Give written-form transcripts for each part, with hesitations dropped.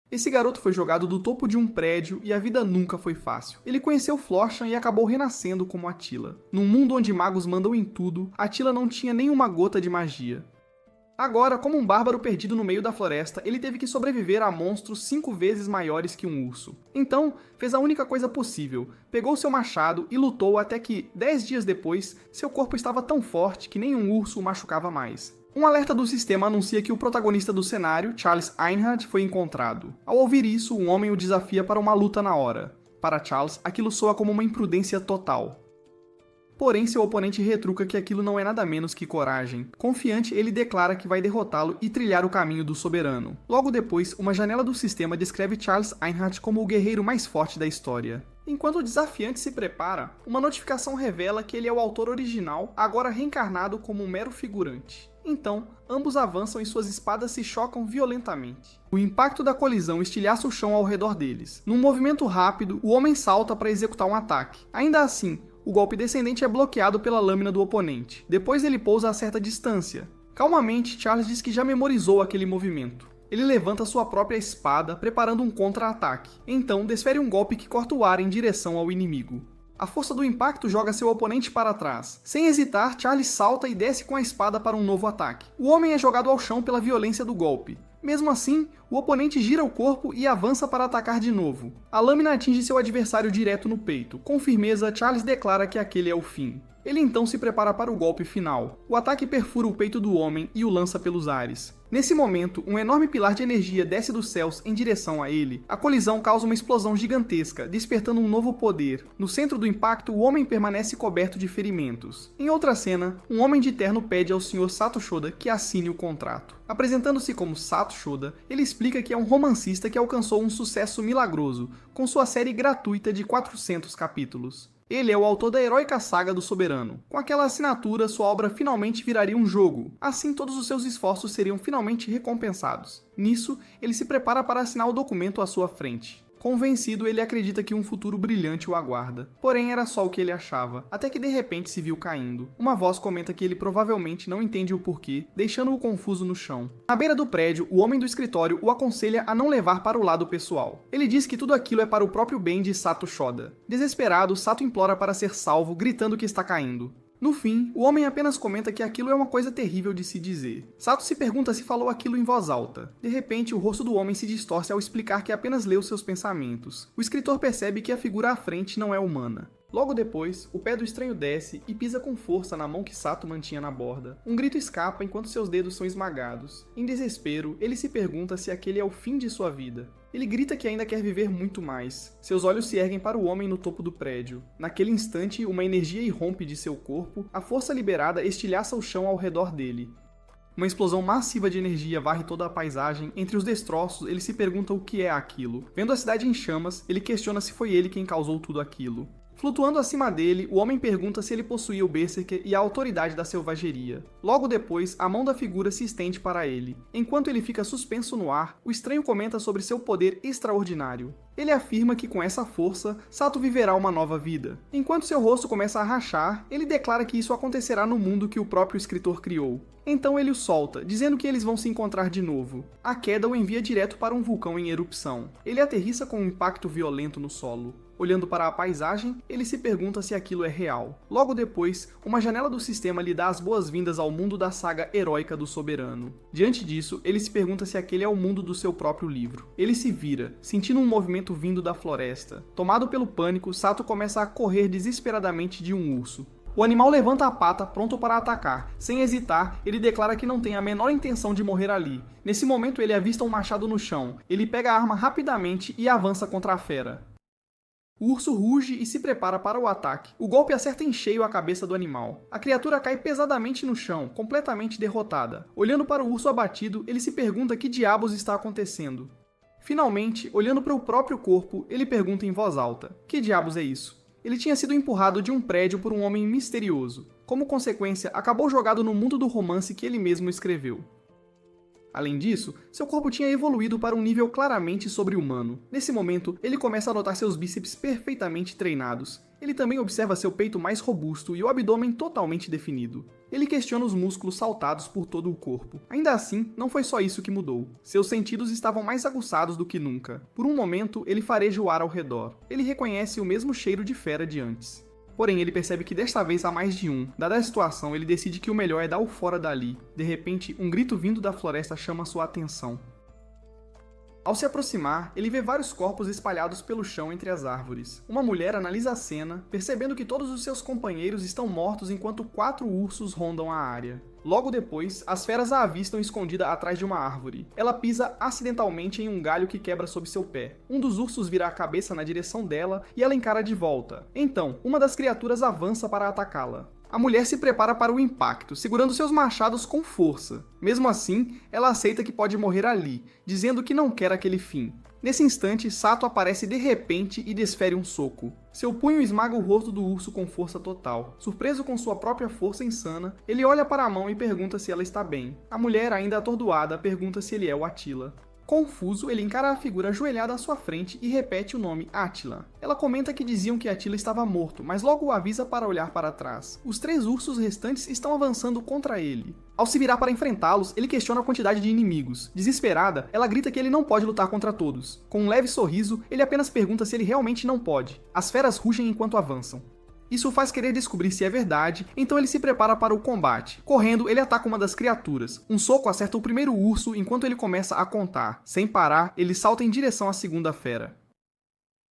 Esse garoto foi jogado do topo de um prédio e a vida nunca foi fácil. Ele conheceu Florchan e acabou renascendo como Attila. Num mundo onde magos mandam em tudo, Attila não tinha nenhuma gota de magia. Agora, como um bárbaro perdido no meio da floresta, ele teve que sobreviver a monstros 5 vezes maiores que um urso. Então, fez a única coisa possível, pegou seu machado e lutou até que, 10 dias depois, seu corpo estava tão forte que nenhum urso o machucava mais. Um alerta do sistema anuncia que o protagonista do cenário, Charles Einhard, foi encontrado. Ao ouvir isso, um homem o desafia para uma luta na hora. Para Charles, aquilo soa como uma imprudência total. Porém, seu oponente retruca que aquilo não é nada menos que coragem. Confiante, ele declara que vai derrotá-lo e trilhar o caminho do soberano. Logo depois, uma janela do sistema descreve Charles Einhard como o guerreiro mais forte da história. Enquanto o desafiante se prepara, uma notificação revela que ele é o autor original, agora reencarnado como um mero figurante. Então, ambos avançam e suas espadas se chocam violentamente. O impacto da colisão estilhaça o chão ao redor deles. Num movimento rápido, o homem salta para executar um ataque. Ainda assim, o golpe descendente é bloqueado pela lâmina do oponente. Depois ele pousa a certa distância. Calmamente, Charles diz que já memorizou aquele movimento. Ele levanta sua própria espada, preparando um contra-ataque. Então, desfere um golpe que corta o ar em direção ao inimigo. A força do impacto joga seu oponente para trás. Sem hesitar, Charles salta e desce com a espada para um novo ataque. O homem é jogado ao chão pela violência do golpe. Mesmo assim, o oponente gira o corpo e avança para atacar de novo. A lâmina atinge seu adversário direto no peito. Com firmeza, Charles declara que aquele é o fim. Ele então se prepara para o golpe final. O ataque perfura o peito do homem e o lança pelos ares. Nesse momento, um enorme pilar de energia desce dos céus em direção a ele. A colisão causa uma explosão gigantesca, despertando um novo poder. No centro do impacto, o homem permanece coberto de ferimentos. Em outra cena, um homem de terno pede ao Sr. Sato Shoda que assine o contrato. Apresentando-se como Sato Shoda, ele explica que é um romancista que alcançou um sucesso milagroso, com sua série gratuita de 400 capítulos. Ele é o autor da heróica saga do Soberano. Com aquela assinatura, sua obra finalmente viraria um jogo. Assim, todos os seus esforços seriam finalmente recompensados. Nisso, ele se prepara para assinar o documento à sua frente. Convencido, ele acredita que um futuro brilhante o aguarda. Porém, era só o que ele achava, até que de repente se viu caindo. Uma voz comenta que ele provavelmente não entende o porquê, deixando-o confuso no chão. Na beira do prédio, o homem do escritório o aconselha a não levar para o lado pessoal. Ele diz que tudo aquilo é para o próprio bem de Sato Shoda. Desesperado, Sato implora para ser salvo, gritando que está caindo. No fim, o homem apenas comenta que aquilo é uma coisa terrível de se dizer. Sato se pergunta se falou aquilo em voz alta. De repente, o rosto do homem se distorce ao explicar que apenas leu seus pensamentos. O escritor percebe que a figura à frente não é humana. Logo depois, o pé do estranho desce e pisa com força na mão que Sato mantinha na borda. Um grito escapa enquanto seus dedos são esmagados. Em desespero, ele se pergunta se aquele é o fim de sua vida. Ele grita que ainda quer viver muito mais. Seus olhos se erguem para o homem no topo do prédio. Naquele instante, uma energia irrompe de seu corpo, a força liberada estilhaça o chão ao redor dele. Uma explosão massiva de energia varre toda a paisagem. Entre os destroços, ele se pergunta o que é aquilo. Vendo a cidade em chamas, ele questiona se foi ele quem causou tudo aquilo. Flutuando acima dele, o homem pergunta se ele possuía o Berserker e a autoridade da selvageria. Logo depois, a mão da figura se estende para ele. Enquanto ele fica suspenso no ar, o estranho comenta sobre seu poder extraordinário. Ele afirma que com essa força, Sato viverá uma nova vida. Enquanto seu rosto começa a rachar, ele declara que isso acontecerá no mundo que o próprio escritor criou. Então ele o solta, dizendo que eles vão se encontrar de novo. A queda o envia direto para um vulcão em erupção. Ele aterrissa com um impacto violento no solo. Olhando para a paisagem, ele se pergunta se aquilo é real. Logo depois, uma janela do sistema lhe dá as boas-vindas ao mundo da saga heróica do Soberano. Diante disso, ele se pergunta se aquele é o mundo do seu próprio livro. Ele se vira, sentindo um movimento vindo da floresta. Tomado pelo pânico, Sato começa a correr desesperadamente de um urso. O animal levanta a pata, pronto para atacar. Sem hesitar, ele declara que não tem a menor intenção de morrer ali. Nesse momento, ele avista um machado no chão. Ele pega a arma rapidamente e avança contra a fera. O urso ruge e se prepara para o ataque. O golpe acerta em cheio a cabeça do animal. A criatura cai pesadamente no chão, completamente derrotada. Olhando para o urso abatido, ele se pergunta que diabos está acontecendo. Finalmente, olhando para o próprio corpo, ele pergunta em voz alta: que diabos é isso? Ele tinha sido empurrado de um prédio por um homem misterioso. Como consequência, acabou jogado no mundo do romance que ele mesmo escreveu. Além disso, seu corpo tinha evoluído para um nível claramente sobre-humano. Nesse momento, ele começa a notar seus bíceps perfeitamente treinados. Ele também observa seu peito mais robusto e o abdômen totalmente definido. Ele questiona os músculos saltados por todo o corpo. Ainda assim, não foi só isso que mudou. Seus sentidos estavam mais aguçados do que nunca. Por um momento, ele fareja o ar ao redor. Ele reconhece o mesmo cheiro de fera de antes. Porém, ele percebe que desta vez há mais de um. Dada a situação, ele decide que o melhor é dar o fora dali. De repente, um grito vindo da floresta chama sua atenção. Ao se aproximar, ele vê vários corpos espalhados pelo chão entre as árvores. Uma mulher analisa a cena, percebendo que todos os seus companheiros estão mortos enquanto 4 ursos rondam a área. Logo depois, as feras a avistam escondida atrás de uma árvore. Ela pisa acidentalmente em um galho que quebra sob seu pé. Um dos ursos vira a cabeça na direção dela e ela encara de volta. Então, uma das criaturas avança para atacá-la. A mulher se prepara para o impacto, segurando seus machados com força. Mesmo assim, ela aceita que pode morrer ali, dizendo que não quer aquele fim. Nesse instante, Sato aparece de repente e desfere um soco. Seu punho esmaga o rosto do urso com força total. Surpreso com sua própria força insana, ele olha para a mão e pergunta se ela está bem. A mulher, ainda atordoada, pergunta se ele é o Attila. Confuso, ele encara a figura ajoelhada à sua frente e repete o nome Attila. Ela comenta que diziam que Attila estava morto, mas logo o avisa para olhar para trás. Os 3 ursos restantes estão avançando contra ele. Ao se virar para enfrentá-los, ele questiona a quantidade de inimigos. Desesperada, ela grita que ele não pode lutar contra todos. Com um leve sorriso, ele apenas pergunta se ele realmente não pode. As feras rugem enquanto avançam. Isso o faz querer descobrir se é verdade, então ele se prepara para o combate. Correndo, ele ataca uma das criaturas. Um soco acerta o primeiro urso enquanto ele começa a contar. Sem parar, ele salta em direção à segunda fera.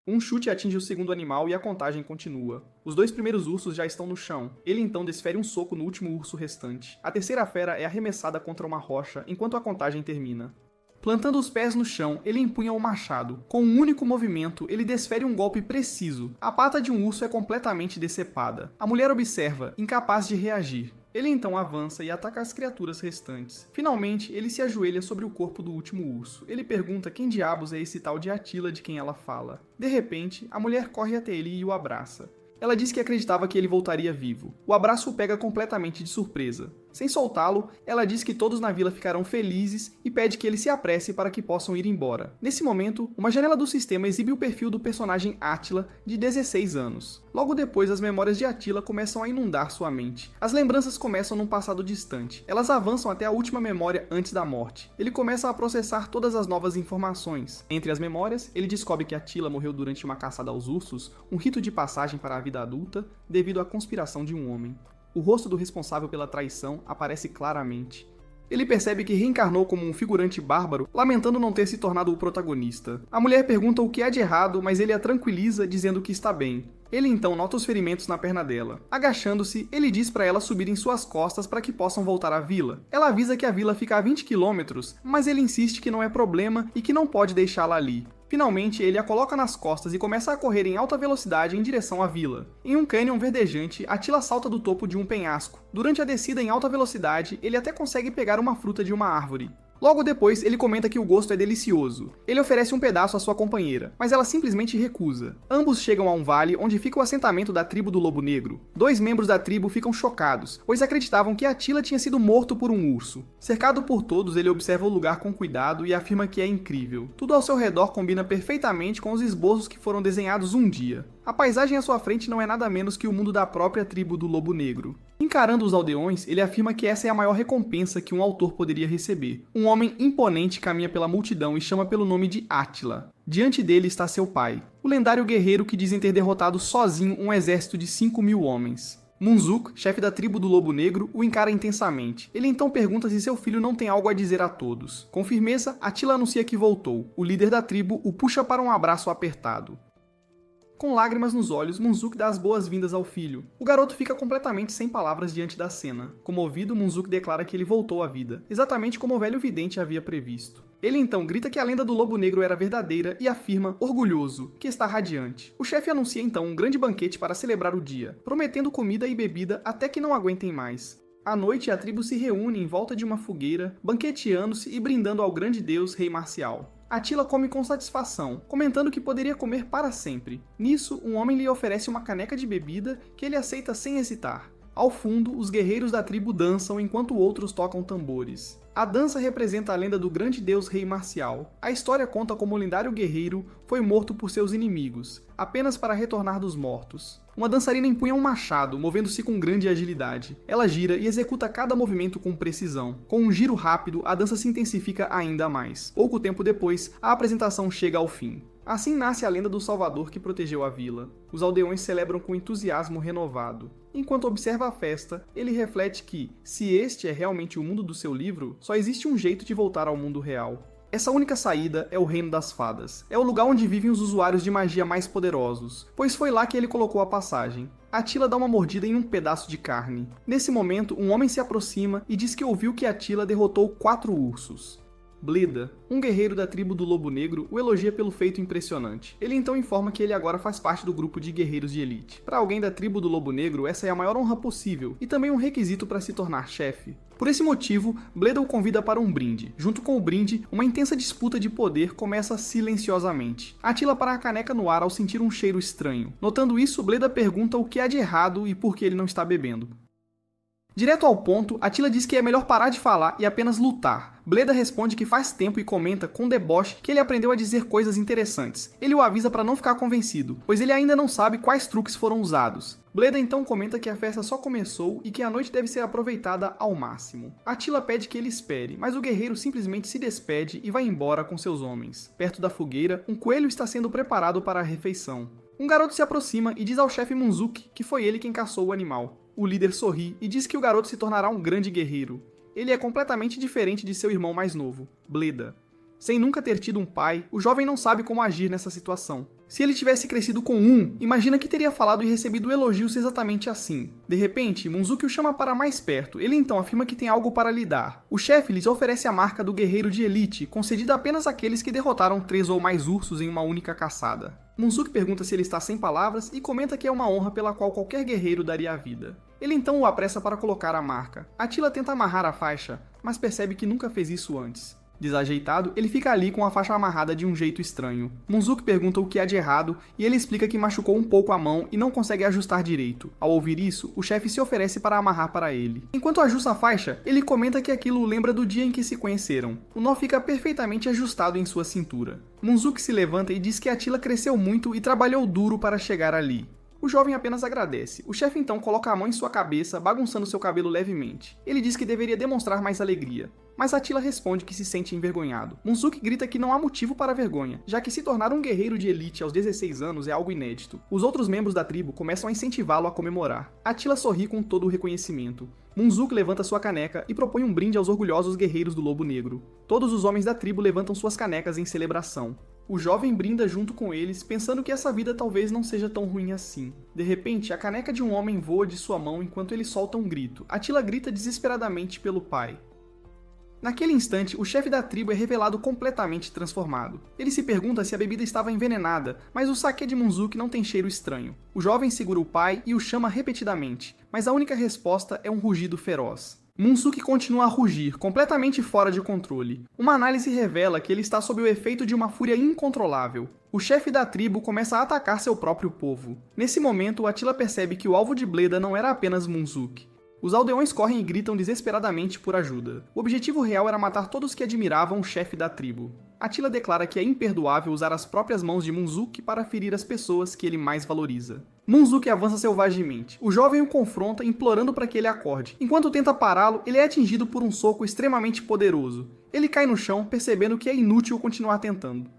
Um chute atinge o segundo animal e a contagem continua. Os 2 primeiros ursos já estão no chão. Ele então desfere um soco no último urso restante. A terceira fera é arremessada contra uma rocha enquanto a contagem termina. Plantando os pés no chão, ele empunha o machado. Com um único movimento, ele desfere um golpe preciso. A pata de um urso é completamente decepada. A mulher observa, incapaz de reagir. Ele então avança e ataca as criaturas restantes. Finalmente, ele se ajoelha sobre o corpo do último urso. Ele pergunta quem diabos é esse tal de Attila de quem ela fala. De repente, a mulher corre até ele e o abraça. Ela diz que acreditava que ele voltaria vivo. O abraço o pega completamente de surpresa. Sem soltá-lo, ela diz que todos na vila ficarão felizes e pede que ele se apresse para que possam ir embora. Nesse momento, uma janela do sistema exibe o perfil do personagem Attila, de 16 anos. Logo depois, as memórias de Attila começam a inundar sua mente. As lembranças começam num passado distante. Elas avançam até a última memória antes da morte. Ele começa a processar todas as novas informações. Entre as memórias, ele descobre que Attila morreu durante uma caçada aos ursos, um rito de passagem para a vida adulta, devido à conspiração de um homem. O rosto do responsável pela traição aparece claramente. Ele percebe que reencarnou como um figurante bárbaro, lamentando não ter se tornado o protagonista. A mulher pergunta o que há de errado, mas ele a tranquiliza, dizendo que está bem. Ele então nota os ferimentos na perna dela. Agachando-se, ele diz para ela subir em suas costas para que possam voltar à vila. Ela avisa que a vila fica a 20 km, mas ele insiste que não é problema e que não pode deixá-la ali. Finalmente, ele a coloca nas costas e começa a correr em alta velocidade em direção à vila. Em um cânion verdejante, Attila salta do topo de um penhasco. Durante a descida em alta velocidade, ele até consegue pegar uma fruta de uma árvore. Logo depois, ele comenta que o gosto é delicioso. Ele oferece um pedaço à sua companheira, mas ela simplesmente recusa. Ambos chegam a um vale onde fica o assentamento da tribo do Lobo Negro. 2 membros da tribo ficam chocados, pois acreditavam que Attila tinha sido morto por um urso. Cercado por todos, ele observa o lugar com cuidado e afirma que é incrível. Tudo ao seu redor combina perfeitamente com os esboços que foram desenhados um dia. A paisagem à sua frente não é nada menos que o mundo da própria tribo do Lobo Negro. Encarando os aldeões, ele afirma que essa é a maior recompensa que um autor poderia receber. Um homem imponente caminha pela multidão e chama pelo nome de Attila. Diante dele está seu pai, o lendário guerreiro que dizem ter derrotado sozinho um exército de 5.000 homens. Munzuk, chefe da tribo do Lobo Negro, o encara intensamente. Ele então pergunta se seu filho não tem algo a dizer a todos. Com firmeza, Attila anuncia que voltou. O líder da tribo o puxa para um abraço apertado. Com lágrimas nos olhos, Munzuk dá as boas-vindas ao filho. O garoto fica completamente sem palavras diante da cena. Comovido, Munzuk declara que ele voltou à vida, exatamente como o velho vidente havia previsto. Ele então grita que a lenda do Lobo Negro era verdadeira e afirma, orgulhoso, que está radiante. O chefe anuncia então um grande banquete para celebrar o dia, prometendo comida e bebida até que não aguentem mais. À noite, a tribo se reúne em volta de uma fogueira, banqueteando-se e brindando ao grande deus Rei Marcial. Attila come com satisfação, comentando que poderia comer para sempre. Nisso, um homem lhe oferece uma caneca de bebida que ele aceita sem hesitar. Ao fundo, os guerreiros da tribo dançam enquanto outros tocam tambores. A dança representa a lenda do grande deus rei marcial. A história conta como o lendário guerreiro foi morto por seus inimigos, apenas para retornar dos mortos. Uma dançarina empunha um machado, movendo-se com grande agilidade. Ela gira e executa cada movimento com precisão. Com um giro rápido, a dança se intensifica ainda mais. Pouco tempo depois, a apresentação chega ao fim. Assim nasce a lenda do Salvador que protegeu a vila. Os aldeões celebram com entusiasmo renovado. Enquanto observa a festa, ele reflete que, se este é realmente o mundo do seu livro, só existe um jeito de voltar ao mundo real. Essa única saída é o Reino das Fadas. É o lugar onde vivem os usuários de magia mais poderosos, pois foi lá que ele colocou a passagem. Attila dá uma mordida em um pedaço de carne. Nesse momento, um homem se aproxima e diz que ouviu que Attila derrotou 4 ursos. Bleda, um guerreiro da tribo do Lobo Negro, o elogia pelo feito impressionante. Ele então informa que ele agora faz parte do grupo de guerreiros de elite. Para alguém da tribo do Lobo Negro, essa é a maior honra possível, e também um requisito para se tornar chefe. Por esse motivo, Bleda o convida para um brinde. Junto com o brinde, uma intensa disputa de poder começa silenciosamente. Attila para a caneca no ar ao sentir um cheiro estranho. Notando isso, Bleda pergunta o que há de errado e por que ele não está bebendo. Direto ao ponto, Attila diz que é melhor parar de falar e apenas lutar. Bleda responde que faz tempo e comenta com deboche que ele aprendeu a dizer coisas interessantes. Ele o avisa para não ficar convencido, pois ele ainda não sabe quais truques foram usados. Bleda então comenta que a festa só começou e que a noite deve ser aproveitada ao máximo. Attila pede que ele espere, mas o guerreiro simplesmente se despede e vai embora com seus homens. Perto da fogueira, um coelho está sendo preparado para a refeição. Um garoto se aproxima e diz ao chefe Munzuki que foi ele quem caçou o animal. O líder sorri e diz que o garoto se tornará um grande guerreiro. Ele é completamente diferente de seu irmão mais novo, Bleda. Sem nunca ter tido um pai, o jovem não sabe como agir nessa situação. Se ele tivesse crescido com imagina que teria falado e recebido elogios exatamente assim. De repente, Munzuki o chama para mais perto. Ele então afirma que tem algo para lhe dar. O chefe lhes oferece a marca do guerreiro de elite, concedida apenas àqueles que derrotaram 3 ou mais ursos em uma única caçada. Munzuki pergunta se ele está sem palavras e comenta que é uma honra pela qual qualquer guerreiro daria a vida. Ele então o apressa para colocar a marca. Attila tenta amarrar a faixa, mas percebe que nunca fez isso antes. Desajeitado, ele fica ali com a faixa amarrada de um jeito estranho. Munzuki pergunta o que há de errado e ele explica que machucou um pouco a mão e não consegue ajustar direito. Ao ouvir isso, o chefe se oferece para amarrar para ele. Enquanto ajusta a faixa, ele comenta que aquilo o lembra do dia em que se conheceram. O nó fica perfeitamente ajustado em sua cintura. Munzuki se levanta e diz que Attila cresceu muito e trabalhou duro para chegar ali. O jovem apenas agradece. O chefe então coloca a mão em sua cabeça, bagunçando seu cabelo levemente. Ele diz que deveria demonstrar mais alegria, mas Attila responde que se sente envergonhado. Munzuki grita que não há motivo para vergonha, já que se tornar um guerreiro de elite aos 16 anos é algo inédito. Os outros membros da tribo começam a incentivá-lo a comemorar. Attila sorri com todo o reconhecimento. Munzuki levanta sua caneca e propõe um brinde aos orgulhosos guerreiros do Lobo Negro. Todos os homens da tribo levantam suas canecas em celebração. O jovem brinda junto com eles, pensando que essa vida talvez não seja tão ruim assim. De repente, a caneca de um homem voa de sua mão enquanto ele solta um grito. Attila grita desesperadamente pelo pai. Naquele instante, o chefe da tribo é revelado completamente transformado. Ele se pergunta se a bebida estava envenenada, mas o saquê de Munzuki não tem cheiro estranho. O jovem segura o pai e o chama repetidamente, mas a única resposta é um rugido feroz. Munzuki continua a rugir, completamente fora de controle. Uma análise revela que ele está sob o efeito de uma fúria incontrolável. O chefe da tribo começa a atacar seu próprio povo. Nesse momento, Attila percebe que o alvo de Bleda não era apenas Munzuki. Os aldeões correm e gritam desesperadamente por ajuda. O objetivo real era matar todos que admiravam o chefe da tribo. Attila declara que é imperdoável usar as próprias mãos de Munzuki para ferir as pessoas que ele mais valoriza. Munzuki avança selvagemente. O jovem o confronta, implorando para que ele acorde. Enquanto tenta pará-lo, ele é atingido por um soco extremamente poderoso. Ele cai no chão, percebendo que é inútil continuar tentando.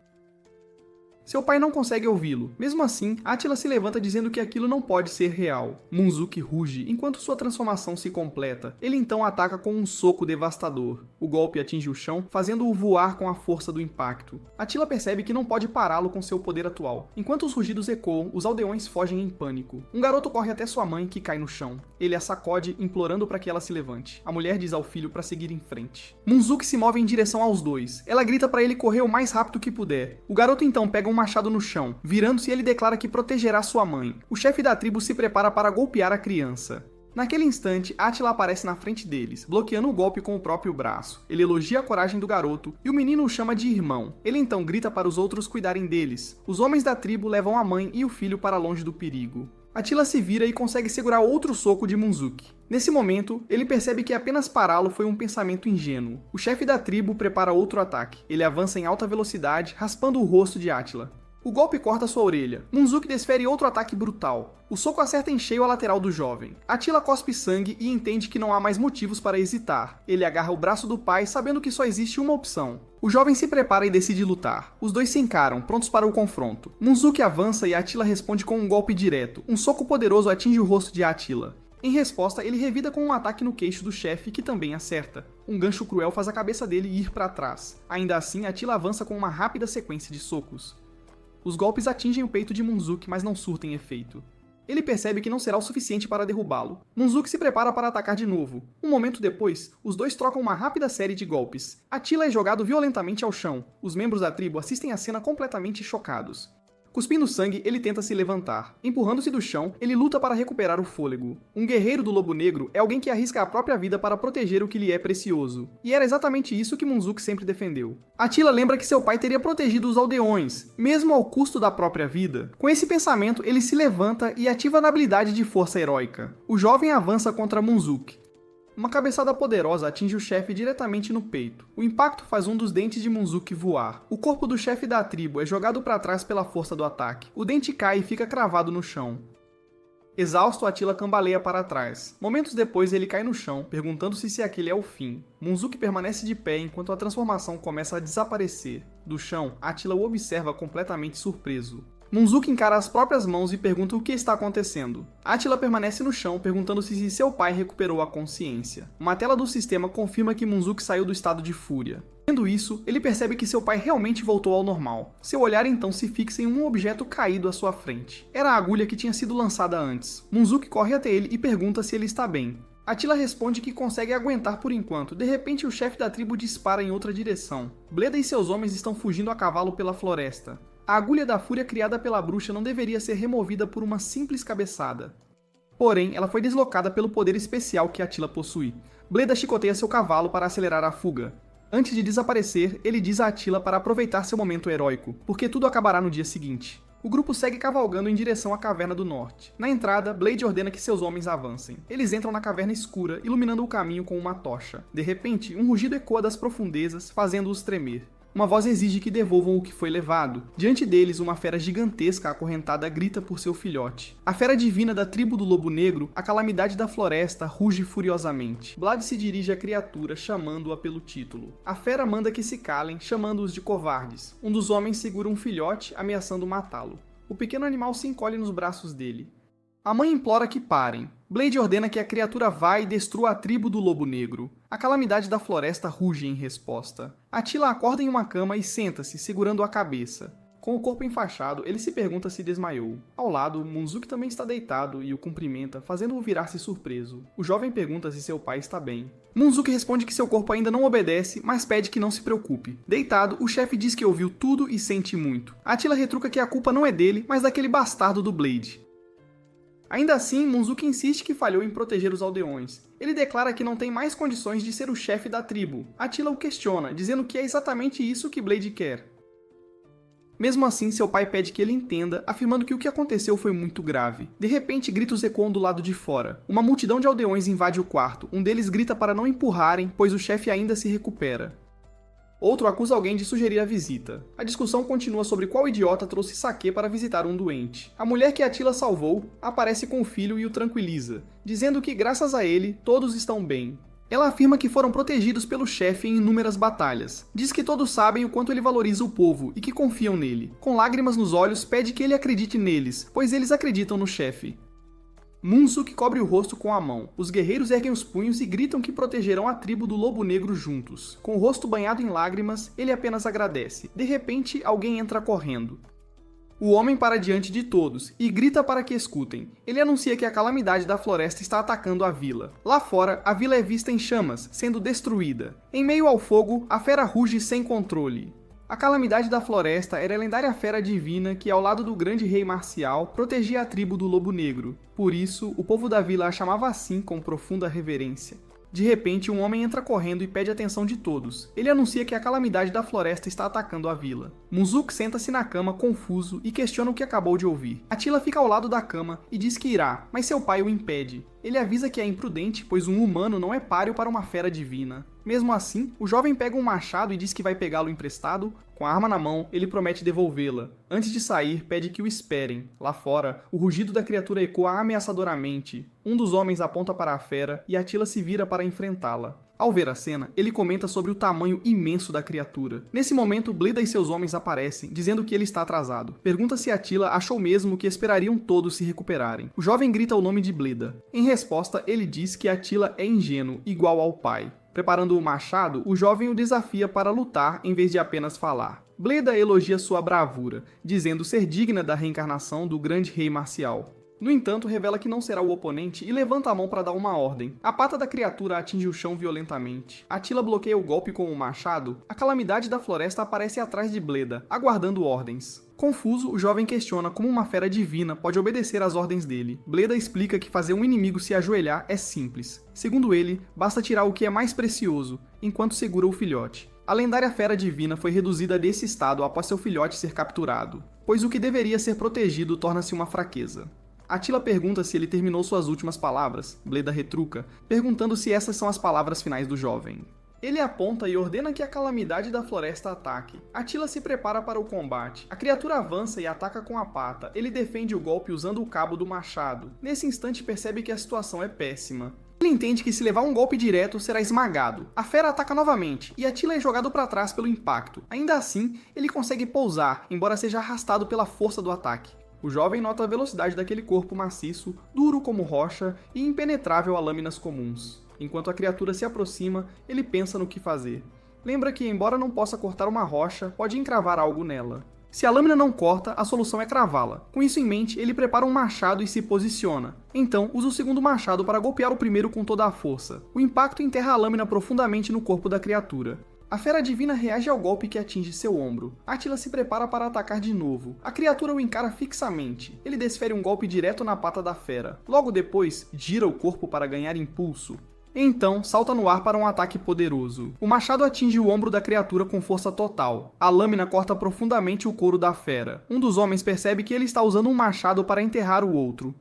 Seu pai não consegue ouvi-lo. Mesmo assim, Attila se levanta dizendo que aquilo não pode ser real. Munzuki ruge enquanto sua transformação se completa. Ele então ataca com um soco devastador. O golpe atinge o chão, fazendo-o voar com a força do impacto. Attila percebe que não pode pará-lo com seu poder atual. Enquanto os rugidos ecoam, os aldeões fogem em pânico. Um garoto corre até sua mãe, que cai no chão. Ele a sacode, implorando para que ela se levante. A mulher diz ao filho para seguir em frente. Munzuki se move em direção aos dois. Ela grita para ele correr o mais rápido que puder. O garoto então pega um machado no chão. Virando-se, ele declara que protegerá sua mãe. O chefe da tribo se prepara para golpear a criança. Naquele instante, Attila aparece na frente deles, bloqueando o golpe com o próprio braço. Ele elogia a coragem do garoto e o menino o chama de irmão. Ele então grita para os outros cuidarem deles. Os homens da tribo levam a mãe e o filho para longe do perigo. Atila se vira e consegue segurar outro soco de Munzuki. Nesse momento, ele percebe que apenas pará-lo foi um pensamento ingênuo. O chefe da tribo prepara outro ataque. Ele avança em alta velocidade, raspando o rosto de Atila. O golpe corta sua orelha. Munzuki desfere outro ataque brutal. O soco acerta em cheio a lateral do jovem. Atila cospe sangue e entende que não há mais motivos para hesitar. Ele agarra o braço do pai, sabendo que só existe uma opção. O jovem se prepara e decide lutar. Os dois se encaram, prontos para o confronto. Munzuki avança e Atila responde com um golpe direto. Um soco poderoso atinge o rosto de Atila. Em resposta, ele revida com um ataque no queixo do chefe, que também acerta. Um gancho cruel faz a cabeça dele ir para trás. Ainda assim, Atila avança com uma rápida sequência de socos. Os golpes atingem o peito de Munzuki, mas não surtem efeito. Ele percebe que não será o suficiente para derrubá-lo. Munzuki se prepara para atacar de novo. Um momento depois, os dois trocam uma rápida série de golpes. Atila é jogado violentamente ao chão. Os membros da tribo assistem a cena completamente chocados. Cuspindo sangue, ele tenta se levantar. Empurrando-se do chão, ele luta para recuperar o fôlego. Um guerreiro do Lobo Negro é alguém que arrisca a própria vida para proteger o que lhe é precioso. E era exatamente isso que Munzuki sempre defendeu. Atila lembra que seu pai teria protegido os aldeões, mesmo ao custo da própria vida. Com esse pensamento, ele se levanta e ativa a habilidade de força heróica. O jovem avança contra Munzuki. Uma cabeçada poderosa atinge o chefe diretamente no peito. O impacto faz um dos dentes de Munzuki voar. O corpo do chefe da tribo é jogado para trás pela força do ataque. O dente cai e fica cravado no chão. Exausto, Atila cambaleia para trás. Momentos depois, ele cai no chão, perguntando-se se aquele é o fim. Munzuki permanece de pé enquanto a transformação começa a desaparecer. Do chão, Atila o observa completamente surpreso. Munzuki encara as próprias mãos e pergunta o que está acontecendo. Atila permanece no chão, perguntando-se se seu pai recuperou a consciência. Uma tela do sistema confirma que Munzuki saiu do estado de fúria. Vendo isso, ele percebe que seu pai realmente voltou ao normal. Seu olhar então se fixa em um objeto caído à sua frente. Era a agulha que tinha sido lançada antes. Munzuki corre até ele e pergunta se ele está bem. Atila responde que consegue aguentar por enquanto. De repente, o chefe da tribo dispara em outra direção. Bleda e seus homens estão fugindo a cavalo pela floresta. A agulha da fúria criada pela bruxa não deveria ser removida por uma simples cabeçada. Porém, ela foi deslocada pelo poder especial que Atila possui. Bleda chicoteia seu cavalo para acelerar a fuga. Antes de desaparecer, ele diz a Atila para aproveitar seu momento heróico, porque tudo acabará no dia seguinte. O grupo segue cavalgando em direção à Caverna do Norte. Na entrada, Blade ordena que seus homens avancem. Eles entram na caverna escura, iluminando o caminho com uma tocha. De repente, um rugido ecoa das profundezas, fazendo-os tremer. Uma voz exige que devolvam o que foi levado. Diante deles, uma fera gigantesca acorrentada grita por seu filhote. A fera divina da tribo do Lobo Negro, a calamidade da floresta, ruge furiosamente. Blade se dirige à criatura, chamando-a pelo título. A fera manda que se calem, chamando-os de covardes. Um dos homens segura um filhote, ameaçando matá-lo. O pequeno animal se encolhe nos braços dele. A mãe implora que parem. Blade ordena que a criatura vá e destrua a tribo do Lobo Negro. A calamidade da floresta ruge em resposta. Atila acorda em uma cama e senta-se, segurando a cabeça. Com o corpo enfaixado, ele se pergunta se desmaiou. Ao lado, Munzuki também está deitado e o cumprimenta, fazendo-o virar-se surpreso. O jovem pergunta se seu pai está bem. Munzuki responde que seu corpo ainda não obedece, mas pede que não se preocupe. Deitado, o chefe diz que ouviu tudo e sente muito. Atila retruca que a culpa não é dele, mas daquele bastardo do Blade. Ainda assim, Munzuki insiste que falhou em proteger os aldeões. Ele declara que não tem mais condições de ser o chefe da tribo. Atila o questiona, dizendo que é exatamente isso que Blade quer. Mesmo assim, seu pai pede que ele entenda, afirmando que o que aconteceu foi muito grave. De repente, gritos ecoam do lado de fora. Uma multidão de aldeões invade o quarto. Um deles grita para não empurrarem, pois o chefe ainda se recupera. Outro acusa alguém de sugerir a visita. A discussão continua sobre qual idiota trouxe saquê para visitar um doente. A mulher que Atila salvou aparece com o filho e o tranquiliza, dizendo que graças a ele, todos estão bem. Ela afirma que foram protegidos pelo chefe em inúmeras batalhas. Diz que todos sabem o quanto ele valoriza o povo e que confiam nele. Com lágrimas nos olhos, pede que ele acredite neles, pois eles acreditam no chefe. Munzuki cobre o rosto com a mão. Os guerreiros erguem os punhos e gritam que protegerão a tribo do Lobo Negro juntos. Com o rosto banhado em lágrimas, ele apenas agradece. De repente, alguém entra correndo. O homem para diante de todos e grita para que escutem. Ele anuncia que a calamidade da floresta está atacando a vila. Lá fora, a vila é vista em chamas, sendo destruída. Em meio ao fogo, a fera ruge sem controle. A calamidade da floresta era a lendária fera divina que, ao lado do grande rei marcial, protegia a tribo do Lobo Negro. Por isso, o povo da vila a chamava assim com profunda reverência. De repente, um homem entra correndo e pede a atenção de todos. Ele anuncia que a calamidade da floresta está atacando a vila. Munzuk senta-se na cama, confuso, e questiona o que acabou de ouvir. Atila fica ao lado da cama e diz que irá, mas seu pai o impede. Ele avisa que é imprudente, pois um humano não é páreo para uma fera divina. Mesmo assim, o jovem pega um machado e diz que vai pegá-lo emprestado. Com a arma na mão, ele promete devolvê-la. Antes de sair, pede que o esperem. Lá fora, o rugido da criatura ecoa ameaçadoramente. Um dos homens aponta para a fera e Atila se vira para enfrentá-la. Ao ver a cena, ele comenta sobre o tamanho imenso da criatura. Nesse momento, Bleda e seus homens aparecem, dizendo que ele está atrasado. Pergunta se Atila achou mesmo que esperariam todos se recuperarem. O jovem grita o nome de Bleda. Em resposta, ele diz que Atila é ingênuo, igual ao pai. Preparando o machado, o jovem o desafia para lutar em vez de apenas falar. Bleda elogia sua bravura, dizendo ser digna da reencarnação do grande rei marcial. No entanto, revela que não será o oponente e levanta a mão para dar uma ordem. A pata da criatura atinge o chão violentamente. Atila bloqueia o golpe com o machado. A calamidade da floresta aparece atrás de Bleda, aguardando ordens. Confuso, o jovem questiona como uma fera divina pode obedecer às ordens dele. Bleda explica que fazer um inimigo se ajoelhar é simples. Segundo ele, basta tirar o que é mais precioso, enquanto segura o filhote. A lendária fera divina foi reduzida desse estado após seu filhote ser capturado, pois o que deveria ser protegido torna-se uma fraqueza. Atila pergunta se ele terminou suas últimas palavras. Bleda retruca, perguntando se essas são as palavras finais do jovem. Ele aponta e ordena que a calamidade da floresta ataque. Atila se prepara para o combate. A criatura avança e ataca com a pata. Ele defende o golpe usando o cabo do machado. Nesse instante percebe que a situação é péssima. Ele entende que se levar um golpe direto, será esmagado. A fera ataca novamente, e Atila é jogado para trás pelo impacto. Ainda assim, ele consegue pousar, embora seja arrastado pela força do ataque. O jovem nota a velocidade daquele corpo maciço, duro como rocha e impenetrável a lâminas comuns. Enquanto a criatura se aproxima, ele pensa no que fazer. Lembra que, embora não possa cortar uma rocha, pode encravar algo nela. Se a lâmina não corta, a solução é cravá-la. Com isso em mente, ele prepara um machado e se posiciona. Então, usa o segundo machado para golpear o primeiro com toda a força. O impacto enterra a lâmina profundamente no corpo da criatura. A fera divina reage ao golpe que atinge seu ombro. Atila se prepara para atacar de novo. A criatura o encara fixamente. Ele desfere um golpe direto na pata da fera. Logo depois, gira o corpo para ganhar impulso. Então, salta no ar para um ataque poderoso. O machado atinge o ombro da criatura com força total. A lâmina corta profundamente o couro da fera. Um dos homens percebe que ele está usando um machado para enterrar o outro.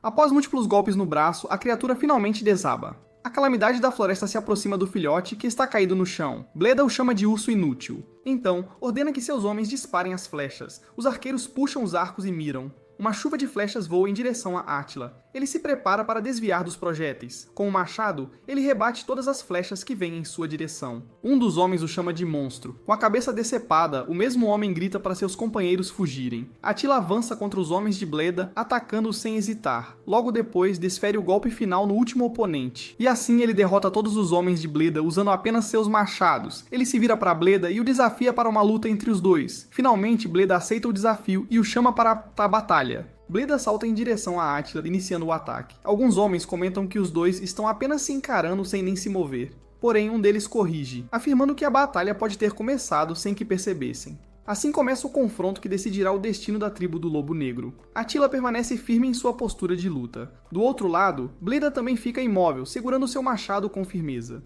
Após múltiplos golpes no braço, a criatura finalmente desaba. A calamidade da floresta se aproxima do filhote, que está caído no chão. Bleda o chama de urso inútil. Então, ordena que seus homens disparem as flechas. Os arqueiros puxam os arcos e miram. Uma chuva de flechas voa em direção a Atila. Ele se prepara para desviar dos projéteis. Com o machado, ele rebate todas as flechas que vêm em sua direção. Um dos homens o chama de monstro. Com a cabeça decepada, o mesmo homem grita para seus companheiros fugirem. Atila avança contra os homens de Bleda, atacando-os sem hesitar. Logo depois, desfere o golpe final no último oponente. E assim ele derrota todos os homens de Bleda usando apenas seus machados. Ele se vira para Bleda e o desafia para uma luta entre os dois. Finalmente, Bleda aceita o desafio e o chama para a batalha. Bleda salta em direção a Atila, iniciando o ataque. Alguns homens comentam que os dois estão apenas se encarando sem nem se mover. Porém, um deles corrige, afirmando que a batalha pode ter começado sem que percebessem. Assim começa o confronto que decidirá o destino da tribo do Lobo Negro. Atila permanece firme em sua postura de luta. Do outro lado, Bleda também fica imóvel, segurando seu machado com firmeza.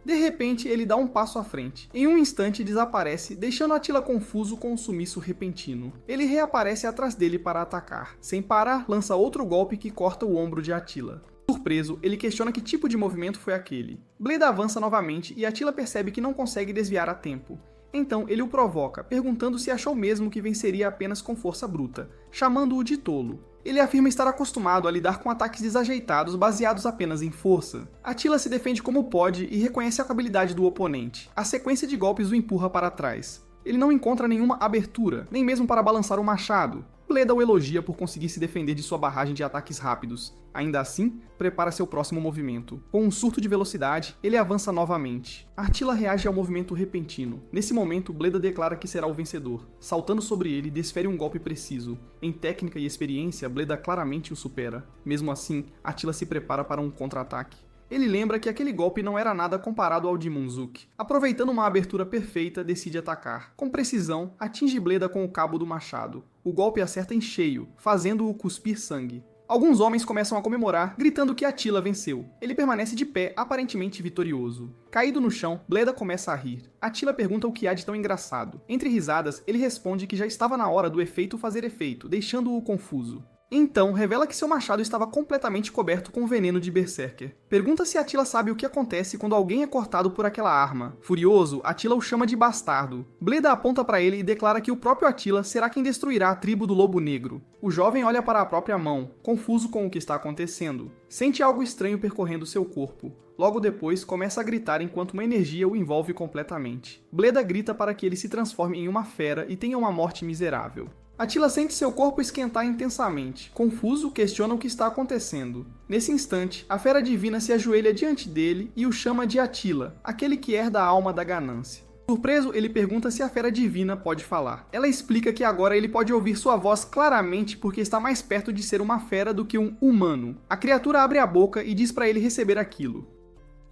De repente, ele dá um passo à frente. Em um instante, desaparece, deixando Atila confuso com um sumiço repentino. Ele reaparece atrás dele para atacar. Sem parar, lança outro golpe que corta o ombro de Atila. Surpreso, ele questiona que tipo de movimento foi aquele. Bleda avança novamente e Atila percebe que não consegue desviar a tempo. Então ele o provoca, perguntando se achou mesmo que venceria apenas com força bruta, chamando-o de tolo. Ele afirma estar acostumado a lidar com ataques desajeitados baseados apenas em força. Atila se defende como pode e reconhece a habilidade do oponente. A sequência de golpes o empurra para trás. Ele não encontra nenhuma abertura, nem mesmo para balançar o machado. Bleda o elogia por conseguir se defender de sua barragem de ataques rápidos. Ainda assim, prepara seu próximo movimento. Com um surto de velocidade, ele avança novamente. Atila reage ao movimento repentino. Nesse momento, Bleda declara que será o vencedor. Saltando sobre ele, desfere um golpe preciso. Em técnica e experiência, Bleda claramente o supera. Mesmo assim, Atila se prepara para um contra-ataque. Ele lembra que aquele golpe não era nada comparado ao de Munzuk. Aproveitando uma abertura perfeita, decide atacar. Com precisão, atinge Bleda com o cabo do machado. O golpe acerta em cheio, fazendo-o cuspir sangue. Alguns homens começam a comemorar, gritando que Attila venceu. Ele permanece de pé, aparentemente vitorioso. Caído no chão, Bleda começa a rir. Attila pergunta o que há de tão engraçado. Entre risadas, ele responde que já estava na hora do efeito fazer efeito, deixando-o confuso. Então, revela que seu machado estava completamente coberto com veneno de Berserker. Pergunta se Attila sabe o que acontece quando alguém é cortado por aquela arma. Furioso, Attila o chama de bastardo. Bleda aponta para ele e declara que o próprio Attila será quem destruirá a tribo do Lobo Negro. O jovem olha para a própria mão, confuso com o que está acontecendo. Sente algo estranho percorrendo seu corpo. Logo depois, começa a gritar enquanto uma energia o envolve completamente. Bleda grita para que ele se transforme em uma fera e tenha uma morte miserável. Attila sente seu corpo esquentar intensamente. Confuso, questiona o que está acontecendo. Nesse instante, a fera divina se ajoelha diante dele e o chama de Attila, aquele que herda a alma da ganância. Surpreso, ele pergunta se a fera divina pode falar. Ela explica que agora ele pode ouvir sua voz claramente porque está mais perto de ser uma fera do que um humano. A criatura abre a boca e diz para ele receber aquilo.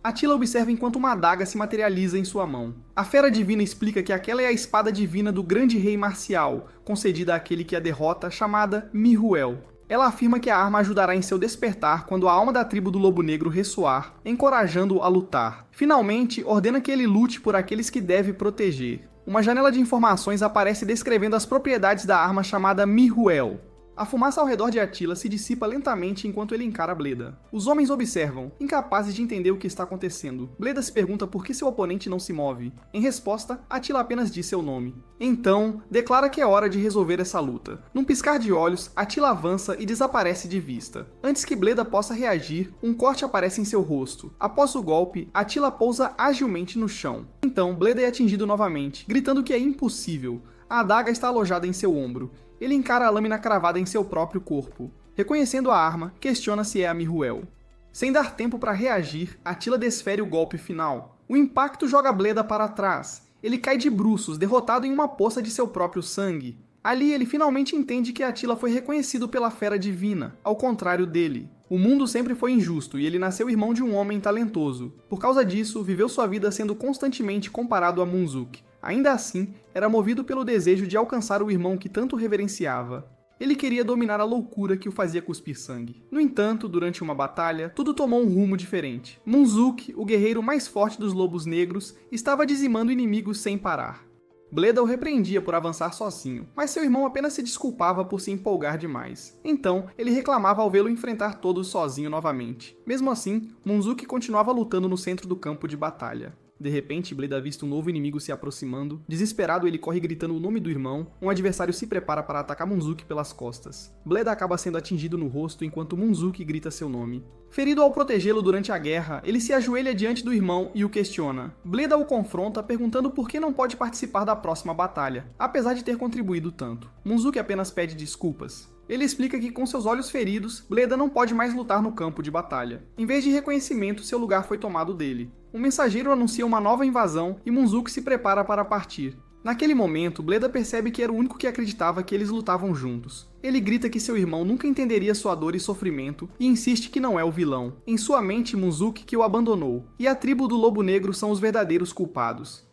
Attila observa enquanto uma adaga se materializa em sua mão. A fera divina explica que aquela é a espada divina do grande rei marcial, concedida àquele que a derrota, chamada Miruel. Ela afirma que a arma ajudará em seu despertar quando a alma da tribo do Lobo Negro ressoar, encorajando-o a lutar. Finalmente, ordena que ele lute por aqueles que deve proteger. Uma janela de informações aparece descrevendo as propriedades da arma chamada Miruel. A fumaça ao redor de Attila se dissipa lentamente enquanto ele encara Bleda. Os homens observam, incapazes de entender o que está acontecendo. Bleda se pergunta por que seu oponente não se move. Em resposta, Attila apenas diz seu nome. Então, declara que é hora de resolver essa luta. Num piscar de olhos, Attila avança e desaparece de vista. Antes que Bleda possa reagir, um corte aparece em seu rosto. Após o golpe, Attila pousa agilmente no chão. Então, Bleda é atingido novamente, gritando que é impossível. A adaga está alojada em seu ombro. Ele encara a lâmina cravada em seu próprio corpo. Reconhecendo a arma, questiona se é a Miruel. Sem dar tempo para reagir, Attila desfere o golpe final. O impacto joga Bleda para trás. Ele cai de bruços, derrotado em uma poça de seu próprio sangue. Ali ele finalmente entende que Attila foi reconhecido pela fera divina, ao contrário dele. O mundo sempre foi injusto e ele nasceu irmão de um homem talentoso. Por causa disso, viveu sua vida sendo constantemente comparado a Munzuk. Ainda assim, era movido pelo desejo de alcançar o irmão que tanto reverenciava. Ele queria dominar a loucura que o fazia cuspir sangue. No entanto, durante uma batalha, tudo tomou um rumo diferente. Munzuk, o guerreiro mais forte dos Lobos Negros, estava dizimando inimigos sem parar. Bleda o repreendia por avançar sozinho, mas seu irmão apenas se desculpava por se empolgar demais. Então, ele reclamava ao vê-lo enfrentar todos sozinho novamente. Mesmo assim, Munzuk continuava lutando no centro do campo de batalha. De repente, Bleda avista um novo inimigo se aproximando. Desesperado, ele corre gritando o nome do irmão. Um adversário se prepara para atacar Munzuk pelas costas. Bleda acaba sendo atingido no rosto enquanto Munzuk grita seu nome. Ferido ao protegê-lo durante a guerra, ele se ajoelha diante do irmão e o questiona. Bleda o confronta, perguntando por que não pode participar da próxima batalha, apesar de ter contribuído tanto. Munzuk apenas pede desculpas. Ele explica que com seus olhos feridos, Bleda não pode mais lutar no campo de batalha. Em vez de reconhecimento, seu lugar foi tomado dele. Um mensageiro anuncia uma nova invasão e Munzuk se prepara para partir. Naquele momento, Bleda percebe que era o único que acreditava que eles lutavam juntos. Ele grita que seu irmão nunca entenderia sua dor e sofrimento e insiste que não é o vilão. Em sua mente, Munzuk que o abandonou, e a tribo do Lobo Negro são os verdadeiros culpados.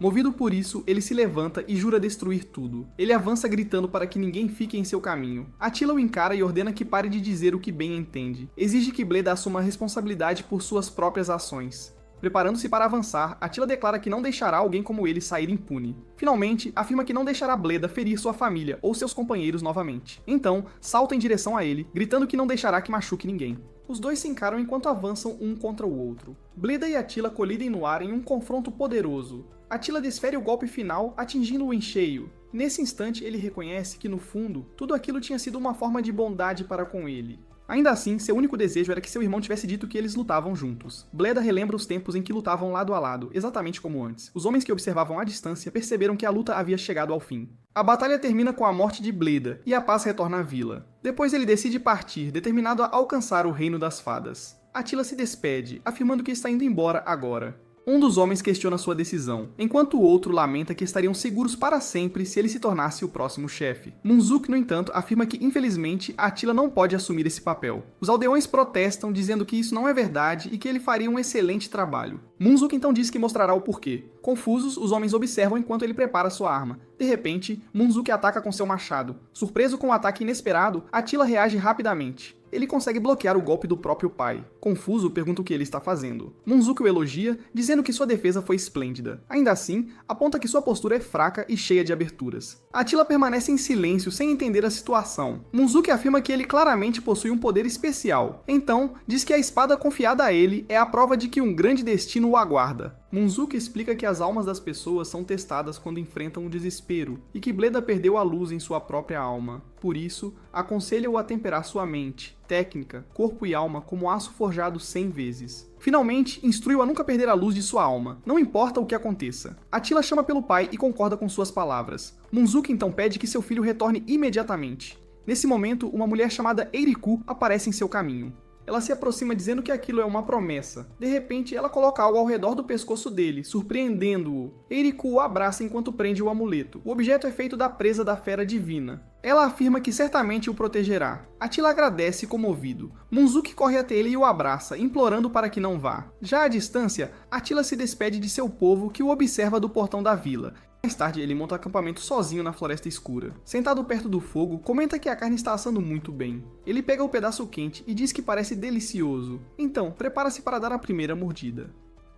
Movido por isso, ele se levanta e jura destruir tudo. Ele avança gritando para que ninguém fique em seu caminho. Attila o encara e ordena que pare de dizer o que bem entende. Exige que Bleda assuma a responsabilidade por suas próprias ações. Preparando-se para avançar, Attila declara que não deixará alguém como ele sair impune. Finalmente, afirma que não deixará Bleda ferir sua família ou seus companheiros novamente. Então, salta em direção a ele, gritando que não deixará que machuque ninguém. Os dois se encaram enquanto avançam um contra o outro. Bleda e Attila colidem no ar em um confronto poderoso. Attila desfere o golpe final, atingindo-o em cheio. Nesse instante, ele reconhece que, no fundo, tudo aquilo tinha sido uma forma de bondade para com ele. Ainda assim, seu único desejo era que seu irmão tivesse dito que eles lutavam juntos. Bleda relembra os tempos em que lutavam lado a lado, exatamente como antes. Os homens que observavam à distância perceberam que a luta havia chegado ao fim. A batalha termina com a morte de Bleda, e a paz retorna à vila. Depois ele decide partir, determinado a alcançar o reino das fadas. Attila se despede, afirmando que está indo embora agora. Um dos homens questiona sua decisão, enquanto o outro lamenta que estariam seguros para sempre se ele se tornasse o próximo chefe. Munzuki, no entanto, afirma que, infelizmente, Attila não pode assumir esse papel. Os aldeões protestam, dizendo que isso não é verdade e que ele faria um excelente trabalho. Munzuki então diz que mostrará o porquê. Confusos, os homens observam enquanto ele prepara sua arma. De repente, Munzuki ataca com seu machado. Surpreso com o ataque inesperado, Attila reage rapidamente. Ele consegue bloquear o golpe do próprio pai. Confuso, pergunta o que ele está fazendo. Munzuki o elogia, dizendo que sua defesa foi esplêndida. Ainda assim, aponta que sua postura é fraca e cheia de aberturas. Attila permanece em silêncio, sem entender a situação. Munzuki afirma que ele claramente possui um poder especial. Então, diz que a espada confiada a ele é a prova de que um grande destino o aguarda. Munzuki explica que as almas das pessoas são testadas quando enfrentam o desespero, e que Bleda perdeu a luz em sua própria alma. Por isso, aconselha-o a temperar sua mente, técnica, corpo e alma como aço forjado 100 vezes. Finalmente, instrui-o a nunca perder a luz de sua alma, não importa o que aconteça. Attila chama pelo pai e concorda com suas palavras. Munzuki então pede que seu filho retorne imediatamente. Nesse momento, uma mulher chamada Eiriku aparece em seu caminho. Ela se aproxima dizendo que aquilo é uma promessa. De repente, ela coloca algo ao redor do pescoço dele, surpreendendo-o. Eiriku o abraça enquanto prende o amuleto. O objeto é feito da presa da fera divina. Ela afirma que certamente o protegerá. Attila agradece comovido. Munzuki corre até ele e o abraça, implorando para que não vá. Já à distância, Attila se despede de seu povo, que o observa do portão da vila. Mais tarde, ele monta acampamento sozinho na floresta escura. Sentado perto do fogo, comenta que a carne está assando muito bem. Ele pega o pedaço quente e diz que parece delicioso. Então, prepara-se para dar a primeira mordida.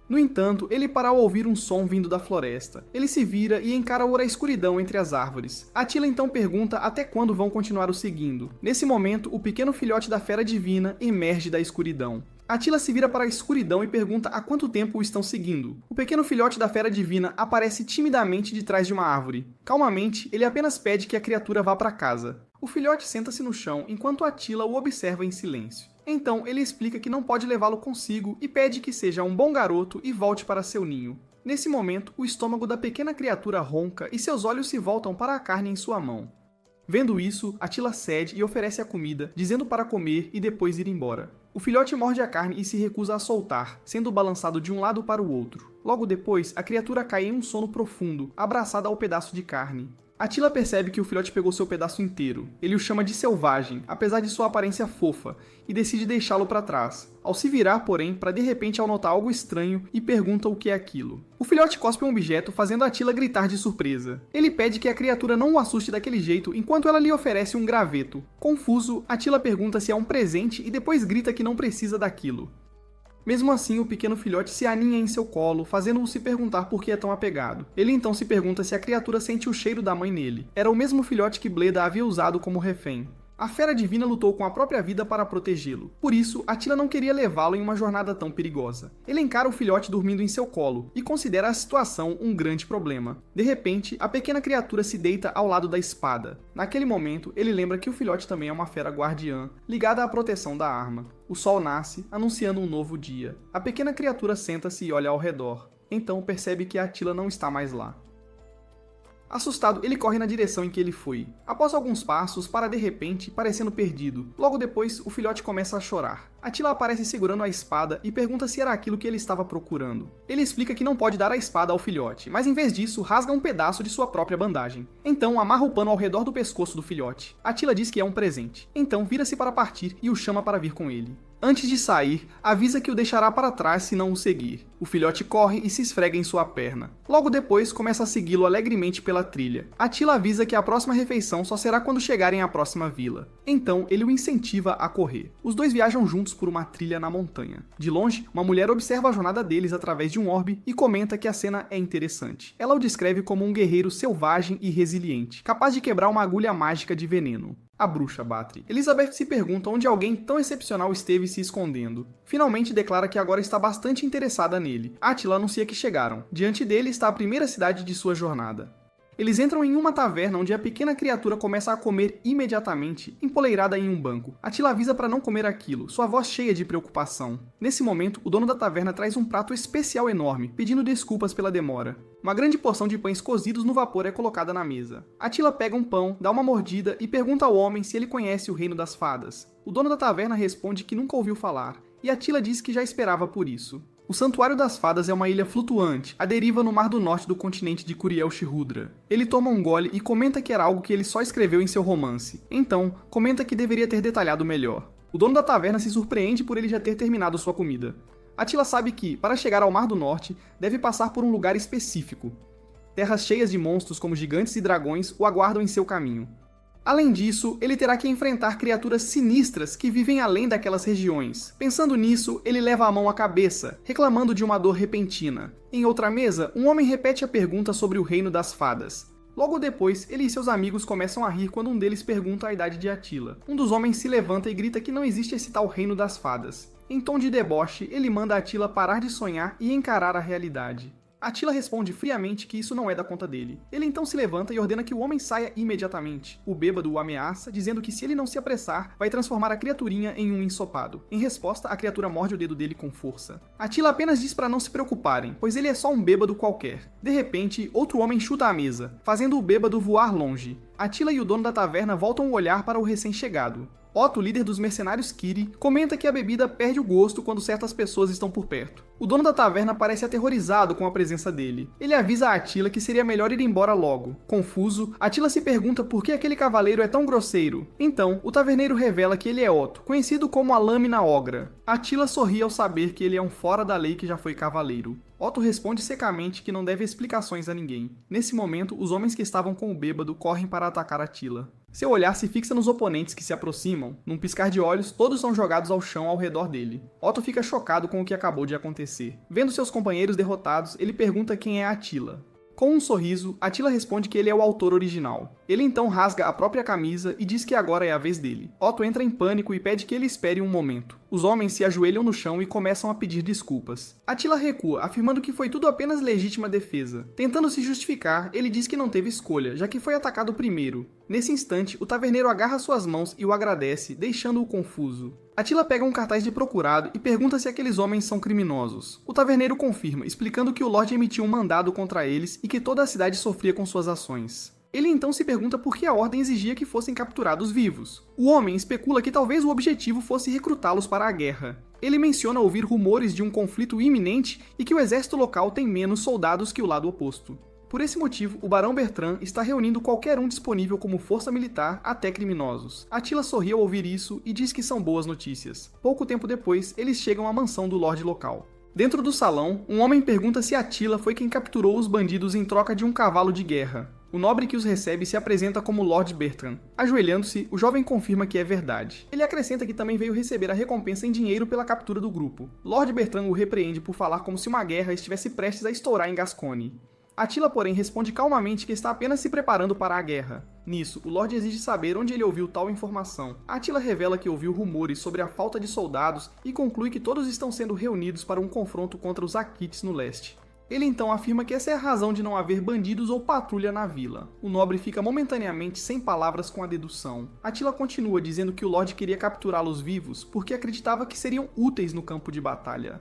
No entanto, ele para ao ouvir um som vindo da floresta. Ele se vira e encara a escuridão entre as árvores. Attila então pergunta até quando vão continuar o seguindo. Nesse momento, o pequeno filhote da fera divina emerge da escuridão. Attila se vira para a escuridão e pergunta há quanto tempo o estão seguindo. O pequeno filhote da fera divina aparece timidamente de trás de uma árvore. Calmamente, ele apenas pede que a criatura vá para casa. O filhote senta-se no chão enquanto Attila o observa em silêncio. Então, ele explica que não pode levá-lo consigo e pede que seja um bom garoto e volte para seu ninho. Nesse momento, o estômago da pequena criatura ronca e seus olhos se voltam para a carne em sua mão. Vendo isso, Attila cede e oferece a comida, dizendo para comer e depois ir embora. O filhote morde a carne e se recusa a soltar, sendo balançado de um lado para o outro. Logo depois, a criatura cai em um sono profundo, abraçada ao pedaço de carne. Attila percebe que o filhote pegou seu pedaço inteiro. Ele o chama de selvagem, apesar de sua aparência fofa, e decide deixá-lo para trás. Ao se virar, porém, para de repente ao notar algo estranho e pergunta o que é aquilo. O filhote cospe um objeto, fazendo Attila gritar de surpresa. Ele pede que a criatura não o assuste daquele jeito enquanto ela lhe oferece um graveto. Confuso, Attila pergunta se é um presente e depois grita que não precisa daquilo. Mesmo assim, o pequeno filhote se aninha em seu colo, fazendo-o se perguntar por que é tão apegado. Ele então se pergunta se a criatura sente o cheiro da mãe nele. Era o mesmo filhote que Bleda havia usado como refém. A fera divina lutou com a própria vida para protegê-lo. Por isso, Attila não queria levá-lo em uma jornada tão perigosa. Ele encara o filhote dormindo em seu colo e considera a situação um grande problema. De repente, a pequena criatura se deita ao lado da espada. Naquele momento, ele lembra que o filhote também é uma fera guardiã, ligada à proteção da arma. O sol nasce, anunciando um novo dia. A pequena criatura senta-se e olha ao redor. Então percebe que Attila não está mais lá. Assustado, ele corre na direção em que ele foi. Após alguns passos, para de repente, parecendo perdido. Logo depois, o filhote começa a chorar. Attila aparece segurando a espada e pergunta se era aquilo que ele estava procurando. Ele explica que não pode dar a espada ao filhote, mas em vez disso, rasga um pedaço de sua própria bandagem. Então, amarra o pano ao redor do pescoço do filhote. Attila diz que é um presente. Então, vira-se para partir e o chama para vir com ele. Antes de sair, avisa que o deixará para trás se não o seguir. O filhote corre e se esfrega em sua perna. Logo depois, começa a segui-lo alegremente pela trilha. Attila avisa que a próxima refeição só será quando chegarem à próxima vila. Então, ele o incentiva a correr. Os dois viajam juntos por uma trilha na montanha. De longe, uma mulher observa a jornada deles através de um orbe e comenta que a cena é interessante. Ela o descreve como um guerreiro selvagem e resiliente, capaz de quebrar uma agulha mágica de veneno. A bruxa Batri. Elizabeth se pergunta onde alguém tão excepcional esteve se escondendo. Finalmente declara que agora está bastante interessada nele. Attila anuncia que chegaram. Diante dele está a primeira cidade de sua jornada. Eles entram em uma taverna onde a pequena criatura começa a comer imediatamente, empoleirada em um banco. Attila avisa para não comer aquilo, sua voz cheia de preocupação. Nesse momento, o dono da taverna traz um prato especial enorme, pedindo desculpas pela demora. Uma grande porção de pães cozidos no vapor é colocada na mesa. Attila pega um pão, dá uma mordida e pergunta ao homem se ele conhece o reino das fadas. O dono da taverna responde que nunca ouviu falar, e Attila diz que já esperava por isso. O Santuário das Fadas é uma ilha flutuante, à deriva no mar do norte do continente de Curiel-Shirudra. Ele toma um gole e comenta que era algo que ele só escreveu em seu romance. Então, comenta que deveria ter detalhado melhor. O dono da taverna se surpreende por ele já ter terminado sua comida. Attila sabe que, para chegar ao Mar do Norte, deve passar por um lugar específico. Terras cheias de monstros como gigantes e dragões o aguardam em seu caminho. Além disso, ele terá que enfrentar criaturas sinistras que vivem além daquelas regiões. Pensando nisso, ele leva a mão à cabeça, reclamando de uma dor repentina. Em outra mesa, um homem repete a pergunta sobre o reino das fadas. Logo depois, ele e seus amigos começam a rir quando um deles pergunta a idade de Attila. Um dos homens se levanta e grita que não existe esse tal reino das fadas. Em tom de deboche, ele manda Attila parar de sonhar e encarar a realidade. Attila responde friamente que isso não é da conta dele. Ele então se levanta e ordena que o homem saia imediatamente. O bêbado o ameaça, dizendo que se ele não se apressar, vai transformar a criaturinha em um ensopado. Em resposta, a criatura morde o dedo dele com força. Attila apenas diz para não se preocuparem, pois ele é só um bêbado qualquer. De repente, outro homem chuta a mesa, fazendo o bêbado voar longe. Attila e o dono da taverna voltam o olhar para o recém-chegado. Otto, líder dos mercenários Kiri, comenta que a bebida perde o gosto quando certas pessoas estão por perto. O dono da taverna parece aterrorizado com a presença dele. Ele avisa a Attila que seria melhor ir embora logo. Confuso, Attila se pergunta por que aquele cavaleiro é tão grosseiro. Então, o taverneiro revela que ele é Otto, conhecido como a Lâmina Ogra. Attila sorri ao saber que ele é um fora da lei que já foi cavaleiro. Otto responde secamente que não deve explicações a ninguém. Nesse momento, os homens que estavam com o bêbado correm para atacar Attila. Seu olhar se fixa nos oponentes que se aproximam. Num piscar de olhos, todos são jogados ao chão ao redor dele. Otto fica chocado com o que acabou de acontecer. Vendo seus companheiros derrotados, ele pergunta quem é Attila. Com um sorriso, Attila responde que ele é o autor original. Ele então rasga a própria camisa e diz que agora é a vez dele. Otto entra em pânico e pede que ele espere um momento. Os homens se ajoelham no chão e começam a pedir desculpas. Attila recua, afirmando que foi tudo apenas legítima defesa. Tentando se justificar, ele diz que não teve escolha, já que foi atacado primeiro. Nesse instante, o taverneiro agarra suas mãos e o agradece, deixando-o confuso. Attila pega um cartaz de procurado e pergunta se aqueles homens são criminosos. O taverneiro confirma, explicando que o Lorde emitiu um mandado contra eles e que toda a cidade sofria com suas ações. Ele então se pergunta por que a ordem exigia que fossem capturados vivos. O homem especula que talvez o objetivo fosse recrutá-los para a guerra. Ele menciona ouvir rumores de um conflito iminente e que o exército local tem menos soldados que o lado oposto. Por esse motivo, o Barão Bertrand está reunindo qualquer um disponível como força militar, até criminosos. Attila sorri ao ouvir isso e diz que são boas notícias. Pouco tempo depois, eles chegam à mansão do Lorde local. Dentro do salão, um homem pergunta se Attila foi quem capturou os bandidos em troca de um cavalo de guerra. O nobre que os recebe se apresenta como Lord Bertrand. Ajoelhando-se, o jovem confirma que é verdade. Ele acrescenta que também veio receber a recompensa em dinheiro pela captura do grupo. Lord Bertrand o repreende por falar como se uma guerra estivesse prestes a estourar em Gascogne. Attila, porém, responde calmamente que está apenas se preparando para a guerra. Nisso, o Lorde exige saber onde ele ouviu tal informação. Attila revela que ouviu rumores sobre a falta de soldados e conclui que todos estão sendo reunidos para um confronto contra os Akites no leste. Ele então afirma que essa é a razão de não haver bandidos ou patrulha na vila. O nobre fica momentaneamente sem palavras com a dedução. Attila continua dizendo que o Lorde queria capturá-los vivos porque acreditava que seriam úteis no campo de batalha.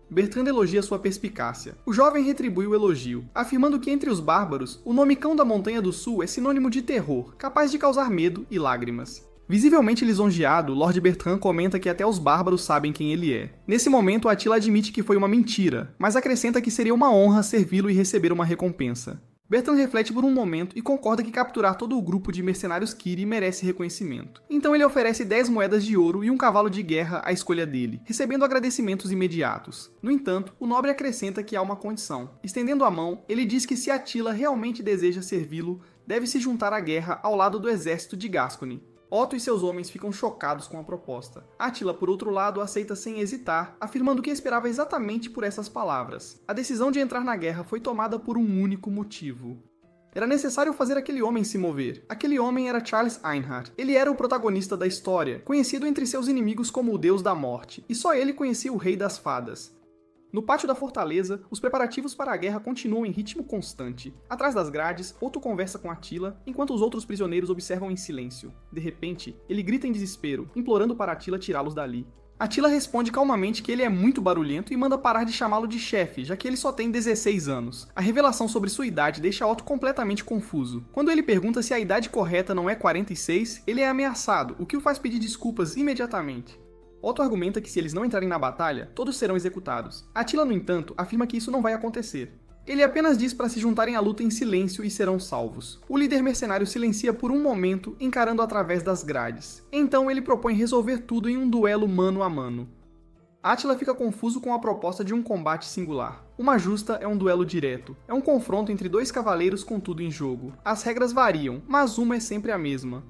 Bertrand elogia sua perspicácia. O jovem retribui o elogio, afirmando que entre os bárbaros, o nome Cão da Montanha do Sul é sinônimo de terror, capaz de causar medo e lágrimas. Visivelmente lisonjeado, Lord Bertrand comenta que até os bárbaros sabem quem ele é. Nesse momento, Attila admite que foi uma mentira, mas acrescenta que seria uma honra servi-lo e receber uma recompensa. Bertrand reflete por um momento e concorda que capturar todo o grupo de mercenários Kiri merece reconhecimento. Então ele oferece 10 moedas de ouro e um cavalo de guerra à escolha dele, recebendo agradecimentos imediatos. No entanto, o nobre acrescenta que há uma condição. Estendendo a mão, ele diz que se Attila realmente deseja servi-lo, deve se juntar à guerra ao lado do exército de Gascony. Otto e seus homens ficam chocados com a proposta. Attila, por outro lado, aceita sem hesitar, afirmando que esperava exatamente por essas palavras. A decisão de entrar na guerra foi tomada por um único motivo. Era necessário fazer aquele homem se mover. Aquele homem era Charles Einhard. Ele era o protagonista da história, conhecido entre seus inimigos como o Deus da Morte, e só ele conhecia o Rei das Fadas. No pátio da fortaleza, os preparativos para a guerra continuam em ritmo constante. Atrás das grades, Otto conversa com Attila, enquanto os outros prisioneiros observam em silêncio. De repente, ele grita em desespero, implorando para Attila tirá-los dali. Attila responde calmamente que ele é muito barulhento e manda parar de chamá-lo de chefe, já que ele só tem 16 anos. A revelação sobre sua idade deixa Otto completamente confuso. Quando ele pergunta se a idade correta não é 46, ele é ameaçado, o que o faz pedir desculpas imediatamente. Otto argumenta que se eles não entrarem na batalha, todos serão executados. Attila, no entanto, afirma que isso não vai acontecer. Ele apenas diz para se juntarem à luta em silêncio e serão salvos. O líder mercenário silencia por um momento, encarando através das grades. Então ele propõe resolver tudo em um duelo mano a mano. Attila fica confuso com a proposta de um combate singular. Uma justa é um duelo direto. É um confronto entre dois cavaleiros com tudo em jogo. As regras variam, mas uma é sempre a mesma.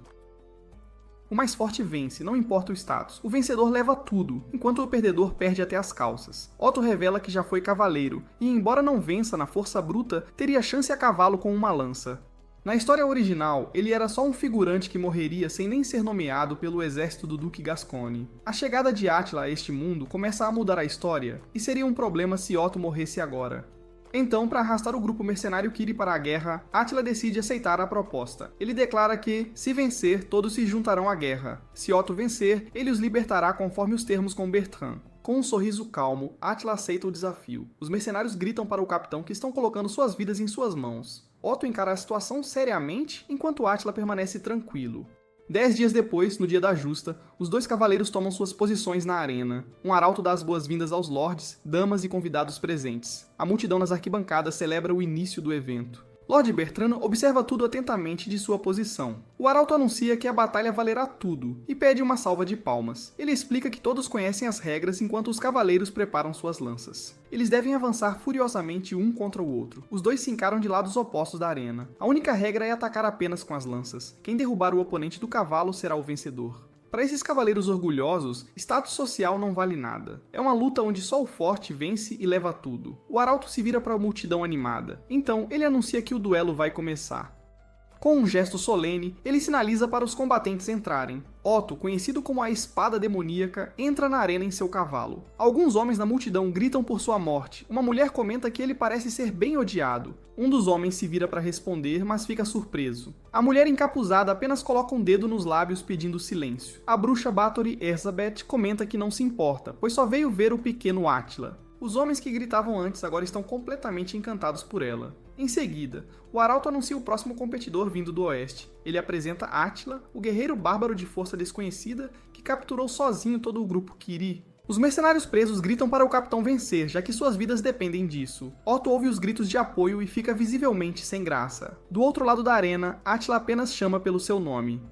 O mais forte vence, não importa o status. O vencedor leva tudo, enquanto o perdedor perde até as calças. Otto revela que já foi cavaleiro, e embora não vença na força bruta, teria chance a cavalo com uma lança. Na história original, ele era só um figurante que morreria sem nem ser nomeado pelo exército do Duque Gascogne. A chegada de Attila a este mundo começa a mudar a história, e seria um problema se Otto morresse agora. Então, para arrastar o grupo mercenário Kiri para a guerra, Attila decide aceitar a proposta. Ele declara que, se vencer, todos se juntarão à guerra. Se Otto vencer, ele os libertará conforme os termos com Bertrand. Com um sorriso calmo, Attila aceita o desafio. Os mercenários gritam para o capitão que estão colocando suas vidas em suas mãos. Otto encara a situação seriamente, enquanto Attila permanece tranquilo. 10 dias depois, no dia da justa, os dois cavaleiros tomam suas posições na arena. Um arauto dá as boas-vindas aos lords, damas e convidados presentes. A multidão nas arquibancadas celebra o início do evento. Lord Bertrand observa tudo atentamente de sua posição. O arauto anuncia que a batalha valerá tudo, e pede uma salva de palmas. Ele explica que todos conhecem as regras enquanto os cavaleiros preparam suas lanças. Eles devem avançar furiosamente um contra o outro. Os dois se encaram de lados opostos da arena. A única regra é atacar apenas com as lanças. Quem derrubar o oponente do cavalo será o vencedor. Para esses cavaleiros orgulhosos, status social não vale nada. É uma luta onde só o forte vence e leva tudo. O arauto se vira para a multidão animada. Então, ele anuncia que o duelo vai começar. Com um gesto solene, ele sinaliza para os combatentes entrarem. Otto, conhecido como a Espada Demoníaca, entra na arena em seu cavalo. Alguns homens da multidão gritam por sua morte. Uma mulher comenta que ele parece ser bem odiado. Um dos homens se vira para responder, mas fica surpreso. A mulher encapuzada apenas coloca um dedo nos lábios pedindo silêncio. A bruxa Bathory Erzsebet comenta que não se importa, pois só veio ver o pequeno Attila. Os homens que gritavam antes agora estão completamente encantados por ela. Em seguida, o arauto anuncia o próximo competidor vindo do oeste. Ele apresenta Attila, o guerreiro bárbaro de força desconhecida que capturou sozinho todo o grupo Kiri. Os mercenários presos gritam para o capitão vencer, já que suas vidas dependem disso. Otto ouve os gritos de apoio e fica visivelmente sem graça. Do outro lado da arena, Attila apenas chama pelo seu nome.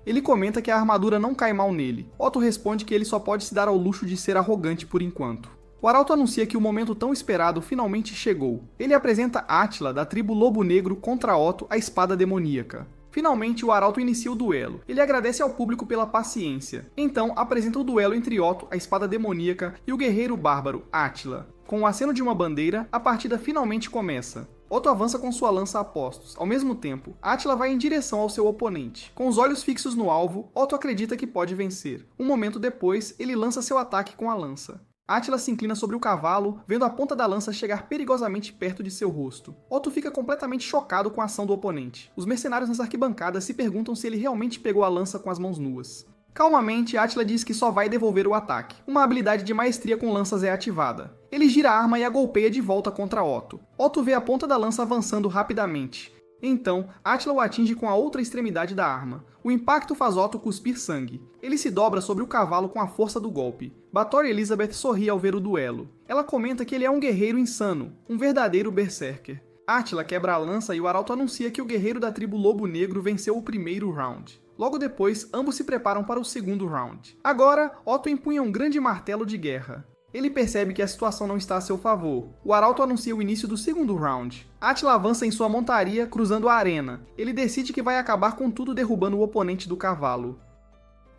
Ele comenta que a armadura não cai mal nele. Otto responde que ele só pode se dar ao luxo de ser arrogante por enquanto. O arauto anuncia que o momento tão esperado finalmente chegou. Ele apresenta Attila, da tribo Lobo Negro, contra Otto, a Espada Demoníaca. Finalmente, o arauto inicia o duelo. Ele agradece ao público pela paciência. Então, apresenta o duelo entre Otto, a Espada Demoníaca, e o guerreiro bárbaro, Attila. Com o aceno de uma bandeira, a partida finalmente começa. Otto avança com sua lança a postos. Ao mesmo tempo, Attila vai em direção ao seu oponente. Com os olhos fixos no alvo, Otto acredita que pode vencer. Um momento depois, ele lança seu ataque com a lança. Attila se inclina sobre o cavalo, vendo a ponta da lança chegar perigosamente perto de seu rosto. Otto fica completamente chocado com a ação do oponente. Os mercenários nas arquibancadas se perguntam se ele realmente pegou a lança com as mãos nuas. Calmamente, Attila diz que só vai devolver o ataque. Uma habilidade de maestria com lanças é ativada. Ele gira a arma e a golpeia de volta contra Otto. Otto vê a ponta da lança avançando rapidamente. Então, Attila o atinge com a outra extremidade da arma. O impacto faz Otto cuspir sangue. Ele se dobra sobre o cavalo com a força do golpe. Bathory Elisabeth sorri ao ver o duelo. Ela comenta que ele é um guerreiro insano, um verdadeiro berserker. Attila quebra a lança e o arauto anuncia que o guerreiro da tribo Lobo Negro venceu o primeiro round. Logo depois, ambos se preparam para o segundo round. Agora, Otto empunha um grande martelo de guerra. Ele percebe que a situação não está a seu favor. O arauto anuncia o início do segundo round. Attila avança em sua montaria, cruzando a arena. Ele decide que vai acabar com tudo derrubando o oponente do cavalo.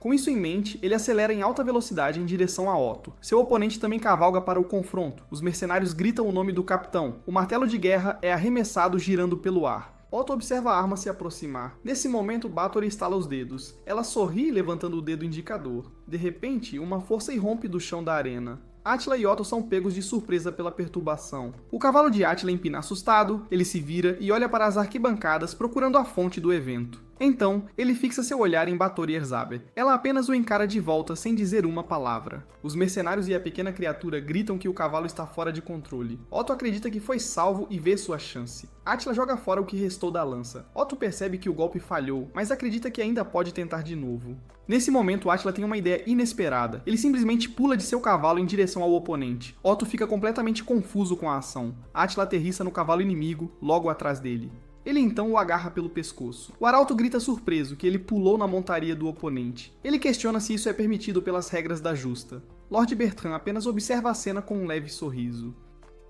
Com isso em mente, ele acelera em alta velocidade em direção a Otto. Seu oponente também cavalga para o confronto. Os mercenários gritam o nome do capitão. O martelo de guerra é arremessado girando pelo ar. Otto observa a arma se aproximar. Nesse momento, Bathory estala os dedos. Ela sorri levantando o dedo indicador. De repente, uma força irrompe do chão da arena. Attila e Otto são pegos de surpresa pela perturbação. O cavalo de Attila empina assustado, ele se vira e olha para as arquibancadas procurando a fonte do evento. Então, ele fixa seu olhar em Batory Elizabeth. Ela apenas o encara de volta sem dizer uma palavra. Os mercenários e a pequena criatura gritam que o cavalo está fora de controle. Otto acredita que foi salvo e vê sua chance. Átila joga fora o que restou da lança. Otto percebe que o golpe falhou, mas acredita que ainda pode tentar de novo. Nesse momento, Átila tem uma ideia inesperada. Ele simplesmente pula de seu cavalo em direção ao oponente. Otto fica completamente confuso com a ação. Átila aterrissa no cavalo inimigo, logo atrás dele. Ele então o agarra pelo pescoço. O arauto grita surpreso que ele pulou na montaria do oponente. Ele questiona se isso é permitido pelas regras da justa. Lord Bertrand apenas observa a cena com um leve sorriso.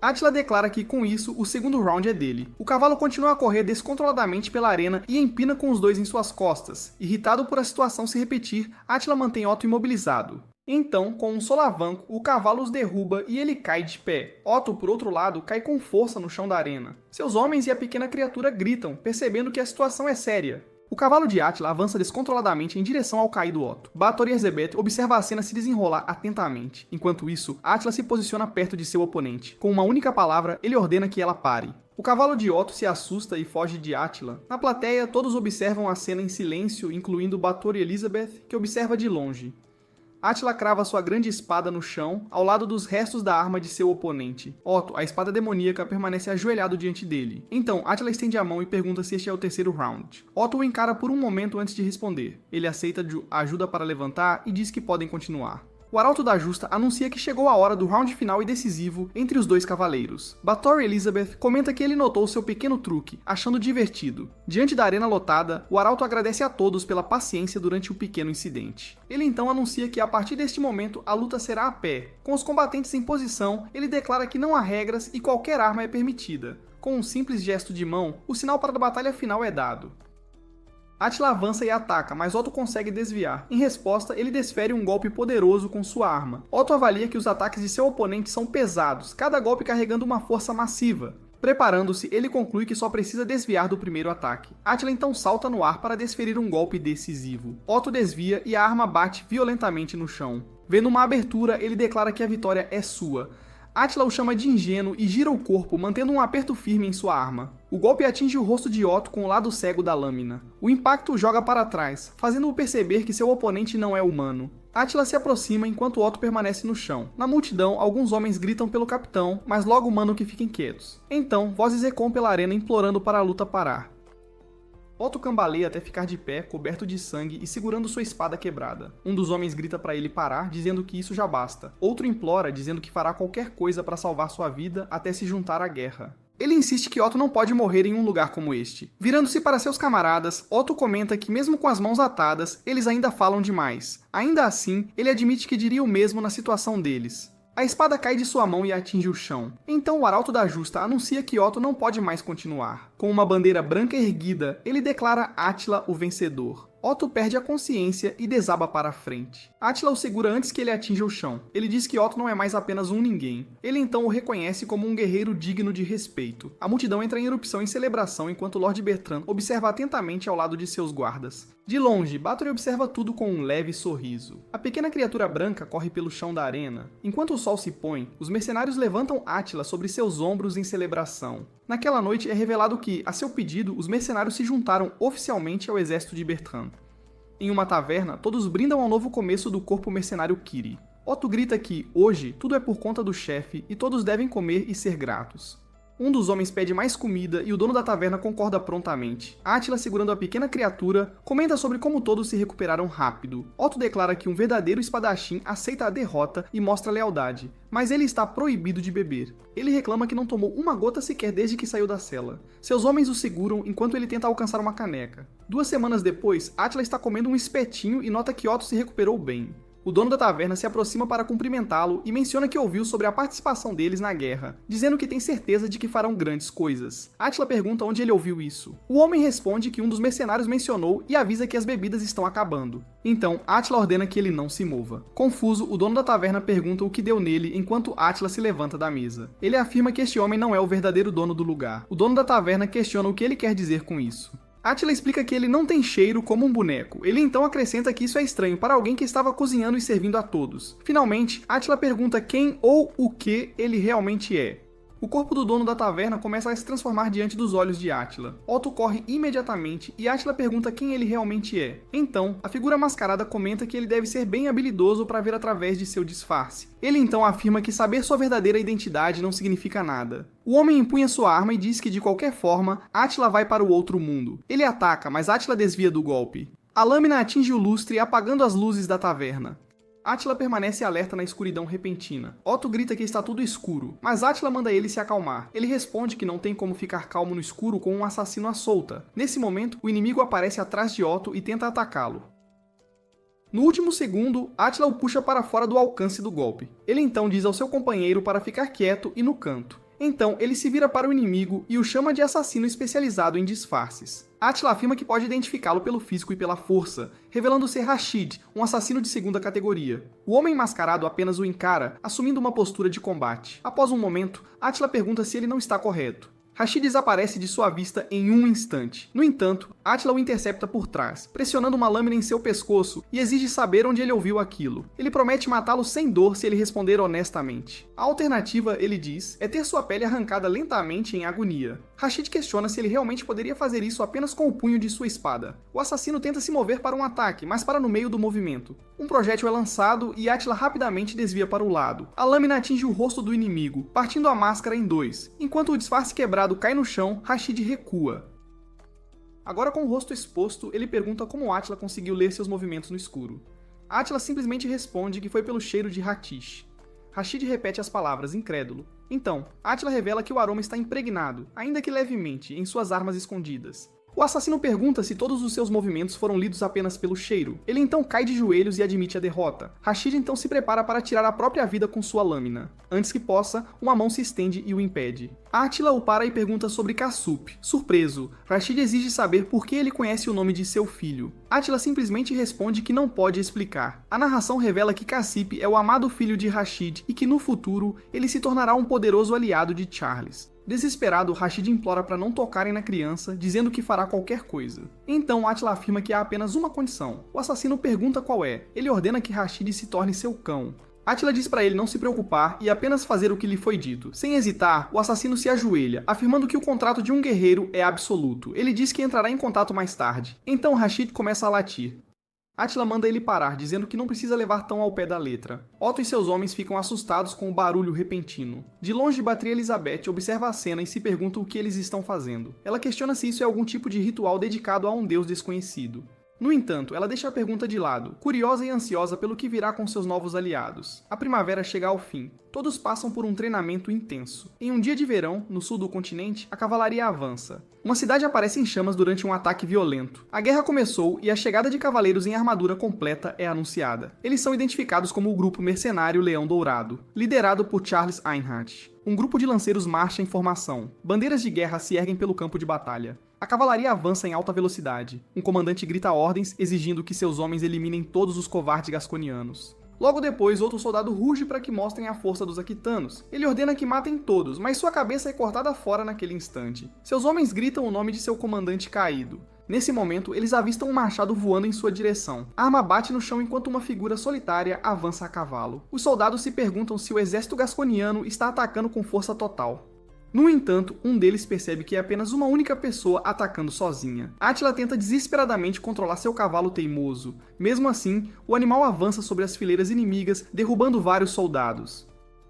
Átila declara que, com isso, o segundo round é dele. O cavalo continua a correr descontroladamente pela arena e empina com os dois em suas costas. Irritado por a situação se repetir, Átila mantém Otto imobilizado. Então, com um solavanco, o cavalo os derruba e ele cai de pé. Otto, por outro lado, cai com força no chão da arena. Seus homens e a pequena criatura gritam, percebendo que a situação é séria. O cavalo de Átila avança descontroladamente em direção ao caído Otto. Batory Elizabeth observa a cena se desenrolar atentamente. Enquanto isso, Átila se posiciona perto de seu oponente. Com uma única palavra, ele ordena que ela pare. O cavalo de Otto se assusta e foge de Átila. Na plateia, todos observam a cena em silêncio, incluindo Batory Elizabeth, que observa de longe. Átila crava sua grande espada no chão, ao lado dos restos da arma de seu oponente. Otto, a espada demoníaca, permanece ajoelhado diante dele. Então, Átila estende a mão e pergunta se este é o terceiro round. Otto o encara por um momento antes de responder. Ele aceita ajuda para levantar e diz que podem continuar. O Arauto da Justa anuncia que chegou a hora do round final e decisivo entre os dois cavaleiros. Batory Elizabeth comenta que ele notou seu pequeno truque, achando divertido. Diante da arena lotada, o Arauto agradece a todos pela paciência durante o pequeno incidente. Ele então anuncia que a partir deste momento a luta será a pé. Com os combatentes em posição, ele declara que não há regras e qualquer arma é permitida. Com um simples gesto de mão, o sinal para a batalha final é dado. Átila avança e ataca, mas Otto consegue desviar. Em resposta, ele desfere um golpe poderoso com sua arma. Otto avalia que os ataques de seu oponente são pesados, cada golpe carregando uma força massiva. Preparando-se, ele conclui que só precisa desviar do primeiro ataque. Átila então salta no ar para desferir um golpe decisivo. Otto desvia e a arma bate violentamente no chão. Vendo uma abertura, ele declara que a vitória é sua. Átila o chama de ingênuo e gira o corpo, mantendo um aperto firme em sua arma. O golpe atinge o rosto de Otto com o lado cego da lâmina. O impacto o joga para trás, fazendo-o perceber que seu oponente não é humano. Átila se aproxima enquanto Otto permanece no chão. Na multidão, alguns homens gritam pelo capitão, mas logo mandam que fiquem quietos. Então, vozes ecoam pela arena implorando para a luta parar. Otto cambaleia até ficar de pé, coberto de sangue e segurando sua espada quebrada. Um dos homens grita para ele parar, dizendo que isso já basta. Outro implora, dizendo que fará qualquer coisa para salvar sua vida até se juntar à guerra. Ele insiste que Otto não pode morrer em um lugar como este. Virando-se para seus camaradas, Otto comenta que mesmo com as mãos atadas, eles ainda falam demais. Ainda assim, ele admite que diria o mesmo na situação deles. A espada cai de sua mão e atinge o chão. Então o Arauto da Justa anuncia que Otto não pode mais continuar. Com uma bandeira branca erguida, ele declara Átila o vencedor. Otto perde a consciência e desaba para a frente. Átila o segura antes que ele atinja o chão. Ele diz que Otto não é mais apenas um ninguém. Ele então o reconhece como um guerreiro digno de respeito. A multidão entra em erupção em celebração enquanto Lord Bertrand observa atentamente ao lado de seus guardas. De longe, Batory observa tudo com um leve sorriso. A pequena criatura branca corre pelo chão da arena. Enquanto o sol se põe, os mercenários levantam Átila sobre seus ombros em celebração. Naquela noite é revelado que, a seu pedido, os mercenários se juntaram oficialmente ao exército de Bertrand. Em uma taverna, todos brindam ao novo começo do corpo mercenário Kiri. Otto grita que, hoje, tudo é por conta do chefe e todos devem comer e ser gratos. Um dos homens pede mais comida e o dono da taverna concorda prontamente. Átila, segurando a pequena criatura, comenta sobre como todos se recuperaram rápido. Otto declara que um verdadeiro espadachim aceita a derrota e mostra lealdade, mas ele está proibido de beber. Ele reclama que não tomou uma gota sequer desde que saiu da cela. Seus homens o seguram enquanto ele tenta alcançar uma caneca. 2 semanas depois, Átila está comendo um espetinho e nota que Otto se recuperou bem. O dono da taverna se aproxima para cumprimentá-lo e menciona que ouviu sobre a participação deles na guerra, dizendo que tem certeza de que farão grandes coisas. Átila pergunta onde ele ouviu isso. O homem responde que um dos mercenários mencionou e avisa que as bebidas estão acabando. Então, Átila ordena que ele não se mova. Confuso, o dono da taverna pergunta o que deu nele enquanto Átila se levanta da mesa. Ele afirma que este homem não é o verdadeiro dono do lugar. O dono da taverna questiona o que ele quer dizer com isso. Átila explica que ele não tem cheiro como um boneco. Ele então acrescenta que isso é estranho para alguém que estava cozinhando e servindo a todos. Finalmente, Átila pergunta quem ou o que ele realmente é. O corpo do dono da taverna começa a se transformar diante dos olhos de Átila. Otto corre imediatamente e Átila pergunta quem ele realmente é. Então, a figura mascarada comenta que ele deve ser bem habilidoso para ver através de seu disfarce. Ele então afirma que saber sua verdadeira identidade não significa nada. O homem empunha sua arma e diz que de qualquer forma, Átila vai para o outro mundo. Ele ataca, mas Átila desvia do golpe. A lâmina atinge o lustre, apagando as luzes da taverna. Átila permanece alerta na escuridão repentina. Otto grita que está tudo escuro, mas Átila manda ele se acalmar. Ele responde que não tem como ficar calmo no escuro com um assassino à solta. Nesse momento, o inimigo aparece atrás de Otto e tenta atacá-lo. No último segundo, Átila o puxa para fora do alcance do golpe. Ele então diz ao seu companheiro para ficar quieto e no canto. Então, ele se vira para o inimigo e o chama de assassino especializado em disfarces. Átila afirma que pode identificá-lo pelo físico e pela força, revelando ser Rashid, um assassino de segunda categoria. O homem mascarado apenas o encara, assumindo uma postura de combate. Após um momento, Átila pergunta se ele não está correto. Rashid desaparece de sua vista em um instante. No entanto, Átila o intercepta por trás, pressionando uma lâmina em seu pescoço e exige saber onde ele ouviu aquilo. Ele promete matá-lo sem dor se ele responder honestamente. A alternativa, ele diz, é ter sua pele arrancada lentamente em agonia. Rashid questiona se ele realmente poderia fazer isso apenas com o punho de sua espada. O assassino tenta se mover para um ataque, mas para no meio do movimento. Um projétil é lançado e Átila rapidamente desvia para o lado. A lâmina atinge o rosto do inimigo, partindo a máscara em dois. Enquanto o disfarce quebrado cai no chão, Rashid recua. Agora com o rosto exposto, ele pergunta como Átila conseguiu ler seus movimentos no escuro. Átila simplesmente responde que foi pelo cheiro de Hatish. Rashid repete as palavras, incrédulo. Então, Átila revela que o aroma está impregnado, ainda que levemente, em suas armas escondidas. O assassino pergunta se todos os seus movimentos foram lidos apenas pelo cheiro. Ele então cai de joelhos e admite a derrota. Rashid então se prepara para tirar a própria vida com sua lâmina. Antes que possa, uma mão se estende e o impede. Átila o para e pergunta sobre Kassup. Surpreso, Rashid exige saber por que ele conhece o nome de seu filho. Átila simplesmente responde que não pode explicar. A narração revela que Kassup é o amado filho de Rashid e que no futuro ele se tornará um poderoso aliado de Charles. Desesperado, Rashid implora para não tocarem na criança, dizendo que fará qualquer coisa. Então Átila afirma que há apenas uma condição. O assassino pergunta qual é. Ele ordena que Rashid se torne seu cão. Átila diz para ele não se preocupar e apenas fazer o que lhe foi dito. Sem hesitar, o assassino se ajoelha, afirmando que o contrato de um guerreiro é absoluto. Ele diz que entrará em contato mais tarde. Então Rashid começa a latir. Átila manda ele parar, dizendo que não precisa levar tão ao pé da letra. Otto e seus homens ficam assustados com o barulho repentino. De longe, Batria Elizabeth observa a cena e se pergunta o que eles estão fazendo. Ela questiona se isso é algum tipo de ritual dedicado a um deus desconhecido. No entanto, ela deixa a pergunta de lado, curiosa e ansiosa pelo que virá com seus novos aliados. A primavera chega ao fim. Todos passam por um treinamento intenso. Em um dia de verão, no sul do continente, a cavalaria avança. Uma cidade aparece em chamas durante um ataque violento. A guerra começou e a chegada de cavaleiros em armadura completa é anunciada. Eles são identificados como o grupo mercenário Leão Dourado, liderado por Charles Einhard. Um grupo de lanceiros marcha em formação. Bandeiras de guerra se erguem pelo campo de batalha. A cavalaria avança em alta velocidade. Um comandante grita ordens, exigindo que seus homens eliminem todos os covardes gasconianos. Logo depois, outro soldado ruge para que mostrem a força dos aquitanos. Ele ordena que matem todos, mas sua cabeça é cortada fora naquele instante. Seus homens gritam o nome de seu comandante caído. Nesse momento, eles avistam um machado voando em sua direção. A arma bate no chão enquanto uma figura solitária avança a cavalo. Os soldados se perguntam se o exército gasconiano está atacando com força total. No entanto, um deles percebe que é apenas uma única pessoa atacando sozinha. Átila tenta desesperadamente controlar seu cavalo teimoso. Mesmo assim, o animal avança sobre as fileiras inimigas, derrubando vários soldados.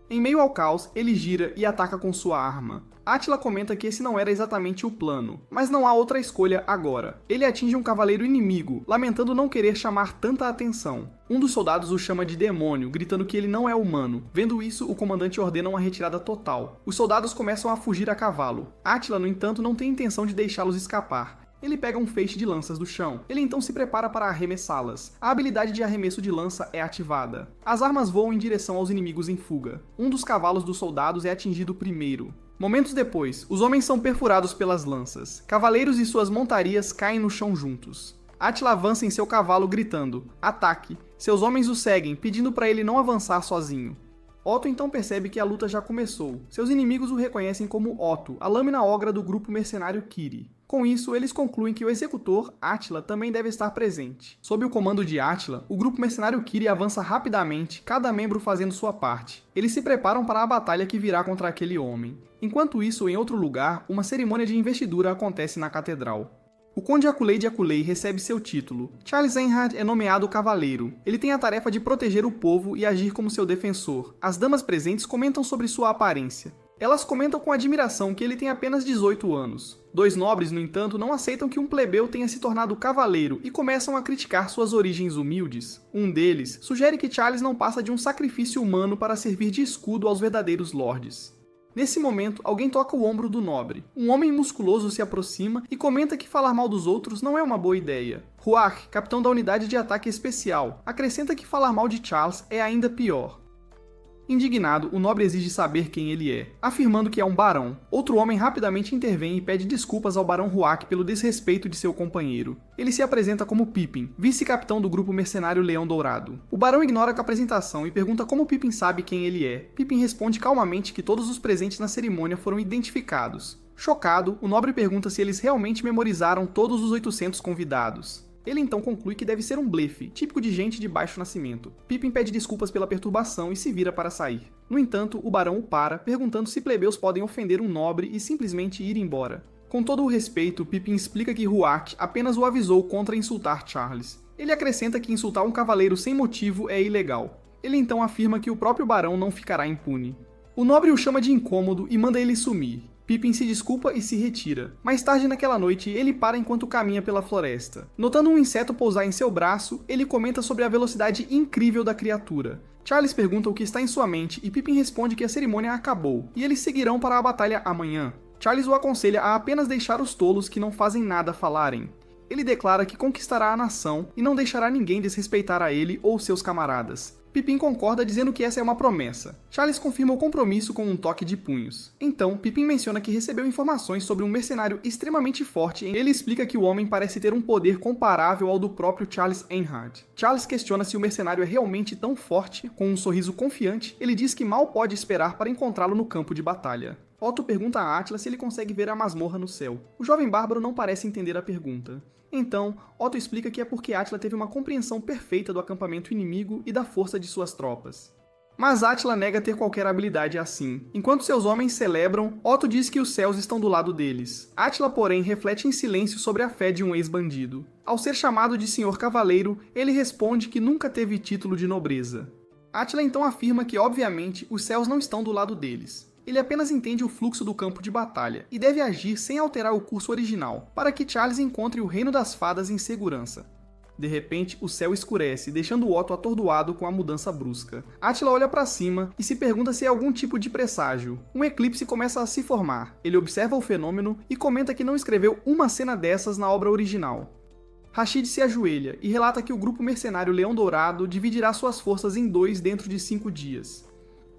Em meio ao caos, ele gira e ataca com sua arma. Átila comenta que esse não era exatamente o plano, mas não há outra escolha agora. Ele atinge um cavaleiro inimigo, lamentando não querer chamar tanta atenção. Um dos soldados o chama de demônio, gritando que ele não é humano. Vendo isso, o comandante ordena uma retirada total. Os soldados começam a fugir a cavalo. Átila, no entanto, não tem intenção de deixá-los escapar. Ele pega um feixe de lanças do chão. Ele então se prepara para arremessá-las. A habilidade de arremesso de lança é ativada. As armas voam em direção aos inimigos em fuga. Um dos cavalos dos soldados é atingido primeiro. Momentos depois, os homens são perfurados pelas lanças. Cavaleiros e suas montarias caem no chão juntos. Átila avança em seu cavalo gritando, ataque. Seus homens o seguem, pedindo para ele não avançar sozinho. Otto então percebe que a luta já começou. Seus inimigos o reconhecem como Otto, a lâmina ogra do grupo mercenário Kiri. Com isso, eles concluem que o executor, Attila, também deve estar presente. Sob o comando de Attila, o grupo mercenário Kyrie avança rapidamente, cada membro fazendo sua parte. Eles se preparam para a batalha que virá contra aquele homem. Enquanto isso, em outro lugar, uma cerimônia de investidura acontece na catedral. O Conde Aculei de Aculei recebe seu título. Charles Einhard é nomeado cavaleiro. Ele tem a tarefa de proteger o povo e agir como seu defensor. As damas presentes comentam sobre sua aparência. Elas comentam com admiração que ele tem apenas 18 anos. Dois nobres, no entanto, não aceitam que um plebeu tenha se tornado cavaleiro e começam a criticar suas origens humildes. Um deles sugere que Charles não passa de um sacrifício humano para servir de escudo aos verdadeiros lordes. Nesse momento, alguém toca o ombro do nobre. Um homem musculoso se aproxima e comenta que falar mal dos outros não é uma boa ideia. Ruark, capitão da unidade de ataque especial, acrescenta que falar mal de Charles é ainda pior. Indignado, o nobre exige saber quem ele é, afirmando que é um barão. Outro homem rapidamente intervém e pede desculpas ao barão Ruark pelo desrespeito de seu companheiro. Ele se apresenta como Pippin, vice-capitão do grupo mercenário Leão Dourado. O barão ignora a apresentação e pergunta como Pippin sabe quem ele é. Pippin responde calmamente que todos os presentes na cerimônia foram identificados. Chocado, o nobre pergunta se eles realmente memorizaram todos os 800 convidados. Ele então conclui que deve ser um blefe, típico de gente de baixo nascimento. Pippin pede desculpas pela perturbação e se vira para sair. No entanto, o barão o para, perguntando se plebeus podem ofender um nobre e simplesmente ir embora. Com todo o respeito, Pippin explica que Ruark apenas o avisou contra insultar Charles. Ele acrescenta que insultar um cavaleiro sem motivo é ilegal. Ele então afirma que o próprio barão não ficará impune. O nobre o chama de incômodo e manda ele sumir. Pippin se desculpa e se retira. Mais tarde naquela noite, ele para enquanto caminha pela floresta. Notando um inseto pousar em seu braço, ele comenta sobre a velocidade incrível da criatura. Charles pergunta o que está em sua mente e Pippin responde que a cerimônia acabou, e eles seguirão para a batalha amanhã. Charles o aconselha a apenas deixar os tolos que não fazem nada falarem. Ele declara que conquistará a nação e não deixará ninguém desrespeitar a ele ou seus camaradas. Pippin concorda dizendo que essa é uma promessa. Charles confirma o compromisso com um toque de punhos. Então, Pippin menciona que recebeu informações sobre um mercenário extremamente forte e ele explica que o homem parece ter um poder comparável ao do próprio Charles Einhard. Charles questiona se o mercenário é realmente tão forte. Com um sorriso confiante, ele diz que mal pode esperar para encontrá-lo no campo de batalha. Otto pergunta a Attila se ele consegue ver a masmorra no céu. O jovem bárbaro não parece entender a pergunta. Então, Otto explica que é porque Attila teve uma compreensão perfeita do acampamento inimigo e da força de suas tropas. Mas Attila nega ter qualquer habilidade assim. Enquanto seus homens celebram, Otto diz que os céus estão do lado deles. Attila, porém, reflete em silêncio sobre a fé de um ex-bandido. Ao ser chamado de Senhor Cavaleiro, ele responde que nunca teve título de nobreza. Attila então afirma que, obviamente, os céus não estão do lado deles. Ele apenas entende o fluxo do campo de batalha e deve agir sem alterar o curso original, para que Charles encontre o Reino das Fadas em segurança. De repente, o céu escurece, deixando Otto atordoado com a mudança brusca. Attila olha para cima e se pergunta se é algum tipo de presságio. Um eclipse começa a se formar. Ele observa o fenômeno e comenta que não escreveu uma cena dessas na obra original. Rashid se ajoelha e relata que o grupo mercenário Leão Dourado dividirá suas forças em 2 dentro de 5 dias.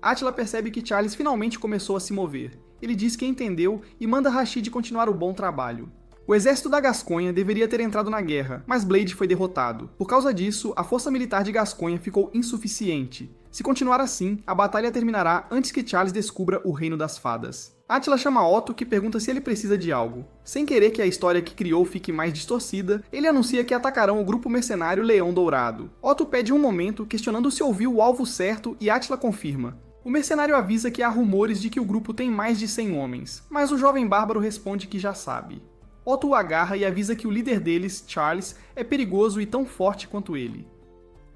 Attila percebe que Charles finalmente começou a se mover. Ele diz que entendeu e manda Rashid continuar o bom trabalho. O exército da Gasconha deveria ter entrado na guerra, mas Blade foi derrotado. Por causa disso, a força militar de Gasconha ficou insuficiente. Se continuar assim, a batalha terminará antes que Charles descubra o Reino das Fadas. Attila chama Otto, que pergunta se ele precisa de algo. Sem querer que a história que criou fique mais distorcida, ele anuncia que atacarão o grupo mercenário Leão Dourado. Otto pede um momento, questionando se ouviu o alvo certo, e Attila confirma. O mercenário avisa que há rumores de que o grupo tem mais de 100 homens, mas o jovem bárbaro responde que já sabe. Otto o agarra e avisa que o líder deles, Charles, é perigoso e tão forte quanto ele.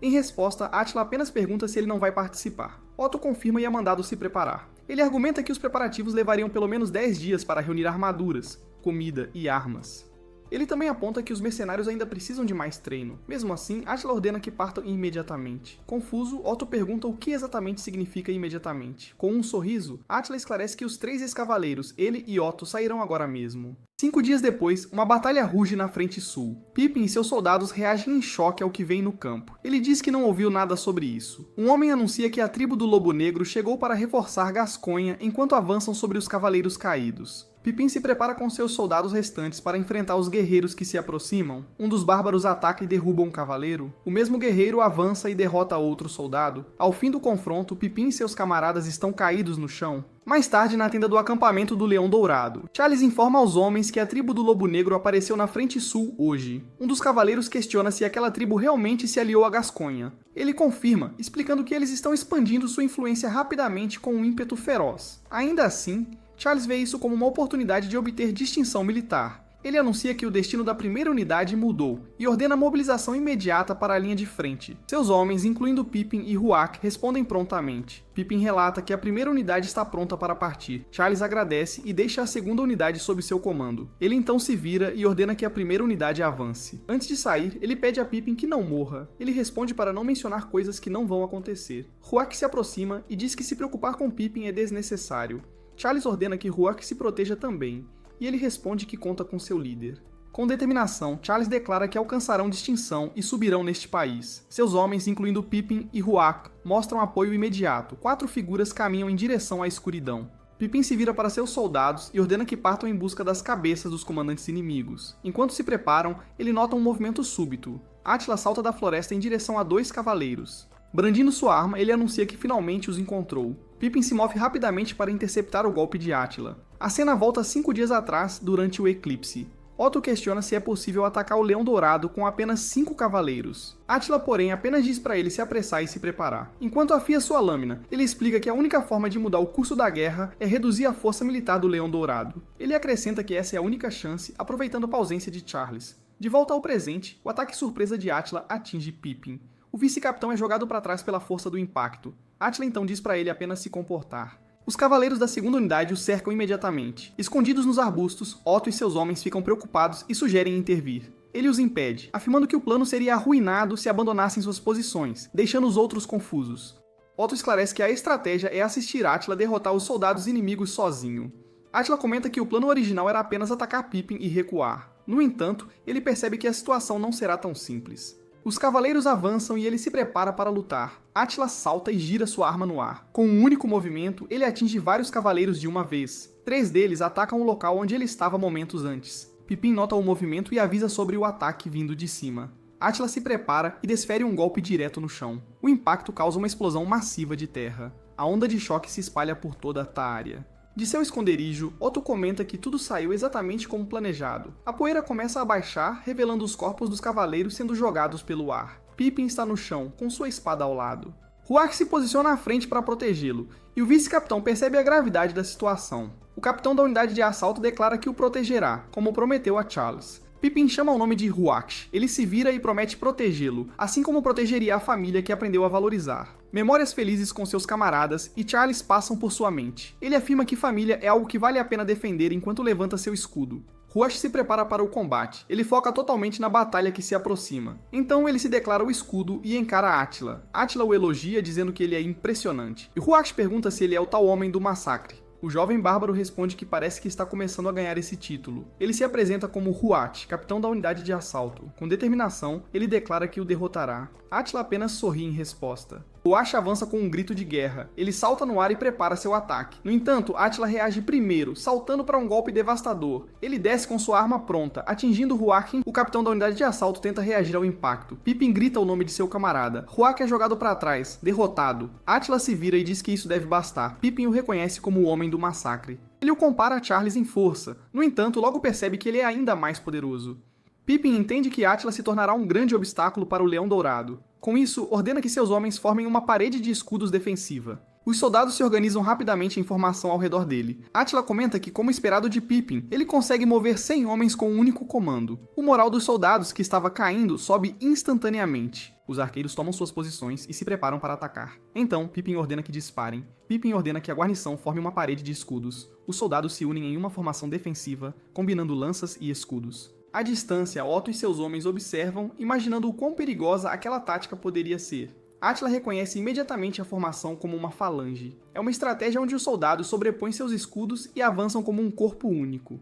Em resposta, Attila apenas pergunta se ele não vai participar. Otto confirma e é mandado se preparar. Ele argumenta que os preparativos levariam pelo menos 10 dias para reunir armaduras, comida e armas. Ele também aponta que os mercenários ainda precisam de mais treino. Mesmo assim, Attila ordena que partam imediatamente. Confuso, Otto pergunta o que exatamente significa imediatamente. Com um sorriso, Attila esclarece que os 3 ex-cavaleiros, ele e Otto, sairão agora mesmo. 5 dias depois, uma batalha ruge na frente sul. Pippin e seus soldados reagem em choque ao que vem no campo. Ele diz que não ouviu nada sobre isso. Um homem anuncia que a tribo do Lobo Negro chegou para reforçar Gasconha enquanto avançam sobre os cavaleiros caídos. Pippin se prepara com seus soldados restantes para enfrentar os guerreiros que se aproximam. Um dos bárbaros ataca e derruba um cavaleiro. O mesmo guerreiro avança e derrota outro soldado. Ao fim do confronto, Pippin e seus camaradas estão caídos no chão. Mais tarde, na tenda do acampamento do Leão Dourado, Charles informa aos homens que a tribo do Lobo Negro apareceu na frente sul hoje. Um dos cavaleiros questiona se aquela tribo realmente se aliou à Gasconha. Ele confirma, explicando que eles estão expandindo sua influência rapidamente com um ímpeto feroz. Ainda assim, Charles vê isso como uma oportunidade de obter distinção militar. Ele anuncia que o destino da primeira unidade mudou e ordena a mobilização imediata para a linha de frente. Seus homens, incluindo Pippin e Ruark, respondem prontamente. Pippin relata que a primeira unidade está pronta para partir. Charles agradece e deixa a segunda unidade sob seu comando. Ele então se vira e ordena que a primeira unidade avance. Antes de sair, ele pede a Pippin que não morra. Ele responde para não mencionar coisas que não vão acontecer. Ruark se aproxima e diz que se preocupar com Pippin é desnecessário. Charles ordena que Ruark se proteja também. E ele responde que conta com seu líder. Com determinação, Charles declara que alcançarão distinção e subirão neste país. Seus homens, incluindo Pippin e Ruark, mostram apoio imediato. 4 figuras caminham em direção à escuridão. Pippin se vira para seus soldados e ordena que partam em busca das cabeças dos comandantes inimigos. Enquanto se preparam, ele nota um movimento súbito. Átila salta da floresta em direção a 2 cavaleiros. Brandindo sua arma, ele anuncia que finalmente os encontrou. Pippin se move rapidamente para interceptar o golpe de Átila. A cena volta 5 dias atrás, durante o eclipse. Otto questiona se é possível atacar o Leão Dourado com apenas 5 cavaleiros. Átila, porém, apenas diz para ele se apressar e se preparar. Enquanto afia sua lâmina, ele explica que a única forma de mudar o curso da guerra é reduzir a força militar do Leão Dourado. Ele acrescenta que essa é a única chance, aproveitando a ausência de Charles. De volta ao presente, o ataque surpresa de Átila atinge Pippin. O vice-capitão é jogado para trás pela força do impacto. Átila então diz para ele apenas se comportar. Os cavaleiros da segunda unidade o cercam imediatamente. Escondidos nos arbustos, Otto e seus homens ficam preocupados e sugerem intervir. Ele os impede, afirmando que o plano seria arruinado se abandonassem suas posições, deixando os outros confusos. Otto esclarece que a estratégia é assistir Átila derrotar os soldados inimigos sozinho. Átila comenta que o plano original era apenas atacar Pippin e recuar. No entanto, ele percebe que a situação não será tão simples. Os cavaleiros avançam e ele se prepara para lutar. Átila salta e gira sua arma no ar. Com um único movimento, ele atinge vários cavaleiros de uma vez. 3 deles atacam o local onde ele estava momentos antes. Pippin nota o movimento e avisa sobre o ataque vindo de cima. Átila se prepara e desfere um golpe direto no chão. O impacto causa uma explosão massiva de terra. A onda de choque se espalha por toda a área. De seu esconderijo, Otto comenta que tudo saiu exatamente como planejado. A poeira começa a baixar, revelando os corpos dos cavaleiros sendo jogados pelo ar. Pippin está no chão, com sua espada ao lado. Ruark se posiciona à frente para protegê-lo, e o vice-capitão percebe a gravidade da situação. O capitão da unidade de assalto declara que o protegerá, como prometeu a Charles. Pippin chama o nome de Ruark. Ele se vira e promete protegê-lo, assim como protegeria a família que aprendeu a valorizar. Memórias felizes com seus camaradas e Charles passam por sua mente. Ele afirma que família é algo que vale a pena defender enquanto levanta seu escudo. Ruark se prepara para o combate. Ele foca totalmente na batalha que se aproxima. Então ele se declara o escudo e encara Átila. Átila o elogia, dizendo que ele é impressionante. E Ruark pergunta se ele é o tal homem do massacre. O jovem bárbaro responde que parece que está começando a ganhar esse título. Ele se apresenta como Ruat, capitão da unidade de assalto. Com determinação, ele declara que o derrotará. Átila apenas sorri em resposta. Ruat avança com um grito de guerra. Ele salta no ar e prepara seu ataque. No entanto, Átila reage primeiro, saltando para um golpe devastador. Ele desce com sua arma pronta, atingindo Ruark. O capitão da unidade de assalto tenta reagir ao impacto. Pippin grita o nome de seu camarada. Ruark é jogado para trás, derrotado. Átila se vira e diz que isso deve bastar. Pippin o reconhece como o homem do massacre. Ele o compara a Charles em força. No entanto, logo percebe que ele é ainda mais poderoso. Pippin entende que Átila se tornará um grande obstáculo para o Leão Dourado. Com isso, ordena que seus homens formem uma parede de escudos defensiva. Os soldados se organizam rapidamente em formação ao redor dele. Átila comenta que, como esperado de Pippin, ele consegue mover 100 homens com um único comando. O moral dos soldados, que estava caindo, sobe instantaneamente. Os arqueiros tomam suas posições e se preparam para atacar. Então, Pippin ordena que disparem. Pippin ordena que a guarnição forme uma parede de escudos. Os soldados se unem em uma formação defensiva, combinando lanças e escudos. À distância, Otto e seus homens observam, imaginando o quão perigosa aquela tática poderia ser. Átila reconhece imediatamente a formação como uma falange. É uma estratégia onde os soldados sobrepõem seus escudos e avançam como um corpo único.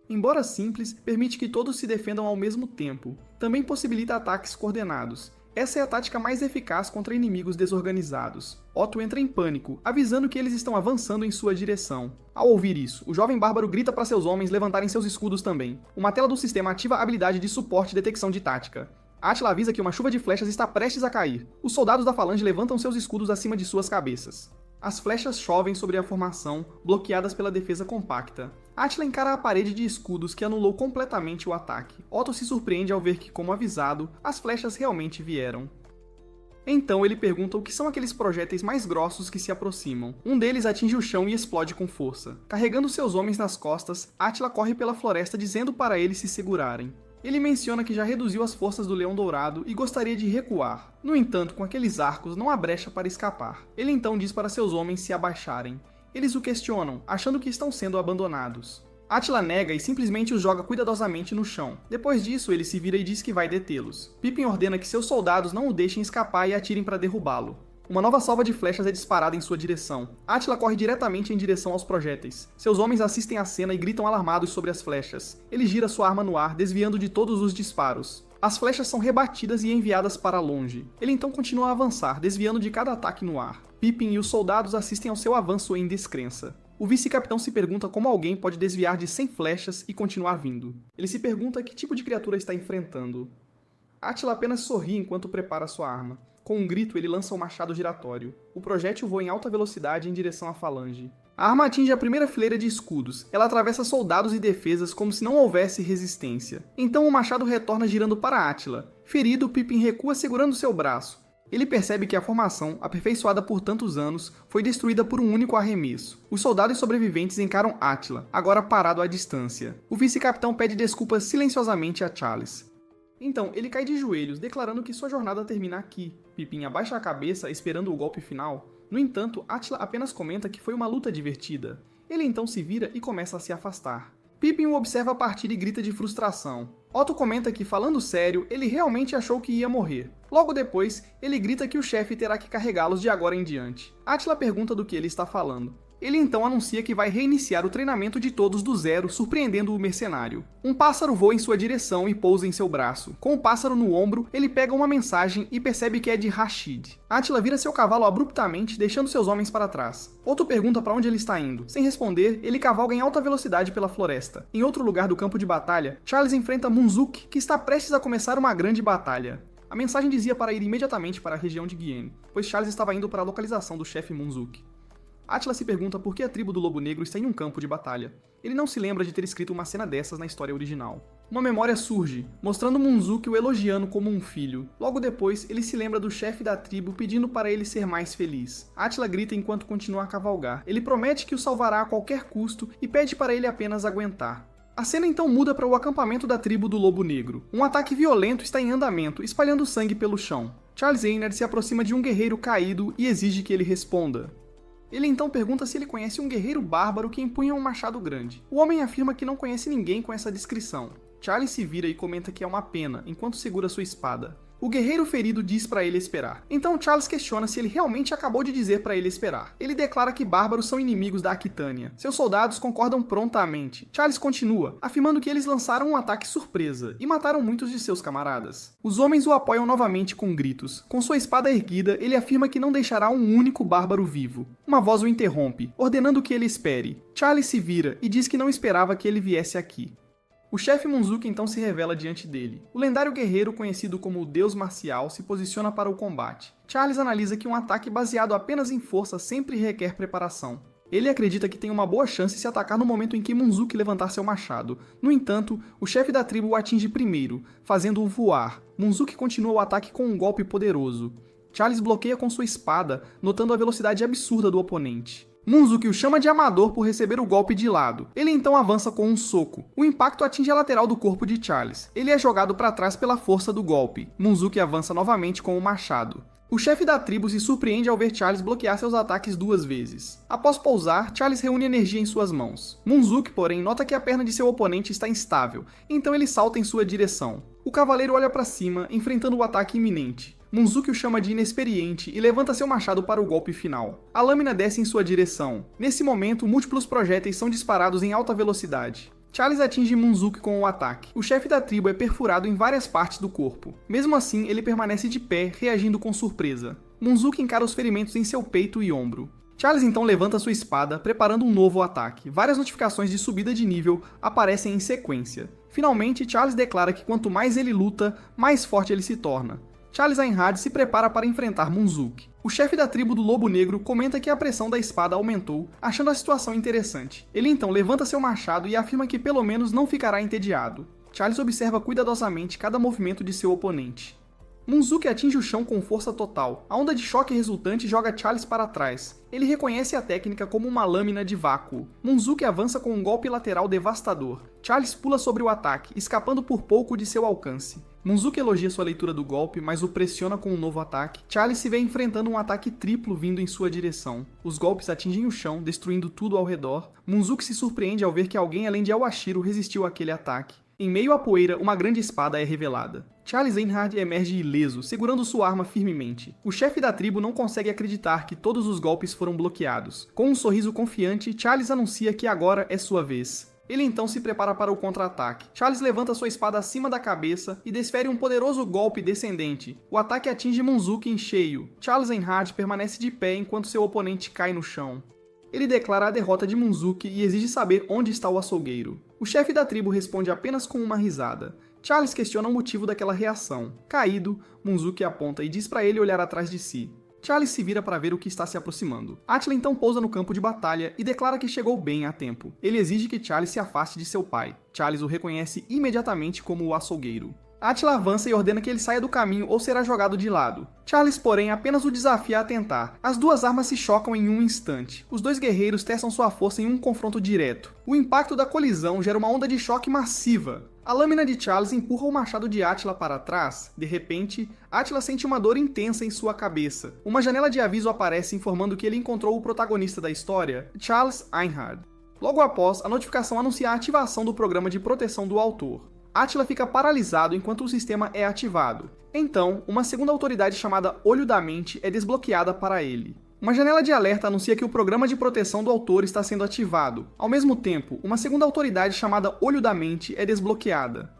Embora simples, permite que todos se defendam ao mesmo tempo. Também possibilita ataques coordenados. Essa é a tática mais eficaz contra inimigos desorganizados. Otto entra em pânico, avisando que eles estão avançando em sua direção. Ao ouvir isso, o jovem bárbaro grita para seus homens levantarem seus escudos também. Uma tela do sistema ativa a habilidade de suporte e detecção de tática. Átila avisa que uma chuva de flechas está prestes a cair. Os soldados da falange levantam seus escudos acima de suas cabeças. As flechas chovem sobre a formação, bloqueadas pela defesa compacta. Átila encara a parede de escudos que anulou completamente o ataque. Otto se surpreende ao ver que, como avisado, as flechas realmente vieram. Então ele pergunta o que são aqueles projéteis mais grossos que se aproximam. Um deles atinge o chão e explode com força. Carregando seus homens nas costas, Átila corre pela floresta dizendo para eles se segurarem. Ele menciona que já reduziu as forças do Leão Dourado e gostaria de recuar. No entanto, com aqueles arcos não há brecha para escapar. Ele então diz para seus homens se abaixarem. Eles o questionam, achando que estão sendo abandonados. Átila nega e simplesmente os joga cuidadosamente no chão. Depois disso, ele se vira e diz que vai detê-los. Pippin ordena que seus soldados não o deixem escapar e atirem para derrubá-lo. Uma nova salva de flechas é disparada em sua direção. Átila corre diretamente em direção aos projéteis. Seus homens assistem à cena e gritam alarmados sobre as flechas. Ele gira sua arma no ar, desviando de todos os disparos. As flechas são rebatidas e enviadas para longe. Ele então continua a avançar, desviando de cada ataque no ar. Pippin e os soldados assistem ao seu avanço em descrença. O vice-capitão se pergunta como alguém pode desviar de 100 flechas e continuar vindo. Ele se pergunta que tipo de criatura está enfrentando. Átila apenas sorri enquanto prepara sua arma. Com um grito, ele lança o machado giratório. O projétil voa em alta velocidade em direção à falange. A arma atinge a primeira fileira de escudos. Ela atravessa soldados e defesas como se não houvesse resistência. Então o machado retorna girando para Átila. Ferido, Pippin recua segurando seu braço. Ele percebe que a formação, aperfeiçoada por tantos anos, foi destruída por um único arremesso. Os soldados sobreviventes encaram Átila, agora parado à distância. O vice-capitão pede desculpas silenciosamente a Charles. Então, ele cai de joelhos, declarando que sua jornada termina aqui. Pippin abaixa a cabeça, esperando o golpe final. No entanto, Átila apenas comenta que foi uma luta divertida. Ele então se vira e começa a se afastar. Pippin o observa partir e grita de frustração. Otto comenta que, falando sério, ele realmente achou que ia morrer. Logo depois, ele grita que o chefe terá que carregá-los de agora em diante. Átila pergunta do que ele está falando. Ele então anuncia que vai reiniciar o treinamento de todos do zero, surpreendendo o mercenário. Um pássaro voa em sua direção e pousa em seu braço. Com o pássaro no ombro, ele pega uma mensagem e percebe que é de Rashid. Átila vira seu cavalo abruptamente, deixando seus homens para trás. Otto pergunta para onde ele está indo. Sem responder, ele cavalga em alta velocidade pela floresta. Em outro lugar do campo de batalha, Charles enfrenta Munzuk, que está prestes a começar uma grande batalha. A mensagem dizia para ir imediatamente para a região de Guienne, pois Charles estava indo para a localização do chefe Munzuk. Átila se pergunta por que a tribo do Lobo Negro está em um campo de batalha. Ele não se lembra de ter escrito uma cena dessas na história original. Uma memória surge, mostrando Munzuk o elogiando como um filho. Logo depois, ele se lembra do chefe da tribo pedindo para ele ser mais feliz. Átila grita enquanto continua a cavalgar. Ele promete que o salvará a qualquer custo e pede para ele apenas aguentar. A cena então muda para o acampamento da tribo do Lobo Negro. Um ataque violento está em andamento, espalhando sangue pelo chão. Charles Eynard se aproxima de um guerreiro caído e exige que ele responda. Ele então pergunta se ele conhece um guerreiro bárbaro que empunha um machado grande. O homem afirma que não conhece ninguém com essa descrição. Charles se vira e comenta que é uma pena, enquanto segura sua espada. O guerreiro ferido diz para ele esperar. Então Charles questiona se ele realmente acabou de dizer para ele esperar. Ele declara que bárbaros são inimigos da Aquitânia. Seus soldados concordam prontamente. Charles continua, afirmando que eles lançaram um ataque surpresa e mataram muitos de seus camaradas. Os homens o apoiam novamente com gritos. Com sua espada erguida, ele afirma que não deixará um único bárbaro vivo. Uma voz o interrompe, ordenando que ele espere. Charles se vira e diz que não esperava que ele viesse aqui. O chefe Munzuk então se revela diante dele. O lendário guerreiro, conhecido como o Deus Marcial, se posiciona para o combate. Charles analisa que um ataque baseado apenas em força sempre requer preparação. Ele acredita que tem uma boa chance se atacar no momento em que Munzuk levantar seu machado. No entanto, o chefe da tribo o atinge primeiro, fazendo-o voar. Munzuk continua o ataque com um golpe poderoso. Charles bloqueia com sua espada, notando a velocidade absurda do oponente. Munzuk o chama de amador por receber o golpe de lado. Ele então avança com um soco. O impacto atinge a lateral do corpo de Charles. Ele é jogado para trás pela força do golpe. Munzuk avança novamente com o machado. O chefe da tribo se surpreende ao ver Charles bloquear seus ataques 2 vezes. Após pousar, Charles reúne energia em suas mãos. Munzuk, porém, nota que a perna de seu oponente está instável, então ele salta em sua direção. O cavaleiro olha para cima, enfrentando o ataque iminente. Munzuk o chama de inexperiente e levanta seu machado para o golpe final. A lâmina desce em sua direção. Nesse momento, múltiplos projéteis são disparados em alta velocidade. Charles atinge Monzook com o ataque. O chefe da tribo é perfurado em várias partes do corpo. Mesmo assim, ele permanece de pé, reagindo com surpresa. Monzook encara os ferimentos em seu peito e ombro. Charles então levanta sua espada, preparando um novo ataque. Várias notificações de subida de nível aparecem em sequência. Finalmente, Charles declara que quanto mais ele luta, mais forte ele se torna. Charles Einhard se prepara para enfrentar Monzook. O chefe da tribo do Lobo Negro comenta que a pressão da espada aumentou, achando a situação interessante. Ele então levanta seu machado e afirma que pelo menos não ficará entediado. Charles observa cuidadosamente cada movimento de seu oponente. Monzook atinge o chão com força total. A onda de choque resultante joga Charles para trás. Ele reconhece a técnica como uma lâmina de vácuo. Monzook avança com um golpe lateral devastador. Charles pula sobre o ataque, escapando por pouco de seu alcance. Monzook elogia sua leitura do golpe, mas o pressiona com um novo ataque. Charles se vê enfrentando um ataque triplo vindo em sua direção. Os golpes atingem o chão, destruindo tudo ao redor. Monzook se surpreende ao ver que alguém além de Awashiro resistiu àquele ataque. Em meio à poeira, uma grande espada é revelada. Charles Einhard emerge ileso, segurando sua arma firmemente. O chefe da tribo não consegue acreditar que todos os golpes foram bloqueados. Com um sorriso confiante, Charles anuncia que agora é sua vez. Ele então se prepara para o contra-ataque. Charles levanta sua espada acima da cabeça e desfere um poderoso golpe descendente. O ataque atinge Monzook em cheio. Charles Einhard permanece de pé enquanto seu oponente cai no chão. Ele declara a derrota de Monzook e exige saber onde está o açougueiro. O chefe da tribo responde apenas com uma risada. Charles questiona o motivo daquela reação. Caído, Monzook aponta e diz para ele olhar atrás de si. Charles se vira para ver o que está se aproximando. Attila então pousa no campo de batalha e declara que chegou bem a tempo. Ele exige que Charles se afaste de seu pai. Charles o reconhece imediatamente como o açougueiro. Attila avança e ordena que ele saia do caminho ou será jogado de lado. Charles, porém, apenas o desafia a tentar. As duas armas se chocam em um instante. Os dois guerreiros testam sua força em um confronto direto. O impacto da colisão gera uma onda de choque massiva. A lâmina de Charles empurra o machado de Attila para trás. De repente, Attila sente uma dor intensa em sua cabeça. Uma janela de aviso aparece informando que ele encontrou o protagonista da história, Charles Einhard. Logo após, a notificação anuncia a ativação do programa de proteção do autor. Attila fica paralisado enquanto o sistema é ativado. Então, uma segunda autoridade chamada Olho da Mente é desbloqueada para ele. Uma janela de alerta anuncia que o programa de proteção do autor está sendo ativado. Ao mesmo tempo, uma segunda autoridade chamada Olho da Mente é desbloqueada.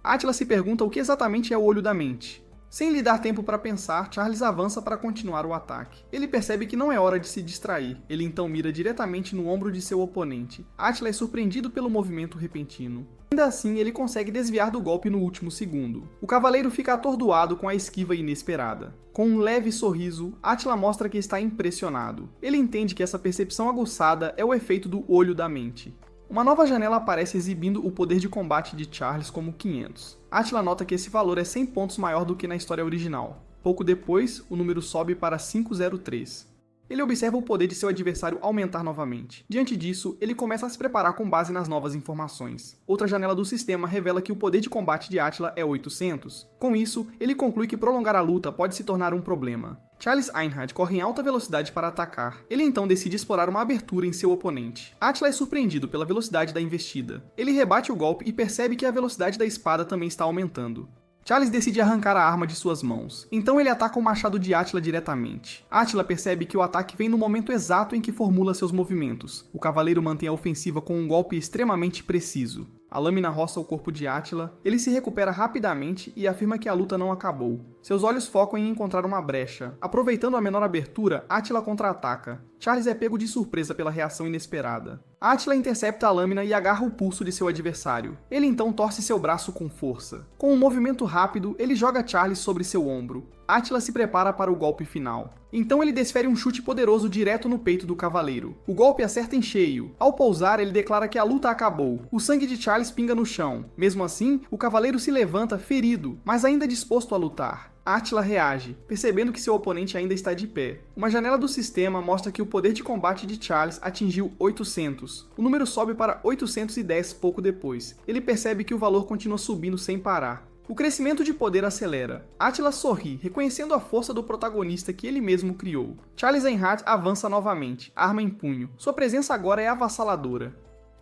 Attila se pergunta o que exatamente é o Olho da Mente. Sem lhe dar tempo para pensar, Charles avança para continuar o ataque. Ele percebe que não é hora de se distrair. Ele então mira diretamente no ombro de seu oponente. Attila é surpreendido pelo movimento repentino. Ainda assim, ele consegue desviar do golpe no último segundo. O cavaleiro fica atordoado com a esquiva inesperada. Com um leve sorriso, Attila mostra que está impressionado. Ele entende que essa percepção aguçada é o efeito do Olho da Mente. Uma nova janela aparece exibindo o poder de combate de Charles como 500. Attila nota que esse valor é 100 pontos maior do que na história original. Pouco depois, o número sobe para 503. Ele observa o poder de seu adversário aumentar novamente. Diante disso, ele começa a se preparar com base nas novas informações. Outra janela do sistema revela que o poder de combate de Attila é 800. Com isso, ele conclui que prolongar a luta pode se tornar um problema. Charles Einhard corre em alta velocidade para atacar. Ele então decide explorar uma abertura em seu oponente. Attila é surpreendido pela velocidade da investida. Ele rebate o golpe e percebe que a velocidade da espada também está aumentando. Charles decide arrancar a arma de suas mãos. Então ele ataca o machado de Attila diretamente. Attila percebe que o ataque vem no momento exato em que formula seus movimentos. O cavaleiro mantém a ofensiva com um golpe extremamente preciso. A lâmina roça o corpo de Attila, ele se recupera rapidamente e afirma que a luta não acabou. Seus olhos focam em encontrar uma brecha. Aproveitando a menor abertura, Attila contra-ataca. Charles é pego de surpresa pela reação inesperada. Attila intercepta a lâmina e agarra o pulso de seu adversário. Ele então torce seu braço com força. Com um movimento rápido, ele joga Charles sobre seu ombro. Attila se prepara para o golpe final. Então ele desfere um chute poderoso direto no peito do cavaleiro. O golpe acerta em cheio. Ao pousar, ele declara que a luta acabou. O sangue de Charles pinga no chão. Mesmo assim, o cavaleiro se levanta ferido, mas ainda disposto a lutar. Attila reage, percebendo que seu oponente ainda está de pé. Uma janela do sistema mostra que o poder de combate de Charles atingiu 800. O número sobe para 810 pouco depois. Ele percebe que o valor continua subindo sem parar. O crescimento de poder acelera. Attila sorri, reconhecendo a força do protagonista que ele mesmo criou. Charles Einhard avança novamente, arma em punho. Sua presença agora é avassaladora.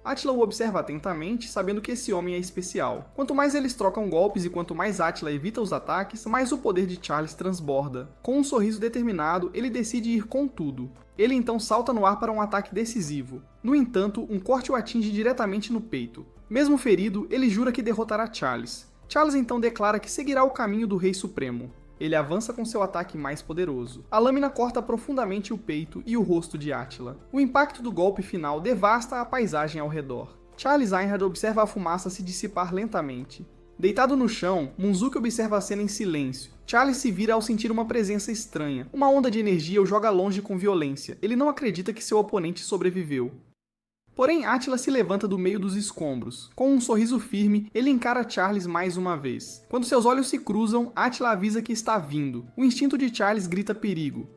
Attila o observa atentamente, sabendo que esse homem é especial. Quanto mais eles trocam golpes e quanto mais Attila evita os ataques, mais o poder de Charles transborda. Com um sorriso determinado, ele decide ir com tudo. Ele então salta no ar para um ataque decisivo. No entanto, um corte o atinge diretamente no peito. Mesmo ferido, ele jura que derrotará Charles. Charles então declara que seguirá o caminho do Rei Supremo. Ele avança com seu ataque mais poderoso. A lâmina corta profundamente o peito e o rosto de Attila. O impacto do golpe final devasta a paisagem ao redor. Charles Einhard observa a fumaça se dissipar lentamente. Deitado no chão, Munzuki observa a cena em silêncio. Charles se vira ao sentir uma presença estranha. Uma onda de energia o joga longe com violência. Ele não acredita que seu oponente sobreviveu. Porém, Attila se levanta do meio dos escombros. Com um sorriso firme, ele encara Charles mais uma vez. Quando seus olhos se cruzam, Attila avisa que está vindo. O instinto de Charles grita perigo.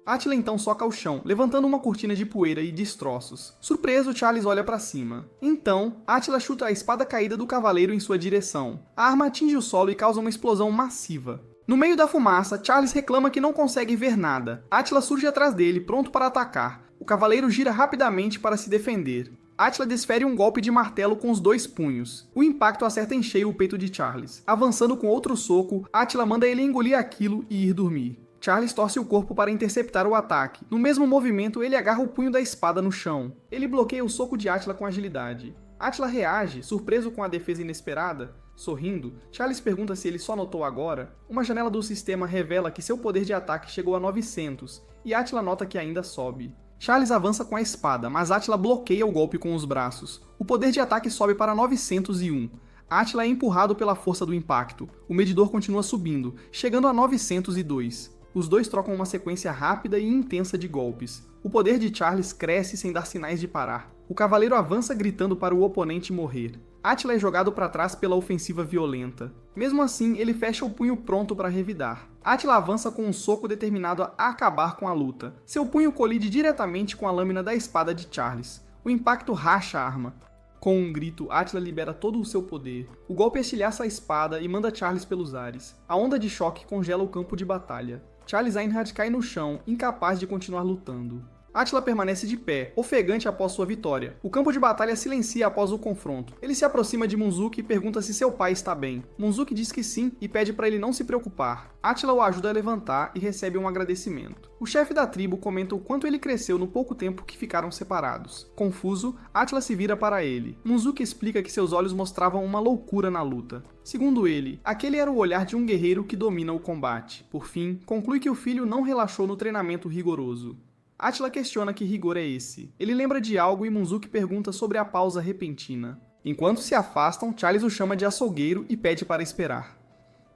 Attila então soca ao chão, levantando uma cortina de poeira e destroços. Surpreso, Charles olha para cima. Então, Attila chuta a espada caída do cavaleiro em sua direção. A arma atinge o solo e causa uma explosão massiva. No meio da fumaça, Charles reclama que não consegue ver nada. Attila surge atrás dele, pronto para atacar. O cavaleiro gira rapidamente para se defender. Attila desfere um golpe de martelo com os 2 punhos. O impacto acerta em cheio o peito de Charles. Avançando com outro soco, Attila manda ele engolir aquilo e ir dormir. Charles torce o corpo para interceptar o ataque. No mesmo movimento, ele agarra o punho da espada no chão. Ele bloqueia o soco de Attila com agilidade. Attila reage, surpreso com a defesa inesperada. Sorrindo, Charles pergunta se ele só notou agora. Uma janela do sistema revela que seu poder de ataque chegou a 900, e Attila nota que ainda sobe. Charles avança com a espada, mas Attila bloqueia o golpe com os braços. O poder de ataque sobe para 901. Attila é empurrado pela força do impacto. O medidor continua subindo, chegando a 902. Os dois trocam uma sequência rápida e intensa de golpes. O poder de Charles cresce sem dar sinais de parar. O cavaleiro avança gritando para o oponente morrer. Attila é jogado para trás pela ofensiva violenta. Mesmo assim, ele fecha o punho pronto para revidar. Attila avança com um soco determinado a acabar com a luta. Seu punho colide diretamente com a lâmina da espada de Charles. O impacto racha a arma. Com um grito, Attila libera todo o seu poder. O golpe estilhaça a espada e manda Charles pelos ares. A onda de choque congela o campo de batalha. Charles Einhard cai no chão, incapaz de continuar lutando. Attila permanece de pé, ofegante após sua vitória. O campo de batalha silencia após o confronto. Ele se aproxima de Munzuki e pergunta se seu pai está bem. Munzuki diz que sim e pede para ele não se preocupar. Attila o ajuda a levantar e recebe um agradecimento. O chefe da tribo comenta o quanto ele cresceu no pouco tempo que ficaram separados. Confuso, Attila se vira para ele. Munzuki explica que seus olhos mostravam uma loucura na luta. Segundo ele, aquele era o olhar de um guerreiro que domina o combate. Por fim, conclui que o filho não relaxou no treinamento rigoroso. Attila questiona que rigor é esse. Ele lembra de algo e Munzuki pergunta sobre a pausa repentina. Enquanto se afastam, Charles o chama de açougueiro e pede para esperar.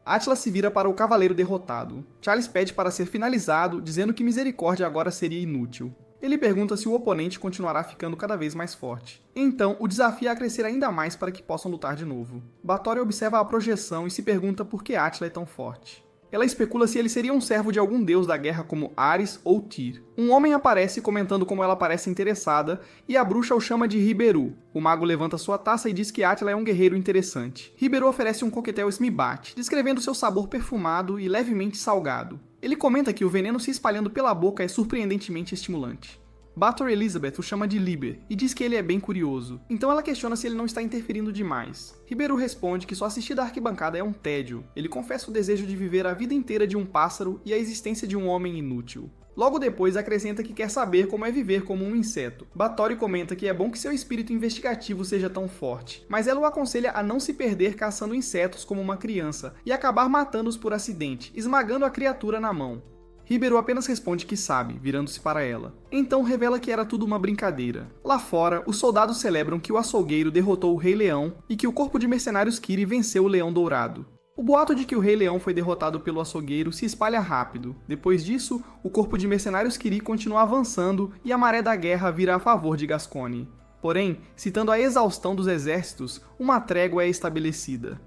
Attila se vira para o cavaleiro derrotado. Charles pede para ser finalizado, dizendo que misericórdia agora seria inútil. Ele pergunta se o oponente continuará ficando cada vez mais forte. Então, o desafia a crescer ainda mais para que possam lutar de novo. Báthory observa a projeção e se pergunta por que Attila é tão forte. Ela especula se ele seria um servo de algum deus da guerra como Ares ou Tyr. Um homem aparece comentando como ela parece interessada, e a bruxa o chama de Riberu. O mago levanta sua taça e diz que Attila é um guerreiro interessante. Riberu oferece um coquetel Smibat, descrevendo seu sabor perfumado e levemente salgado. Ele comenta que o veneno se espalhando pela boca é surpreendentemente estimulante. Báthory Elizabeth o chama de Liber e diz que ele é bem curioso, então ela questiona se ele não está interferindo demais. Riberu responde que só assistir da arquibancada é um tédio. Ele confessa o desejo de viver a vida inteira de um pássaro e a existência de um homem inútil. Logo depois acrescenta que quer saber como é viver como um inseto. Báthory comenta que é bom que seu espírito investigativo seja tão forte, mas ela o aconselha a não se perder caçando insetos como uma criança e acabar matando-os por acidente, esmagando a criatura na mão. Riberu apenas responde que sabe, virando-se para ela. Então revela que era tudo uma brincadeira. Lá fora, os soldados celebram que o açougueiro derrotou o Rei Leão e que o corpo de mercenários Kiri venceu o Leão Dourado. O boato de que o Rei Leão foi derrotado pelo açougueiro se espalha rápido. Depois disso, o corpo de mercenários Kiri continua avançando e a maré da guerra vira a favor de Gascogne. Porém, citando a exaustão dos exércitos, uma trégua é estabelecida.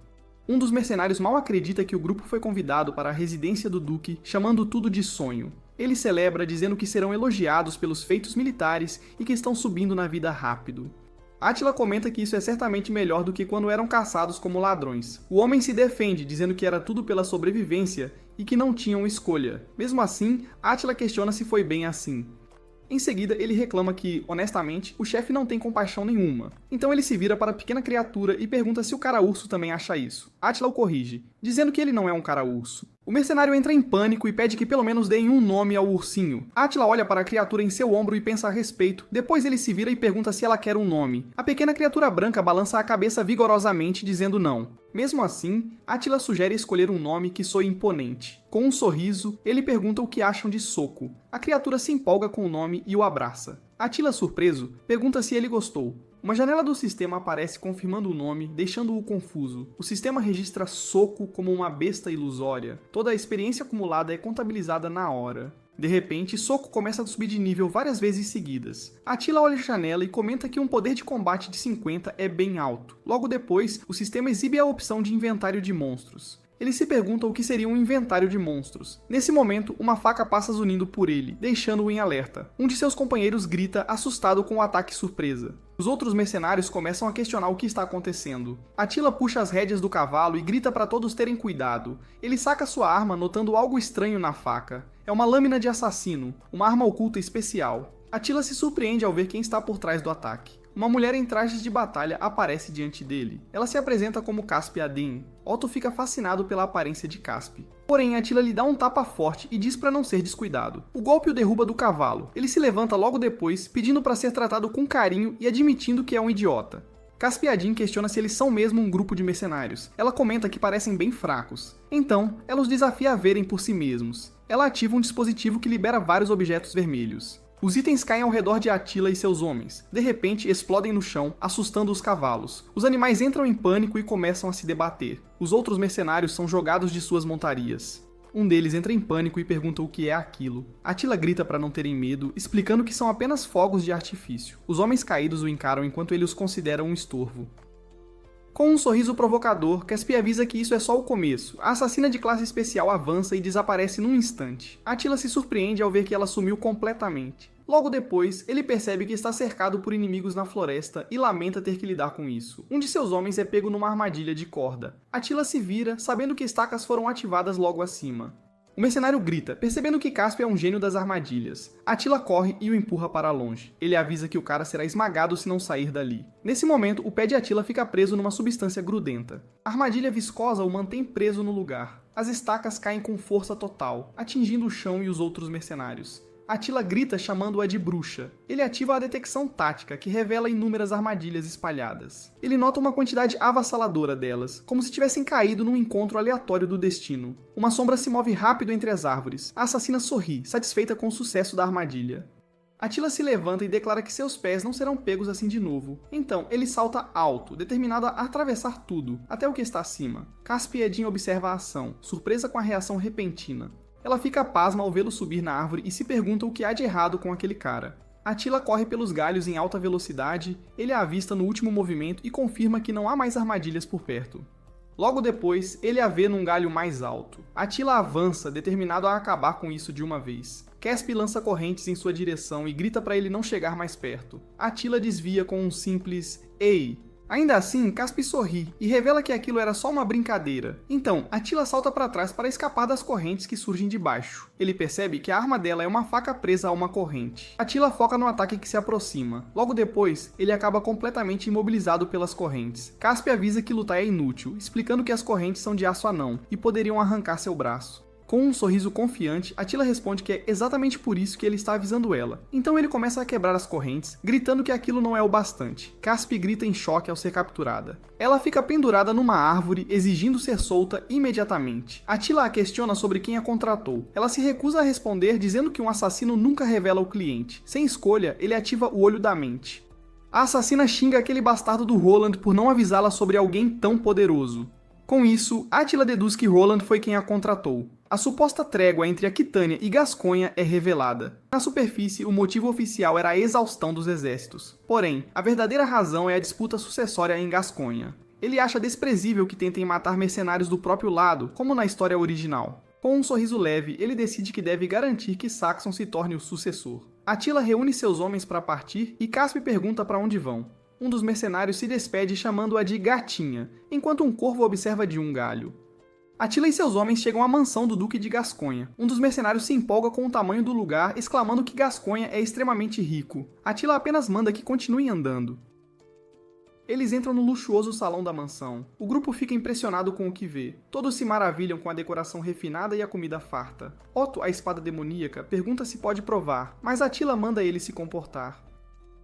Um dos mercenários mal acredita que o grupo foi convidado para a residência do Duque, chamando tudo de sonho. Ele celebra dizendo que serão elogiados pelos feitos militares e que estão subindo na vida rápido. Attila comenta que isso é certamente melhor do que quando eram caçados como ladrões. O homem se defende, dizendo que era tudo pela sobrevivência e que não tinham escolha. Mesmo assim, Attila questiona se foi bem assim. Em seguida, ele reclama que, honestamente, o chefe não tem compaixão nenhuma. Então ele se vira para a pequena criatura e pergunta se o cara-urso também acha isso. Attila o corrige, dizendo que ele não é um cara-urso. O mercenário entra em pânico e pede que pelo menos deem um nome ao ursinho. Átila olha para a criatura em seu ombro e pensa a respeito. Depois ele se vira e pergunta se ela quer um nome. A pequena criatura branca balança a cabeça vigorosamente, dizendo não. Mesmo assim, Átila sugere escolher um nome que soe imponente. Com um sorriso, ele pergunta o que acham de Soco. A criatura se empolga com o nome e o abraça. Átila, surpreso, pergunta se ele gostou. Uma janela do sistema aparece confirmando o nome, deixando-o confuso. O sistema registra Soco como uma besta ilusória. Toda a experiência acumulada é contabilizada na hora. De repente, Soco começa a subir de nível várias vezes seguidas. Átila olha a janela e comenta que um poder de combate de 50 é bem alto. Logo depois, o sistema exibe a opção de inventário de monstros. Ele se pergunta o que seria um inventário de monstros. Nesse momento, uma faca passa zunindo por ele, deixando-o em alerta. Um de seus companheiros grita, assustado com o ataque surpresa. Os outros mercenários começam a questionar o que está acontecendo. Átila puxa as rédeas do cavalo e grita para todos terem cuidado. Ele saca sua arma, notando algo estranho na faca. É uma lâmina de assassino, uma arma oculta especial. Átila se surpreende ao ver quem está por trás do ataque. Uma mulher em trajes de batalha aparece diante dele. Ela se apresenta como Caspi Adin. Otto fica fascinado pela aparência de Caspi. Porém, Átila lhe dá um tapa forte e diz para não ser descuidado. O golpe o derruba do cavalo. Ele se levanta logo depois, pedindo para ser tratado com carinho e admitindo que é um idiota. Caspi Adin questiona se eles são mesmo um grupo de mercenários. Ela comenta que parecem bem fracos. Então, ela os desafia a verem por si mesmos. Ela ativa um dispositivo que libera vários objetos vermelhos. Os itens caem ao redor de Átila e seus homens. De repente, explodem no chão, assustando os cavalos. Os animais entram em pânico e começam a se debater. Os outros mercenários são jogados de suas montarias. Um deles entra em pânico e pergunta o que é aquilo. Átila grita para não terem medo, explicando que são apenas fogos de artifício. Os homens caídos o encaram enquanto ele os considera um estorvo. Com um sorriso provocador, Caspi avisa que isso é só o começo. A assassina de classe especial avança e desaparece num instante. Átila se surpreende ao ver que ela sumiu completamente. Logo depois, ele percebe que está cercado por inimigos na floresta e lamenta ter que lidar com isso. Um de seus homens é pego numa armadilha de corda. Átila se vira, sabendo que estacas foram ativadas logo acima. O mercenário grita, percebendo que Caspi é um gênio das armadilhas. Átila corre e o empurra para longe. Ele avisa que o cara será esmagado se não sair dali. Nesse momento, o pé de Átila fica preso numa substância grudenta. A armadilha viscosa o mantém preso no lugar. As estacas caem com força total, atingindo o chão e os outros mercenários. Átila grita chamando-a de bruxa. Ele ativa a detecção tática, que revela inúmeras armadilhas espalhadas. Ele nota uma quantidade avassaladora delas, como se tivessem caído num encontro aleatório do destino. Uma sombra se move rápido entre as árvores. A assassina sorri, satisfeita com o sucesso da armadilha. Átila se levanta e declara que seus pés não serão pegos assim de novo. Então, ele salta alto, determinado a atravessar tudo, até o que está acima. Caspi Adin observa a ação, surpresa com a reação repentina. Ela fica pasma ao vê-lo subir na árvore e se pergunta o que há de errado com aquele cara. Átila corre pelos galhos em alta velocidade, ele a avista no último movimento e confirma que não há mais armadilhas por perto. Logo depois, ele a vê num galho mais alto. Átila avança, determinado a acabar com isso de uma vez. Caspi lança correntes em sua direção e grita para ele não chegar mais perto. Átila desvia com um simples "Ei!". Ainda assim, Caspi sorri e revela que aquilo era só uma brincadeira. Então, Átila salta para trás para escapar das correntes que surgem de baixo. Ele percebe que a arma dela é uma faca presa a uma corrente. Átila foca no ataque que se aproxima. Logo depois, ele acaba completamente imobilizado pelas correntes. Caspi avisa que lutar é inútil, explicando que as correntes são de aço anão e poderiam arrancar seu braço. Com um sorriso confiante, Átila responde que é exatamente por isso que ele está avisando ela. Então ele começa a quebrar as correntes, gritando que aquilo não é o bastante. Caspi grita em choque ao ser capturada. Ela fica pendurada numa árvore, exigindo ser solta imediatamente. Átila a questiona sobre quem a contratou. Ela se recusa a responder, dizendo que um assassino nunca revela o cliente. Sem escolha, ele ativa o olho da mente. A assassina xinga aquele bastardo do Roland por não avisá-la sobre alguém tão poderoso. Com isso, Átila deduz que Roland foi quem a contratou. A suposta trégua entre Aquitânia e Gasconha é revelada. Na superfície, o motivo oficial era a exaustão dos exércitos. Porém, a verdadeira razão é a disputa sucessória em Gasconha. Ele acha desprezível que tentem matar mercenários do próprio lado, como na história original. Com um sorriso leve, ele decide que deve garantir que Saxon se torne o sucessor. Átila reúne seus homens para partir e Caspi pergunta para onde vão. Um dos mercenários se despede chamando-a de Gatinha, enquanto um corvo observa de um galho. Átila e seus homens chegam à mansão do Duque de Gasconha. Um dos mercenários se empolga com o tamanho do lugar, exclamando que Gasconha é extremamente rico. Átila apenas manda que continuem andando. Eles entram no luxuoso salão da mansão. O grupo fica impressionado com o que vê. Todos se maravilham com a decoração refinada e a comida farta. Otto, a espada demoníaca, pergunta se pode provar, mas Attila manda ele se comportar.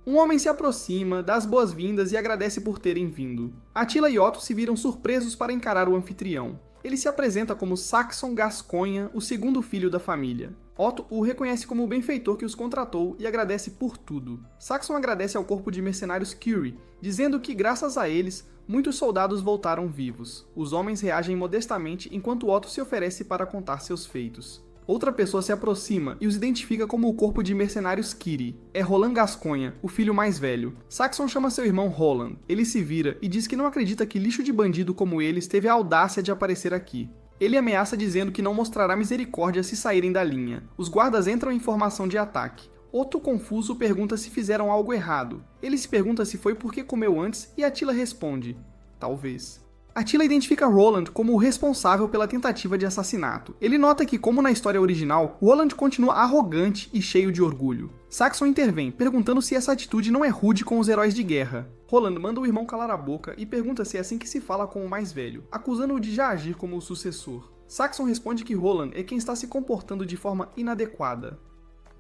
Um homem se aproxima, dá as boas-vindas e agradece por terem vindo. Attila e Otto se viram surpresos para encarar o anfitrião. Ele se apresenta como Saxon Gasconha, o segundo filho da família. Otto o reconhece como o benfeitor que os contratou e agradece por tudo. Saxon agradece ao corpo de mercenários Curie, dizendo que, graças a eles, muitos soldados voltaram vivos. Os homens reagem modestamente enquanto Otto se oferece para contar seus feitos. Outra pessoa se aproxima e os identifica como o corpo de mercenários Kiri. É Roland Gasconha, o filho mais velho. Saxon chama seu irmão Roland. Ele se vira e diz que não acredita que lixo de bandido como eles teve a audácia de aparecer aqui. Ele ameaça dizendo que não mostrará misericórdia se saírem da linha. Os guardas entram em formação de ataque. Otto, confuso, pergunta se fizeram algo errado. Ele se pergunta se foi porque comeu antes e Attila responde: talvez. Attila identifica Roland como o responsável pela tentativa de assassinato. Ele nota que, como na história original, Roland continua arrogante e cheio de orgulho. Saxon intervém, perguntando se essa atitude não é rude com os heróis de guerra. Roland manda o irmão calar a boca e pergunta se é assim que se fala com o mais velho, acusando-o de já agir como o sucessor. Saxon responde que Roland é quem está se comportando de forma inadequada.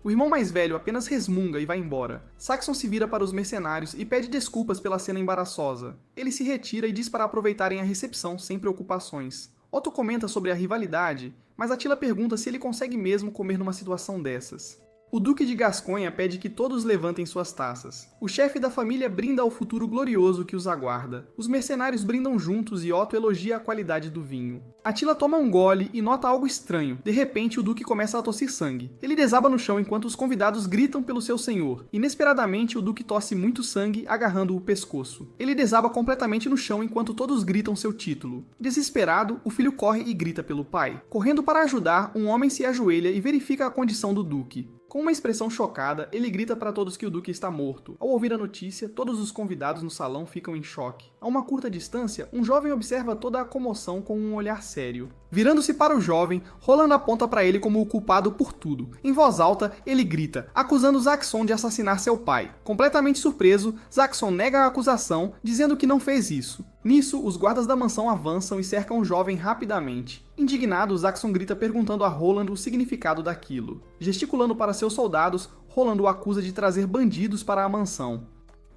O irmão mais velho apenas resmunga e vai embora. Saxon se vira para os mercenários e pede desculpas pela cena embaraçosa. Ele se retira e diz para aproveitarem a recepção sem preocupações. Otto comenta sobre a rivalidade, mas Attila pergunta se ele consegue mesmo comer numa situação dessas. O Duque de Gasconha pede que todos levantem suas taças. O chefe da família brinda ao futuro glorioso que os aguarda. Os mercenários brindam juntos e Otto elogia a qualidade do vinho. Attila toma um gole e nota algo estranho. De repente, o Duque começa a tossir sangue. Ele desaba no chão enquanto os convidados gritam pelo seu senhor. Inesperadamente, o Duque tosse muito sangue, agarrando o pescoço. Ele desaba completamente no chão enquanto todos gritam seu título. Desesperado, o filho corre e grita pelo pai. Correndo para ajudar, um homem se ajoelha e verifica a condição do Duque. Com uma expressão chocada, ele grita para todos que o Duque está morto. Ao ouvir a notícia, todos os convidados no salão ficam em choque. A uma curta distância, um jovem observa toda a comoção com um olhar sério. Virando-se para o jovem, Roland aponta para ele como o culpado por tudo. Em voz alta, ele grita, acusando Saxon de assassinar seu pai. Completamente surpreso, Saxon nega a acusação, dizendo que não fez isso. Nisso, os guardas da mansão avançam e cercam o jovem rapidamente. Indignado, Saxon grita perguntando a Roland o significado daquilo. Gesticulando para seus soldados, Roland o acusa de trazer bandidos para a mansão.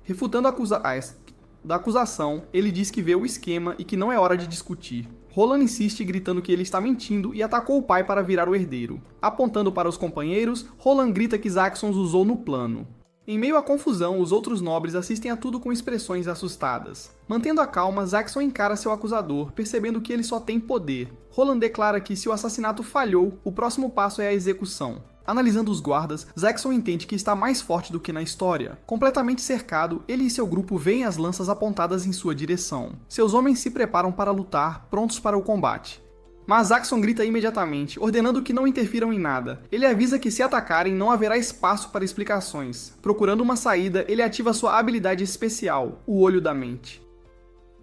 Refutando a acusação, ele diz que vê o esquema e que não é hora de discutir. Roland insiste gritando que ele está mentindo e atacou o pai para virar o herdeiro. Apontando para os companheiros, Roland grita que Saxon os usou no plano. Em meio à confusão, os outros nobres assistem a tudo com expressões assustadas. Mantendo a calma, Saxon encara seu acusador, percebendo que ele só tem poder. Roland declara que se o assassinato falhou, o próximo passo é a execução. Analisando os guardas, Saxon entende que está mais forte do que na história. Completamente cercado, ele e seu grupo veem as lanças apontadas em sua direção. Seus homens se preparam para lutar, prontos para o combate. Mas Saxon grita imediatamente, ordenando que não interfiram em nada. Ele avisa que se atacarem não haverá espaço para explicações. Procurando uma saída, ele ativa sua habilidade especial, o Olho da Mente.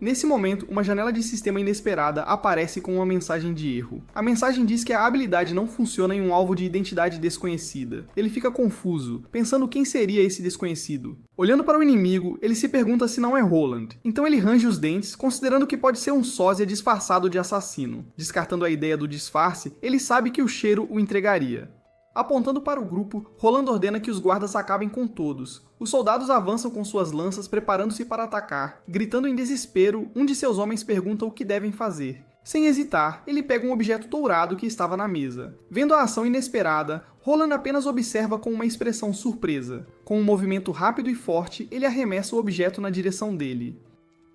Nesse momento, uma janela de sistema inesperada aparece com uma mensagem de erro. A mensagem diz que a habilidade não funciona em um alvo de identidade desconhecida. Ele fica confuso, pensando quem seria esse desconhecido. Olhando para o inimigo, ele se pergunta se não é Roland. Então ele range os dentes, considerando que pode ser um sósia disfarçado de assassino. Descartando a ideia do disfarce, ele sabe que o cheiro o entregaria. Apontando para o grupo, Roland ordena que os guardas acabem com todos. Os soldados avançam com suas lanças, preparando-se para atacar. Gritando em desespero, um de seus homens pergunta o que devem fazer. Sem hesitar, ele pega um objeto dourado que estava na mesa. Vendo a ação inesperada, Roland apenas observa com uma expressão surpresa. Com um movimento rápido e forte, ele arremessa o objeto na direção dele.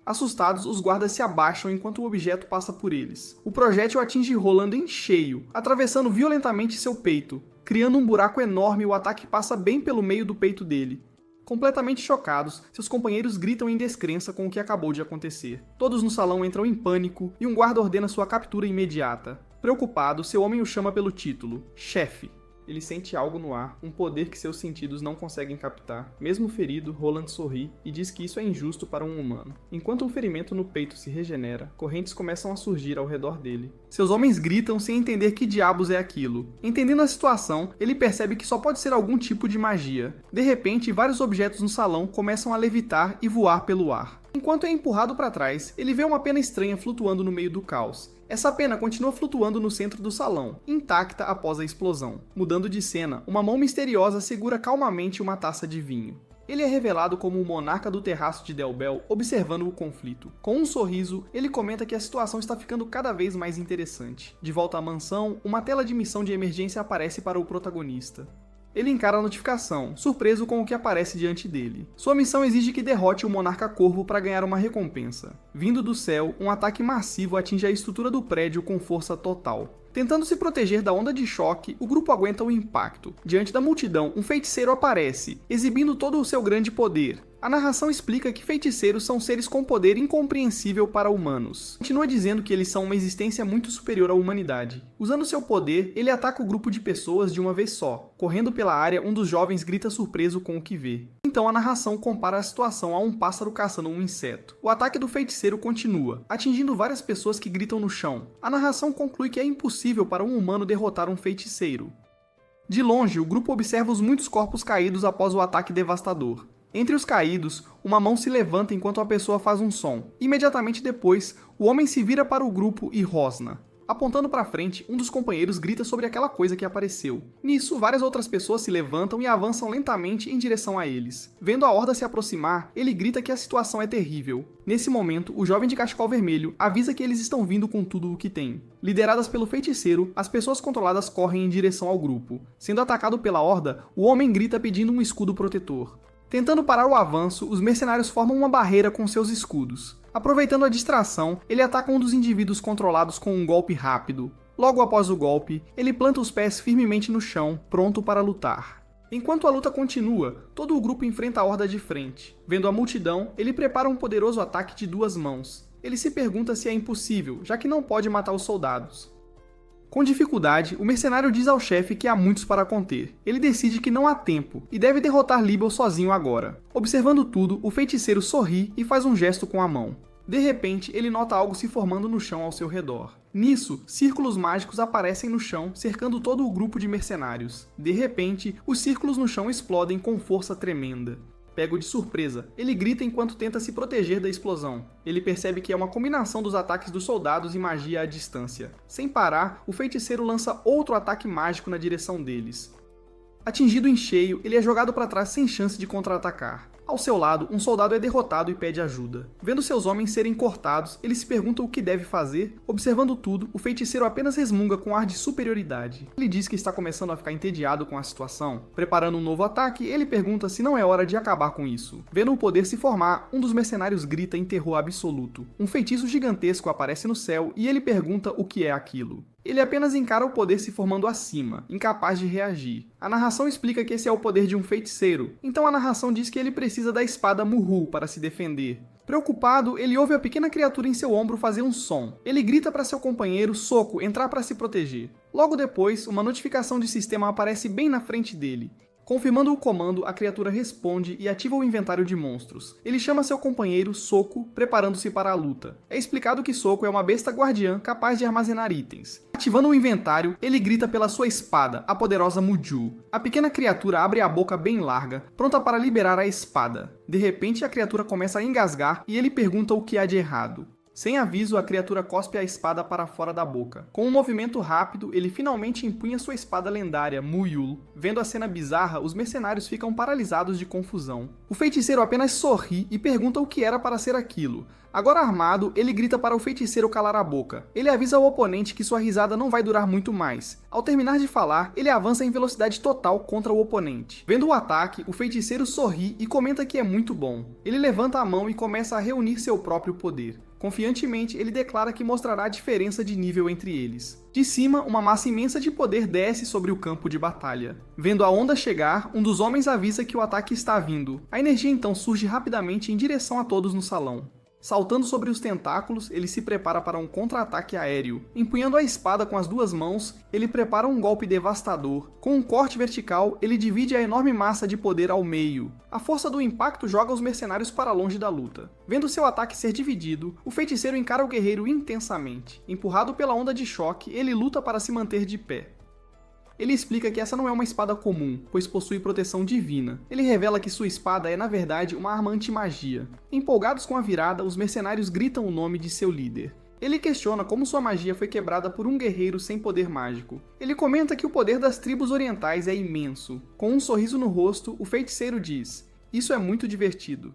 Assustados, os guardas se abaixam enquanto o objeto passa por eles. O projétil atinge Roland em cheio, atravessando violentamente seu peito. Criando um buraco enorme, o ataque passa bem pelo meio do peito dele. Completamente chocados, seus companheiros gritam em descrença com o que acabou de acontecer. Todos no salão entram em pânico e um guarda ordena sua captura imediata. Preocupado, seu homem o chama pelo título, chefe. Ele sente algo no ar, um poder que seus sentidos não conseguem captar. Mesmo ferido, Roland sorri e diz que isso é injusto para um humano. Enquanto um ferimento no peito se regenera, correntes começam a surgir ao redor dele. Seus homens gritam sem entender que diabos é aquilo. Entendendo a situação, ele percebe que só pode ser algum tipo de magia. De repente, vários objetos no salão começam a levitar e voar pelo ar. Enquanto é empurrado para trás, ele vê uma pena estranha flutuando no meio do caos. Essa pena continua flutuando no centro do salão, intacta após a explosão. Mudando de cena, uma mão misteriosa segura calmamente uma taça de vinho. Ele é revelado como o monarca do terraço de Del Bel, observando o conflito. Com um sorriso, ele comenta que a situação está ficando cada vez mais interessante. De volta à mansão, uma tela de missão de emergência aparece para o protagonista. Ele encara a notificação, surpreso com o que aparece diante dele. Sua missão exige que derrote o Monarca Corvo para ganhar uma recompensa. Vindo do céu, um ataque massivo atinge a estrutura do prédio com força total. Tentando se proteger da onda de choque, o grupo aguenta o impacto. Diante da multidão, um feiticeiro aparece, exibindo todo o seu grande poder. A narração explica que feiticeiros são seres com poder incompreensível para humanos. Continua dizendo que eles são uma existência muito superior à humanidade. Usando seu poder, ele ataca o grupo de pessoas de uma vez só. Correndo pela área, um dos jovens grita surpreso com o que vê. Então a narração compara a situação a um pássaro caçando um inseto. O ataque do feiticeiro continua, atingindo várias pessoas que gritam no chão. A narração conclui que é impossível para um humano derrotar um feiticeiro. De longe, o grupo observa os muitos corpos caídos após o ataque devastador. Entre os caídos, uma mão se levanta enquanto a pessoa faz um som. Imediatamente depois, o homem se vira para o grupo e rosna. Apontando para frente, um dos companheiros grita sobre aquela coisa que apareceu. Nisso, várias outras pessoas se levantam e avançam lentamente em direção a eles. Vendo a horda se aproximar, ele grita que a situação é terrível. Nesse momento, o jovem de cachecol vermelho avisa que eles estão vindo com tudo o que tem. Lideradas pelo feiticeiro, as pessoas controladas correm em direção ao grupo. Sendo atacado pela horda, o homem grita pedindo um escudo protetor. Tentando parar o avanço, os mercenários formam uma barreira com seus escudos. Aproveitando a distração, ele ataca um dos indivíduos controlados com um golpe rápido. Logo após o golpe, ele planta os pés firmemente no chão, pronto para lutar. Enquanto a luta continua, todo o grupo enfrenta a horda de frente. Vendo a multidão, ele prepara um poderoso ataque de 2 mãos. Ele se pergunta se é impossível, já que não pode matar os soldados. Com dificuldade, o mercenário diz ao chefe que há muitos para conter. Ele decide que não há tempo e deve derrotar Libel sozinho agora. Observando tudo, o feiticeiro sorri e faz um gesto com a mão. De repente, ele nota algo se formando no chão ao seu redor. Nisso, círculos mágicos aparecem no chão, cercando todo o grupo de mercenários. De repente, os círculos no chão explodem com força tremenda. Pego de surpresa, ele grita enquanto tenta se proteger da explosão. Ele percebe que é uma combinação dos ataques dos soldados e magia à distância. Sem parar, o feiticeiro lança outro ataque mágico na direção deles. Atingido em cheio, ele é jogado para trás sem chance de contra-atacar. Ao seu lado, um soldado é derrotado e pede ajuda. Vendo seus homens serem cortados, ele se pergunta o que deve fazer. Observando tudo, o feiticeiro apenas resmunga com ar de superioridade. Ele diz que está começando a ficar entediado com a situação. Preparando um novo ataque, ele pergunta se não é hora de acabar com isso. Vendo o poder se formar, um dos mercenários grita em terror absoluto. Um feitiço gigantesco aparece no céu e ele pergunta o que é aquilo. Ele apenas encara o poder se formando acima, incapaz de reagir. A narração explica que esse é o poder de um feiticeiro, então a narração diz que ele precisa da espada Murhul para se defender. Preocupado, ele ouve a pequena criatura em seu ombro fazer um som. Ele grita para seu companheiro, Soco, entrar para se proteger. Logo depois, uma notificação de sistema aparece bem na frente dele. Confirmando o comando, a criatura responde e ativa o inventário de monstros. Ele chama seu companheiro, Soco, preparando-se para a luta. É explicado que Soco é uma besta guardiã capaz de armazenar itens. Ativando o inventário, ele grita pela sua espada, a poderosa Muju. A pequena criatura abre a boca bem larga, pronta para liberar a espada. De repente, a criatura começa a engasgar e ele pergunta o que há de errado. Sem aviso, a criatura cospe a espada para fora da boca. Com um movimento rápido, ele finalmente empunha sua espada lendária, Muyul. Vendo a cena bizarra, os mercenários ficam paralisados de confusão. O feiticeiro apenas sorri e pergunta o que era para ser aquilo. Agora armado, ele grita para o feiticeiro calar a boca. Ele avisa ao oponente que sua risada não vai durar muito mais. Ao terminar de falar, ele avança em velocidade total contra o oponente. Vendo o ataque, o feiticeiro sorri e comenta que é muito bom. Ele levanta a mão e começa a reunir seu próprio poder. Confiantemente, ele declara que mostrará a diferença de nível entre eles. De cima, uma massa imensa de poder desce sobre o campo de batalha. Vendo a onda chegar, um dos homens avisa que o ataque está vindo. A energia então surge rapidamente em direção a todos no salão. Saltando sobre os tentáculos, ele se prepara para um contra-ataque aéreo. Empunhando a espada com as 2 mãos, ele prepara um golpe devastador. Com um corte vertical, ele divide a enorme massa de poder ao meio. A força do impacto joga os mercenários para longe da luta. Vendo seu ataque ser dividido, o feiticeiro encara o guerreiro intensamente. Empurrado pela onda de choque, ele luta para se manter de pé. Ele explica que essa não é uma espada comum, pois possui proteção divina. Ele revela que sua espada é na verdade uma arma anti-magia. Empolgados com a virada, os mercenários gritam o nome de seu líder. Ele questiona como sua magia foi quebrada por um guerreiro sem poder mágico. Ele comenta que o poder das tribos orientais é imenso. Com um sorriso no rosto, o feiticeiro diz: "Isso é muito divertido."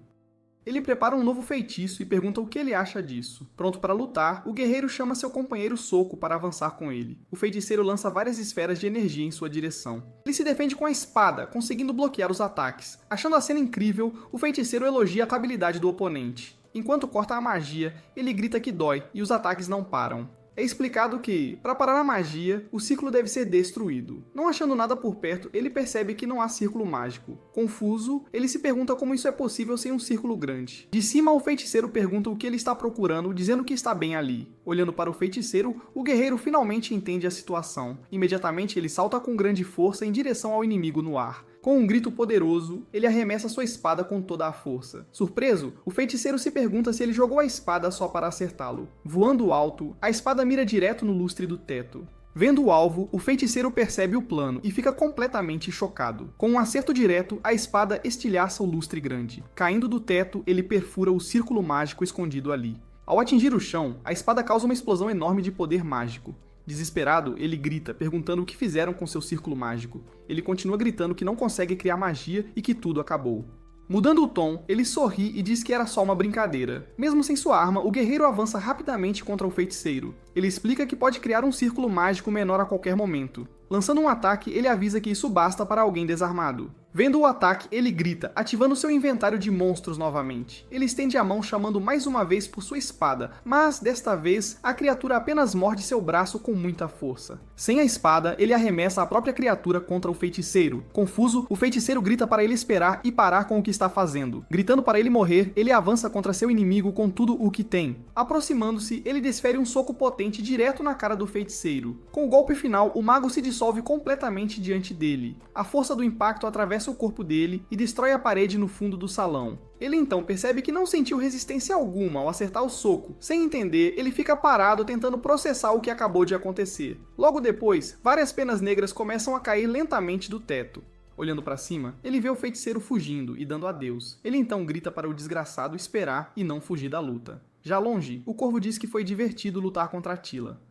Ele prepara um novo feitiço e pergunta o que ele acha disso. Pronto para lutar, o guerreiro chama seu companheiro Soco para avançar com ele. O feiticeiro lança várias esferas de energia em sua direção. Ele se defende com a espada, conseguindo bloquear os ataques. Achando a cena incrível, o feiticeiro elogia a habilidade do oponente. Enquanto corta a magia, ele grita que dói e os ataques não param. É explicado que, para parar a magia, o círculo deve ser destruído. Não achando nada por perto, ele percebe que não há círculo mágico. Confuso, ele se pergunta como isso é possível sem um círculo grande. De cima, o feiticeiro pergunta o que ele está procurando, dizendo que está bem ali. Olhando para o feiticeiro, o guerreiro finalmente entende a situação. Imediatamente, ele salta com grande força em direção ao inimigo no ar. Com um grito poderoso, ele arremessa sua espada com toda a força. Surpreso, o feiticeiro se pergunta se ele jogou a espada só para acertá-lo. Voando alto, a espada mira direto no lustre do teto. Vendo o alvo, o feiticeiro percebe o plano e fica completamente chocado. Com um acerto direto, a espada estilhaça o lustre grande. Caindo do teto, ele perfura o círculo mágico escondido ali. Ao atingir o chão, a espada causa uma explosão enorme de poder mágico. Desesperado, ele grita, perguntando o que fizeram com seu círculo mágico. Ele continua gritando que não consegue criar magia e que tudo acabou. Mudando o tom, ele sorri e diz que era só uma brincadeira. Mesmo sem sua arma, o guerreiro avança rapidamente contra o feiticeiro. Ele explica que pode criar um círculo mágico menor a qualquer momento. Lançando um ataque, ele avisa que isso basta para alguém desarmado. Vendo o ataque, ele grita, ativando seu inventário de monstros novamente. Ele estende a mão chamando mais uma vez por sua espada, mas, desta vez, a criatura apenas morde seu braço com muita força. Sem a espada, ele arremessa a própria criatura contra o feiticeiro. Confuso, o feiticeiro grita para ele esperar e parar com o que está fazendo. Gritando para ele morrer, ele avança contra seu inimigo com tudo o que tem. Aproximando-se, ele desfere um soco potente direto na cara do feiticeiro. Com o golpe final, o mago se dissolve completamente diante dele. A força do impacto atravessa o corpo dele e destrói a parede no fundo do salão. Ele então percebe que não sentiu resistência alguma ao acertar o soco. Sem entender, ele fica parado tentando processar o que acabou de acontecer. Logo depois, várias penas negras começam a cair lentamente do teto. Olhando para cima, ele vê o feiticeiro fugindo e dando adeus. Ele então grita para o desgraçado esperar e não fugir da luta. Já longe, o corvo diz que foi divertido lutar contra Attila.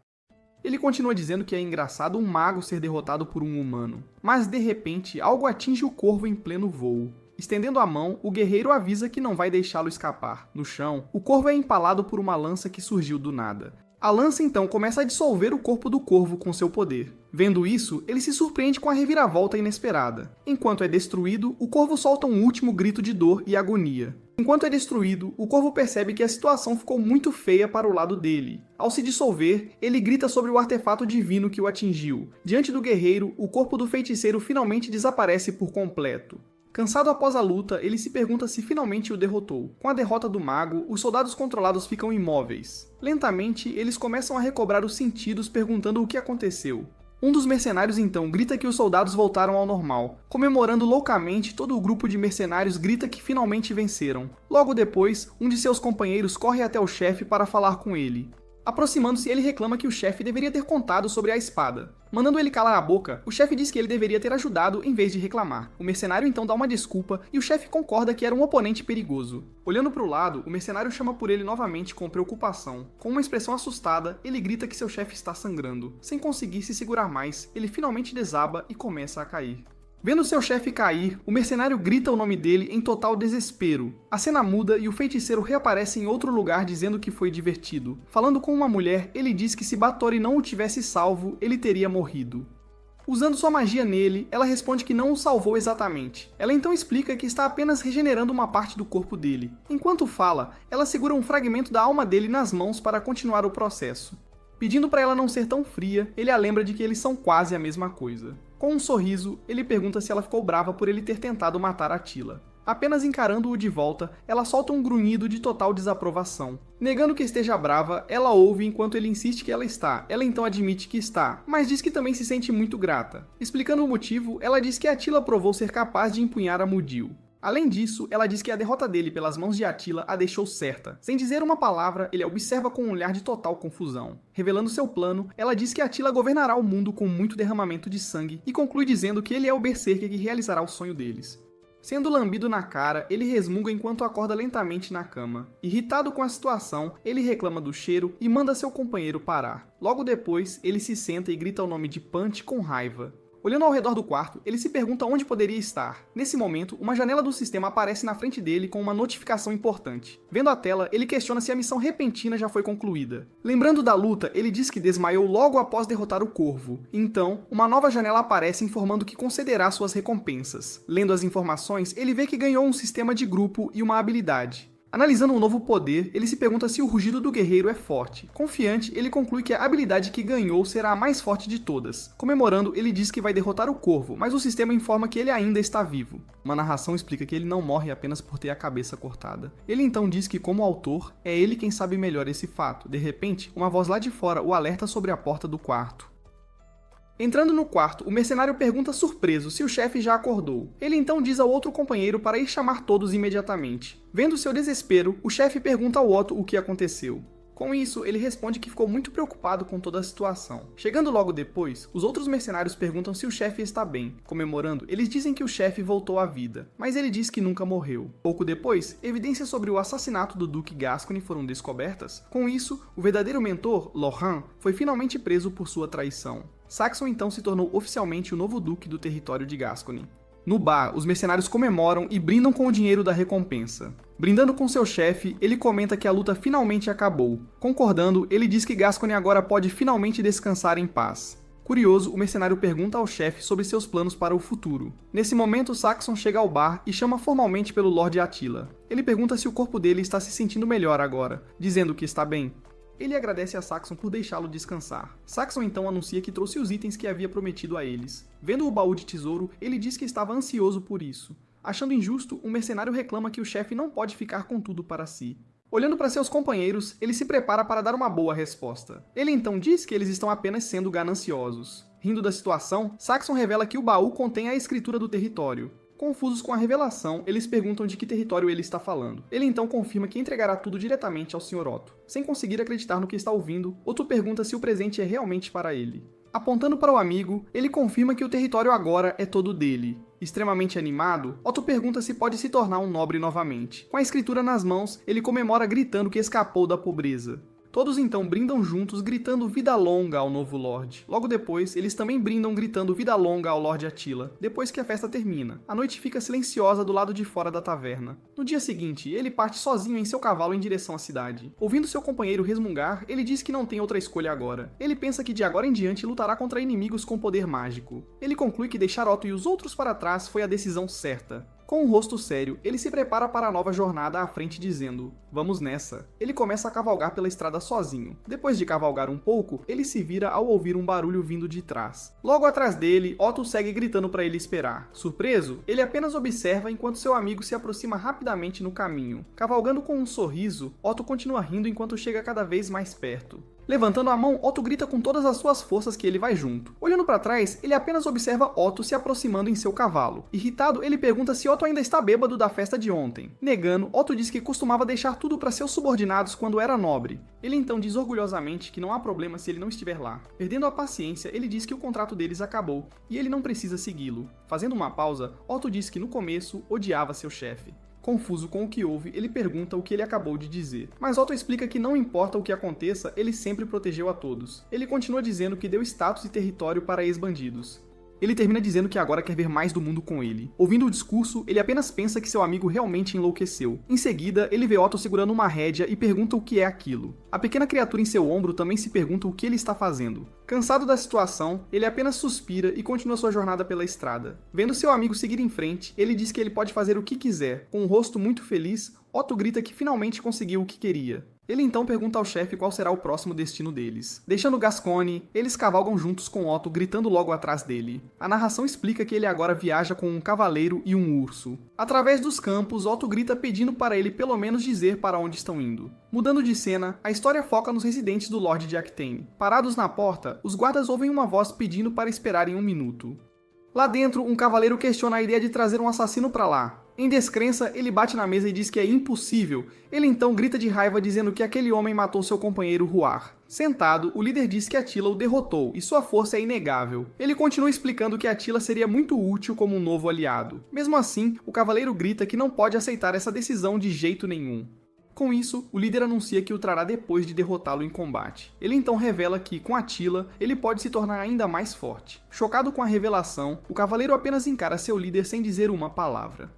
Ele continua dizendo que é engraçado um mago ser derrotado por um humano. Mas de repente, algo atinge o corvo em pleno voo. Estendendo a mão, o guerreiro avisa que não vai deixá-lo escapar. No chão, o corvo é empalado por uma lança que surgiu do nada. A lança então começa a dissolver o corpo do corvo com seu poder. Vendo isso, ele se surpreende com a reviravolta inesperada. Enquanto é destruído, o corvo solta um último grito de dor e agonia. Enquanto é destruído, o corvo percebe que a situação ficou muito feia para o lado dele. Ao se dissolver, ele grita sobre o artefato divino que o atingiu. Diante do guerreiro, o corpo do feiticeiro finalmente desaparece por completo. Cansado após a luta, ele se pergunta se finalmente o derrotou. Com a derrota do mago, os soldados controlados ficam imóveis. Lentamente, eles começam a recobrar os sentidos perguntando o que aconteceu. Um dos mercenários então grita que os soldados voltaram ao normal. Comemorando loucamente, todo o grupo de mercenários grita que finalmente venceram. Logo depois, um de seus companheiros corre até o chefe para falar com ele. Aproximando-se, ele reclama que o chefe deveria ter contado sobre a espada. Mandando ele calar a boca, o chefe diz que ele deveria ter ajudado em vez de reclamar. O mercenário então dá uma desculpa e o chefe concorda que era um oponente perigoso. Olhando para o lado, o mercenário chama por ele novamente com preocupação. Com uma expressão assustada, ele grita que seu chefe está sangrando. Sem conseguir se segurar mais, ele finalmente desaba e começa a cair. Vendo seu chefe cair, o mercenário grita o nome dele em total desespero. A cena muda e o feiticeiro reaparece em outro lugar dizendo que foi divertido. Falando com uma mulher, ele diz que se Báthory não o tivesse salvo, ele teria morrido. Usando sua magia nele, ela responde que não o salvou exatamente. Ela então explica que está apenas regenerando uma parte do corpo dele. Enquanto fala, ela segura um fragmento da alma dele nas mãos para continuar o processo. Pedindo para ela não ser tão fria, ele a lembra de que eles são quase a mesma coisa. Com um sorriso, ele pergunta se ela ficou brava por ele ter tentado matar Attila. Apenas encarando-o de volta, ela solta um grunhido de total desaprovação. Negando que esteja brava, ela ouve enquanto ele insiste que ela está. Ela então admite que está, mas diz que também se sente muito grata. Explicando o motivo, ela diz que Attila provou ser capaz de empunhar a Mudil. Além disso, ela diz que a derrota dele pelas mãos de Attila a deixou certa. Sem dizer uma palavra, ele a observa com um olhar de total confusão. Revelando seu plano, ela diz que Attila governará o mundo com muito derramamento de sangue e conclui dizendo que ele é o berserker que realizará o sonho deles. Sendo lambido na cara, ele resmunga enquanto acorda lentamente na cama. Irritado com a situação, ele reclama do cheiro e manda seu companheiro parar. Logo depois, ele se senta e grita o nome de Punch com raiva. Olhando ao redor do quarto, ele se pergunta onde poderia estar. Nesse momento, uma janela do sistema aparece na frente dele com uma notificação importante. Vendo a tela, ele questiona se a missão repentina já foi concluída. Lembrando da luta, ele diz que desmaiou logo após derrotar o Corvo. Então, uma nova janela aparece informando que concederá suas recompensas. Lendo as informações, ele vê que ganhou um sistema de grupo e uma habilidade. Analisando um novo poder, ele se pergunta se o rugido do guerreiro é forte. Confiante, ele conclui que a habilidade que ganhou será a mais forte de todas. Comemorando, ele diz que vai derrotar o Corvo, mas o sistema informa que ele ainda está vivo. Uma narração explica que ele não morre apenas por ter a cabeça cortada. Ele então diz que, como autor, é ele quem sabe melhor esse fato. De repente, uma voz lá de fora o alerta sobre a porta do quarto. Entrando no quarto, o mercenário pergunta surpreso se o chefe já acordou. Ele então diz ao outro companheiro para ir chamar todos imediatamente. Vendo seu desespero, o chefe pergunta ao Otto o que aconteceu. Com isso, ele responde que ficou muito preocupado com toda a situação. Chegando logo depois, os outros mercenários perguntam se o chefe está bem. Comemorando, eles dizem que o chefe voltou à vida, mas ele diz que nunca morreu. Pouco depois, evidências sobre o assassinato do Duque Gascoigne foram descobertas. Com isso, o verdadeiro mentor, Lohan, foi finalmente preso por sua traição. Saxon então se tornou oficialmente o novo duque do território de Gascoigne. No bar, os mercenários comemoram e brindam com o dinheiro da recompensa. Brindando com seu chefe, ele comenta que a luta finalmente acabou. Concordando, ele diz que Gascoigne agora pode finalmente descansar em paz. Curioso, o mercenário pergunta ao chefe sobre seus planos para o futuro. Nesse momento, Saxon chega ao bar e chama formalmente pelo Lorde Attila. Ele pergunta se o corpo dele está se sentindo melhor agora, dizendo que está bem. Ele agradece a Saxon por deixá-lo descansar. Saxon então anuncia que trouxe os itens que havia prometido a eles. Vendo o baú de tesouro, ele diz que estava ansioso por isso. Achando injusto, o mercenário reclama que o chefe não pode ficar com tudo para si. Olhando para seus companheiros, ele se prepara para dar uma boa resposta. Ele então diz que eles estão apenas sendo gananciosos. Rindo da situação, Saxon revela que o baú contém a escritura do território. Confusos com a revelação, eles perguntam de que território ele está falando. Ele então confirma que entregará tudo diretamente ao Sr. Otto. Sem conseguir acreditar no que está ouvindo, Otto pergunta se o presente é realmente para ele. Apontando para o amigo, ele confirma que o território agora é todo dele. Extremamente animado, Otto pergunta se pode se tornar um nobre novamente. Com a escritura nas mãos, ele comemora gritando que escapou da pobreza. Todos então brindam juntos, gritando vida longa ao novo Lorde. Logo depois, eles também brindam gritando vida longa ao Lorde Attila, depois que a festa termina. A noite fica silenciosa do lado de fora da taverna. No dia seguinte, ele parte sozinho em seu cavalo em direção à cidade. Ouvindo seu companheiro resmungar, ele diz que não tem outra escolha agora. Ele pensa que de agora em diante lutará contra inimigos com poder mágico. Ele conclui que deixar Otto e os outros para trás foi a decisão certa. Com um rosto sério, ele se prepara para a nova jornada à frente dizendo, vamos nessa. Ele começa a cavalgar pela estrada sozinho. Depois de cavalgar um pouco, ele se vira ao ouvir um barulho vindo de trás. Logo atrás dele, Otto segue gritando para ele esperar. Surpreso, ele apenas observa enquanto seu amigo se aproxima rapidamente no caminho. Cavalgando com um sorriso, Otto continua rindo enquanto chega cada vez mais perto. Levantando a mão, Otto grita com todas as suas forças que ele vai junto. Olhando para trás, ele apenas observa Otto se aproximando em seu cavalo. Irritado, ele pergunta se Otto ainda está bêbado da festa de ontem. Negando, Otto diz que costumava deixar tudo para seus subordinados quando era nobre. Ele então diz orgulhosamente que não há problema se ele não estiver lá. Perdendo a paciência, ele diz que o contrato deles acabou e ele não precisa segui-lo. Fazendo uma pausa, Otto diz que no começo odiava seu chefe. Confuso com o que houve, ele pergunta o que ele acabou de dizer. Mas Otto explica que não importa o que aconteça, ele sempre protegeu a todos. Ele continua dizendo que deu status e território para ex-bandidos. Ele termina dizendo que agora quer ver mais do mundo com ele. Ouvindo o discurso, ele apenas pensa que seu amigo realmente enlouqueceu. Em seguida, ele vê Otto segurando uma rédea e pergunta o que é aquilo. A pequena criatura em seu ombro também se pergunta o que ele está fazendo. Cansado da situação, ele apenas suspira e continua sua jornada pela estrada. Vendo seu amigo seguir em frente, ele diz que ele pode fazer o que quiser. Com um rosto muito feliz, Otto grita que finalmente conseguiu o que queria. Ele então pergunta ao chefe qual será o próximo destino deles. Deixando Gascoigne, eles cavalgam juntos com Otto gritando logo atrás dele. A narração explica que ele agora viaja com um cavaleiro e um urso. Através dos campos, Otto grita pedindo para ele pelo menos dizer para onde estão indo. Mudando de cena, a história foca nos residentes do Lorde de Actaine. Parados na porta, os guardas ouvem uma voz pedindo para esperarem um minuto. Lá dentro, um cavaleiro questiona a ideia de trazer um assassino para lá. Em descrença, ele bate na mesa e diz que é impossível. Ele então grita de raiva dizendo que aquele homem matou seu companheiro Ruar. Sentado, o líder diz que Attila o derrotou e sua força é inegável. Ele continua explicando que Attila seria muito útil como um novo aliado. Mesmo assim, o cavaleiro grita que não pode aceitar essa decisão de jeito nenhum. Com isso, o líder anuncia que o trará depois de derrotá-lo em combate. Ele então revela que, com Attila, ele pode se tornar ainda mais forte. Chocado com a revelação, o cavaleiro apenas encara seu líder sem dizer uma palavra.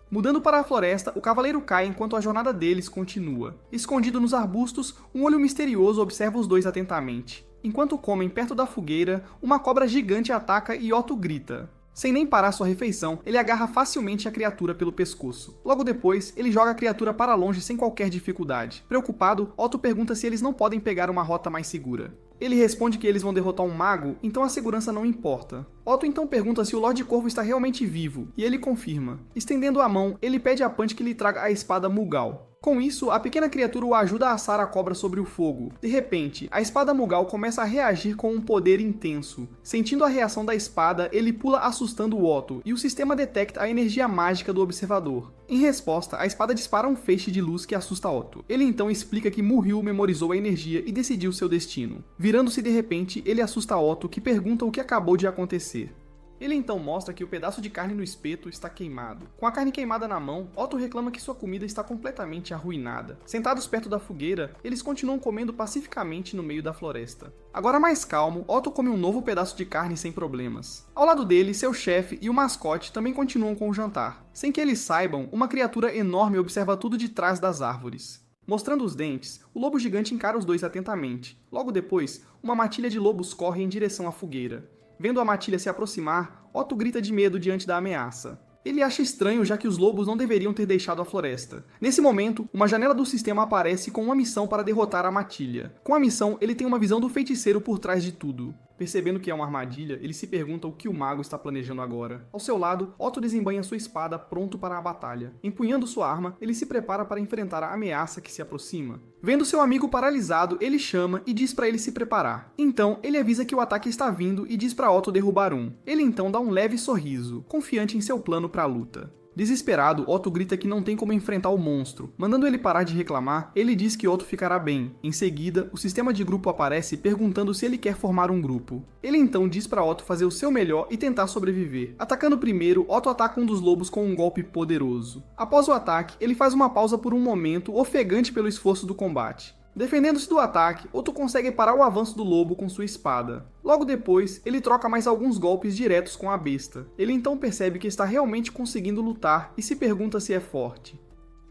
Mudando para a floresta, o cavaleiro cai enquanto a jornada deles continua. Escondido nos arbustos, um olho misterioso observa os dois atentamente. Enquanto comem perto da fogueira, uma cobra gigante ataca e Otto grita. Sem nem parar sua refeição, ele agarra facilmente a criatura pelo pescoço. Logo depois, ele joga a criatura para longe sem qualquer dificuldade. Preocupado, Otto pergunta se eles não podem pegar uma rota mais segura. Ele responde que eles vão derrotar um mago, então a segurança não importa. Otto então pergunta se o Lorde Corvo está realmente vivo, e ele confirma. Estendendo a mão, ele pede a Punch que lhe traga a espada Mughal. Com isso, a pequena criatura o ajuda a assar a cobra sobre o fogo. De repente, a espada Mughal começa a reagir com um poder intenso. Sentindo a reação da espada, ele pula assustando o Otto, e o sistema detecta a energia mágica do observador. Em resposta, a espada dispara um feixe de luz que assusta Otto. Ele então explica que Muriel memorizou a energia e decidiu seu destino. Virando-se de repente, ele assusta Otto, que pergunta o que acabou de acontecer. Ele então mostra que o pedaço de carne no espeto está queimado. Com a carne queimada na mão, Otto reclama que sua comida está completamente arruinada. Sentados perto da fogueira, eles continuam comendo pacificamente no meio da floresta. Agora mais calmo, Otto come um novo pedaço de carne sem problemas. Ao lado dele, seu chefe e o mascote também continuam com o jantar. Sem que eles saibam, uma criatura enorme observa tudo de trás das árvores. Mostrando os dentes, o lobo gigante encara os dois atentamente. Logo depois, uma matilha de lobos corre em direção à fogueira. Vendo a matilha se aproximar, Otto grita de medo diante da ameaça. Ele acha estranho, já que os lobos não deveriam ter deixado a floresta. Nesse momento, uma janela do sistema aparece com uma missão para derrotar a matilha. Com a missão, ele tem uma visão do feiticeiro por trás de tudo. Percebendo que é uma armadilha, ele se pergunta o que o mago está planejando agora. Ao seu lado, Otto desembainha sua espada, pronto para a batalha. Empunhando sua arma, ele se prepara para enfrentar a ameaça que se aproxima. Vendo seu amigo paralisado, ele chama e diz para ele se preparar. Então, ele avisa que o ataque está vindo e diz para Otto derrubar um. Ele então dá um leve sorriso, confiante em seu plano para a luta. Desesperado, Otto grita que não tem como enfrentar o monstro. Mandando ele parar de reclamar, ele diz que Otto ficará bem. Em seguida, o sistema de grupo aparece perguntando se ele quer formar um grupo. Ele então diz para Otto fazer o seu melhor e tentar sobreviver. Atacando primeiro, Otto ataca um dos lobos com um golpe poderoso. Após o ataque, ele faz uma pausa por um momento, ofegante pelo esforço do combate. Defendendo-se do ataque, Otto consegue parar o avanço do lobo com sua espada. Logo depois, ele troca mais alguns golpes diretos com a besta. Ele então percebe que está realmente conseguindo lutar e se pergunta se é forte.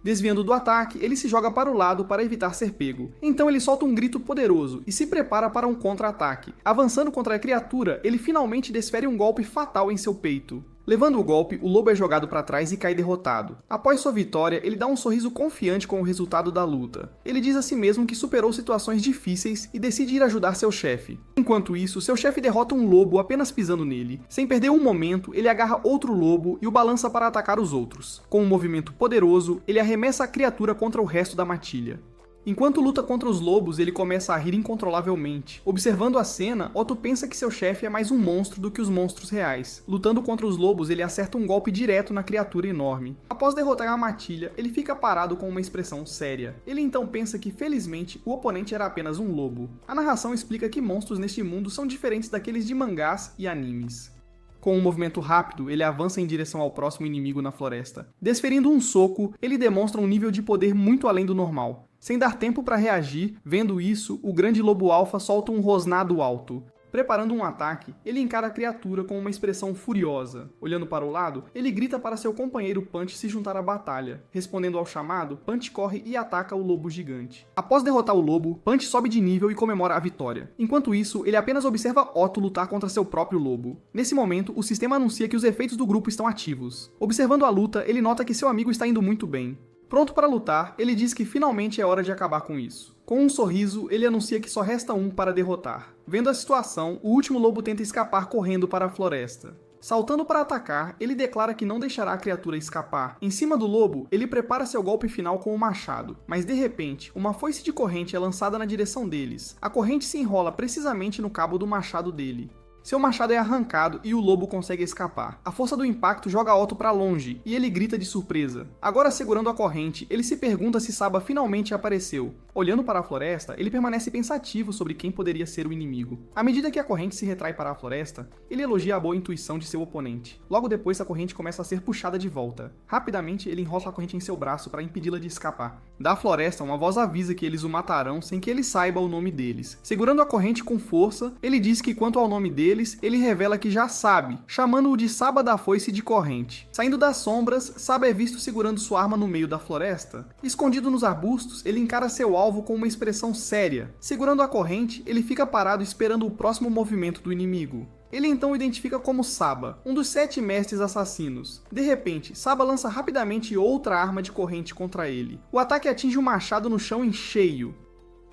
Desviando do ataque, ele se joga para o lado para evitar ser pego. Então ele solta um grito poderoso e se prepara para um contra-ataque. Avançando contra a criatura, ele finalmente desfere um golpe fatal em seu peito. Levando o golpe, o lobo é jogado para trás e cai derrotado. Após sua vitória, ele dá um sorriso confiante com o resultado da luta. Ele diz a si mesmo que superou situações difíceis e decide ir ajudar seu chefe. Enquanto isso, seu chefe derrota um lobo apenas pisando nele. Sem perder um momento, ele agarra outro lobo e o balança para atacar os outros. Com um movimento poderoso, ele arremessa a criatura contra o resto da matilha. Enquanto luta contra os lobos, ele começa a rir incontrolavelmente. Observando a cena, Otto pensa que seu chefe é mais um monstro do que os monstros reais. Lutando contra os lobos, ele acerta um golpe direto na criatura enorme. Após derrotar a matilha, ele fica parado com uma expressão séria. Ele então pensa que, felizmente, o oponente era apenas um lobo. A narração explica que monstros neste mundo são diferentes daqueles de mangás e animes. Com um movimento rápido, ele avança em direção ao próximo inimigo na floresta. Desferindo um soco, ele demonstra um nível de poder muito além do normal. Sem dar tempo para reagir, vendo isso, o grande lobo alfa solta um rosnado alto. Preparando um ataque, ele encara a criatura com uma expressão furiosa. Olhando para o lado, ele grita para seu companheiro Punch se juntar à batalha. Respondendo ao chamado, Punch corre e ataca o lobo gigante. Após derrotar o lobo, Punch sobe de nível e comemora a vitória. Enquanto isso, ele apenas observa Otto lutar contra seu próprio lobo. Nesse momento, o sistema anuncia que os efeitos do grupo estão ativos. Observando a luta, ele nota que seu amigo está indo muito bem. Pronto para lutar, ele diz que finalmente é hora de acabar com isso. Com um sorriso, ele anuncia que só resta um para derrotar. Vendo a situação, o último lobo tenta escapar correndo para a floresta. Saltando para atacar, ele declara que não deixará a criatura escapar. Em cima do lobo, ele prepara seu golpe final com o machado, mas de repente, uma foice de corrente é lançada na direção deles. A corrente se enrola precisamente no cabo do machado dele. Seu machado é arrancado e o lobo consegue escapar. A força do impacto joga Otto para longe e ele grita de surpresa. Agora segurando a corrente, ele se pergunta se Saba finalmente apareceu. Olhando para a floresta, ele permanece pensativo sobre quem poderia ser o inimigo. À medida que a corrente se retrai para a floresta, ele elogia a boa intuição de seu oponente. Logo depois, a corrente começa a ser puxada de volta. Rapidamente, ele enrola a corrente em seu braço para impedi-la de escapar. Da floresta, uma voz avisa que eles o matarão sem que ele saiba o nome deles. Segurando a corrente com força, ele diz que quanto ao nome deles, ele revela que já sabe, chamando-o de Saba da Foice de Corrente. Saindo das sombras, Saba é visto segurando sua arma no meio da floresta. Escondido nos arbustos, ele encara seu alvo com uma expressão séria. Segurando a corrente, ele fica parado esperando o próximo movimento do inimigo. Ele então o identifica como Saba, um dos 7 mestres assassinos. De repente, Saba lança rapidamente outra arma de corrente contra ele. O ataque atinge o machado no chão em cheio.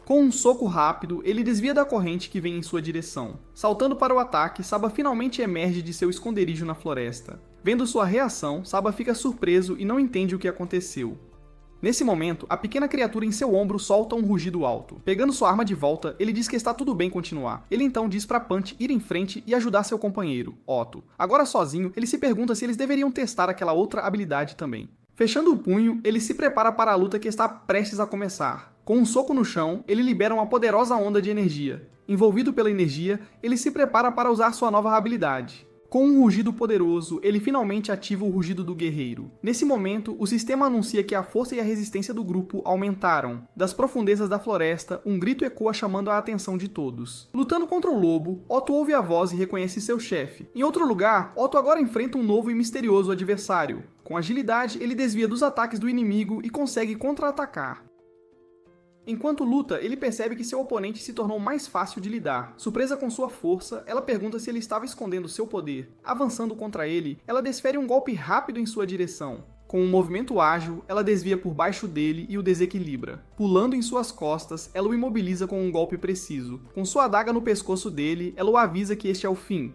Com um soco rápido, ele desvia da corrente que vem em sua direção. Saltando para o ataque, Saba finalmente emerge de seu esconderijo na floresta. Vendo sua reação, Saba fica surpreso e não entende o que aconteceu. Nesse momento, a pequena criatura em seu ombro solta um rugido alto. Pegando sua arma de volta, ele diz que está tudo bem continuar. Ele então diz para Punch ir em frente e ajudar seu companheiro, Otto. Agora sozinho, ele se pergunta se eles deveriam testar aquela outra habilidade também. Fechando o punho, ele se prepara para a luta que está prestes a começar. Com um soco no chão, ele libera uma poderosa onda de energia. Envolvido pela energia, ele se prepara para usar sua nova habilidade. Com um rugido poderoso, ele finalmente ativa o rugido do guerreiro. Nesse momento, o sistema anuncia que a força e a resistência do grupo aumentaram. Das profundezas da floresta, um grito ecoa chamando a atenção de todos. Lutando contra o lobo, Otto ouve a voz e reconhece seu chefe. Em outro lugar, Otto agora enfrenta um novo e misterioso adversário. Com agilidade, ele desvia dos ataques do inimigo e consegue contra-atacar. Enquanto luta, ele percebe que seu oponente se tornou mais fácil de lidar. Surpresa com sua força, ela pergunta se ele estava escondendo seu poder. Avançando contra ele, ela desfere um golpe rápido em sua direção. Com um movimento ágil, ela desvia por baixo dele e o desequilibra. Pulando em suas costas, ela o imobiliza com um golpe preciso. Com sua adaga no pescoço dele, ela o avisa que este é o fim.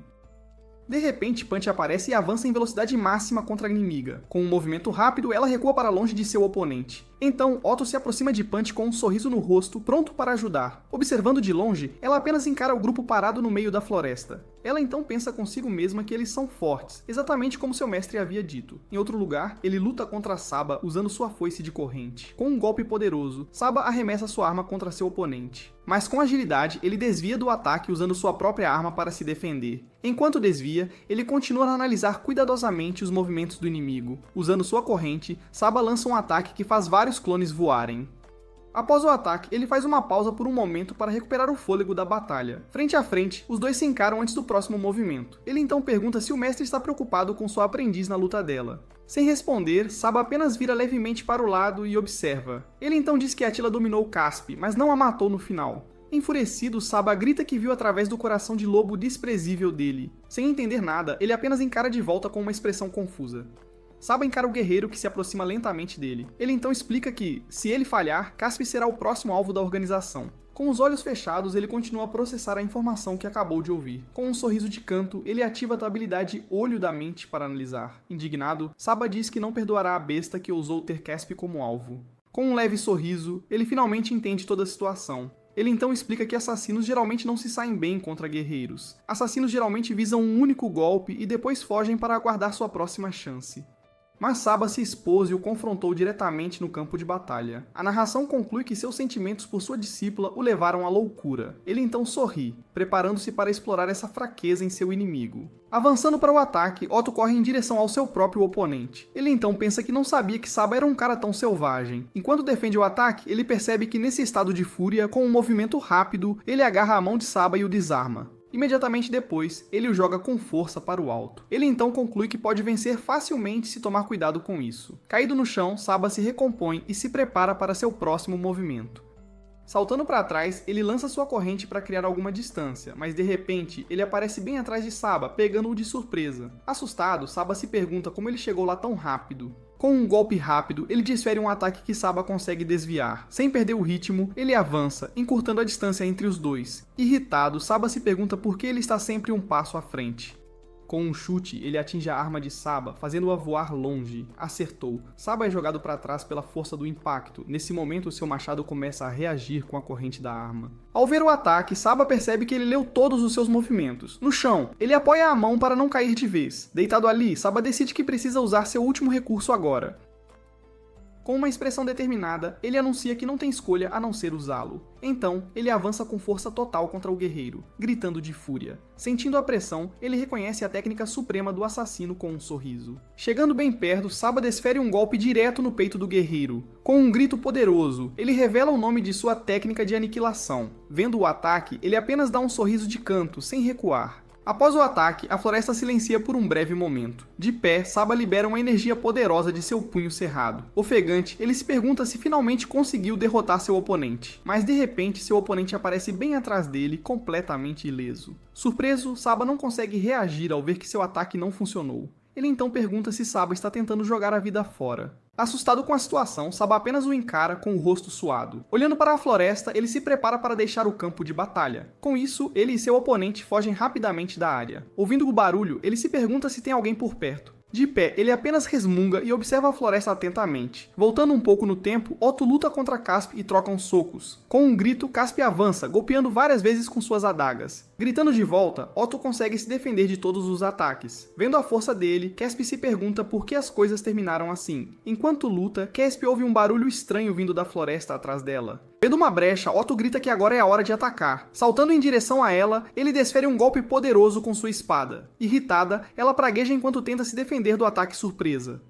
De repente, Punch aparece e avança em velocidade máxima contra a inimiga. Com um movimento rápido, ela recua para longe de seu oponente. Então, Otto se aproxima de Punch com um sorriso no rosto, pronto para ajudar. Observando de longe, ela apenas encara o grupo parado no meio da floresta. Ela então pensa consigo mesma que eles são fortes, exatamente como seu mestre havia dito. Em outro lugar, ele luta contra Saba usando sua foice de corrente. Com um golpe poderoso, Saba arremessa sua arma contra seu oponente. Mas com agilidade, ele desvia do ataque usando sua própria arma para se defender. Enquanto desvia, ele continua a analisar cuidadosamente os movimentos do inimigo. Usando sua corrente, Saba lança um ataque que faz vários clones voarem. Após o ataque, ele faz uma pausa por um momento para recuperar o fôlego da batalha. Frente a frente, os dois se encaram antes do próximo movimento. Ele então pergunta se o mestre está preocupado com sua aprendiz na luta dela. Sem responder, Saba apenas vira levemente para o lado e observa. Ele então diz que Attila dominou Caspe, mas não a matou no final. Enfurecido, Saba grita que viu através do coração de lobo desprezível dele. Sem entender nada, ele apenas encara de volta com uma expressão confusa. Saba encara o guerreiro que se aproxima lentamente dele. Ele então explica que, se ele falhar, Caspe será o próximo alvo da organização. Com os olhos fechados, ele continua a processar a informação que acabou de ouvir. Com um sorriso de canto, ele ativa a habilidade Olho da Mente para analisar. Indignado, Saba diz que não perdoará a besta que ousou ter Caspe como alvo. Com um leve sorriso, ele finalmente entende toda a situação. Ele então explica que assassinos geralmente não se saem bem contra guerreiros. Assassinos geralmente visam um único golpe e depois fogem para aguardar sua próxima chance. Mas Saba se expôs e o confrontou diretamente no campo de batalha. A narração conclui que seus sentimentos por sua discípula o levaram à loucura. Ele então sorri, preparando-se para explorar essa fraqueza em seu inimigo. Avançando para o ataque, Otto corre em direção ao seu próprio oponente. Ele então pensa que não sabia que Saba era um cara tão selvagem. Enquanto defende o ataque, ele percebe que nesse estado de fúria, com um movimento rápido, ele agarra a mão de Saba e o desarma. Imediatamente depois, ele o joga com força para o alto. Ele então conclui que pode vencer facilmente se tomar cuidado com isso. Caído no chão, Saba se recompõe e se prepara para seu próximo movimento. Saltando para trás, ele lança sua corrente para criar alguma distância, mas de repente, ele aparece bem atrás de Saba, pegando-o de surpresa. Assustado, Saba se pergunta como ele chegou lá tão rápido. Com um golpe rápido, ele desfere um ataque que Saba consegue desviar. Sem perder o ritmo, ele avança, encurtando a distância entre os dois. Irritado, Saba se pergunta por que ele está sempre um passo à frente. Com um chute, ele atinge a arma de Saba, fazendo-a voar longe. Acertou. Saba é jogado para trás pela força do impacto. Nesse momento, seu machado começa a reagir com a corrente da arma. Ao ver o ataque, Saba percebe que ele leu todos os seus movimentos. No chão, ele apoia a mão para não cair de vez. Deitado ali, Saba decide que precisa usar seu último recurso agora. Com uma expressão determinada, ele anuncia que não tem escolha a não ser usá-lo. Então, ele avança com força total contra o guerreiro, gritando de fúria. Sentindo a pressão, ele reconhece a técnica suprema do assassino com um sorriso. Chegando bem perto, Saba desfere um golpe direto no peito do guerreiro. Com um grito poderoso, ele revela o nome de sua técnica de aniquilação. Vendo o ataque, ele apenas dá um sorriso de canto, sem recuar. Após o ataque, a floresta silencia por um breve momento. De pé, Saba libera uma energia poderosa de seu punho cerrado. Ofegante, ele se pergunta se finalmente conseguiu derrotar seu oponente. Mas de repente, seu oponente aparece bem atrás dele, completamente ileso. Surpreso, Saba não consegue reagir ao ver que seu ataque não funcionou. Ele então pergunta se Saba está tentando jogar a vida fora. Assustado com a situação, Saba apenas o encara com o rosto suado. Olhando para a floresta, ele se prepara para deixar o campo de batalha. Com isso, ele e seu oponente fogem rapidamente da área. Ouvindo o barulho, ele se pergunta se tem alguém por perto. De pé, ele apenas resmunga e observa a floresta atentamente. Voltando um pouco no tempo, Otto luta contra Casp e trocam socos. Com um grito, Casp avança, golpeando várias vezes com suas adagas. Gritando de volta, Otto consegue se defender de todos os ataques. Vendo a força dele, Casp se pergunta por que as coisas terminaram assim. Enquanto luta, Casp ouve um barulho estranho vindo da floresta atrás dela. Vendo uma brecha, Otto grita que agora é a hora de atacar. Saltando em direção a ela, ele desfere um golpe poderoso com sua espada. Irritada, ela pragueja enquanto tenta se defender do ataque surpresa.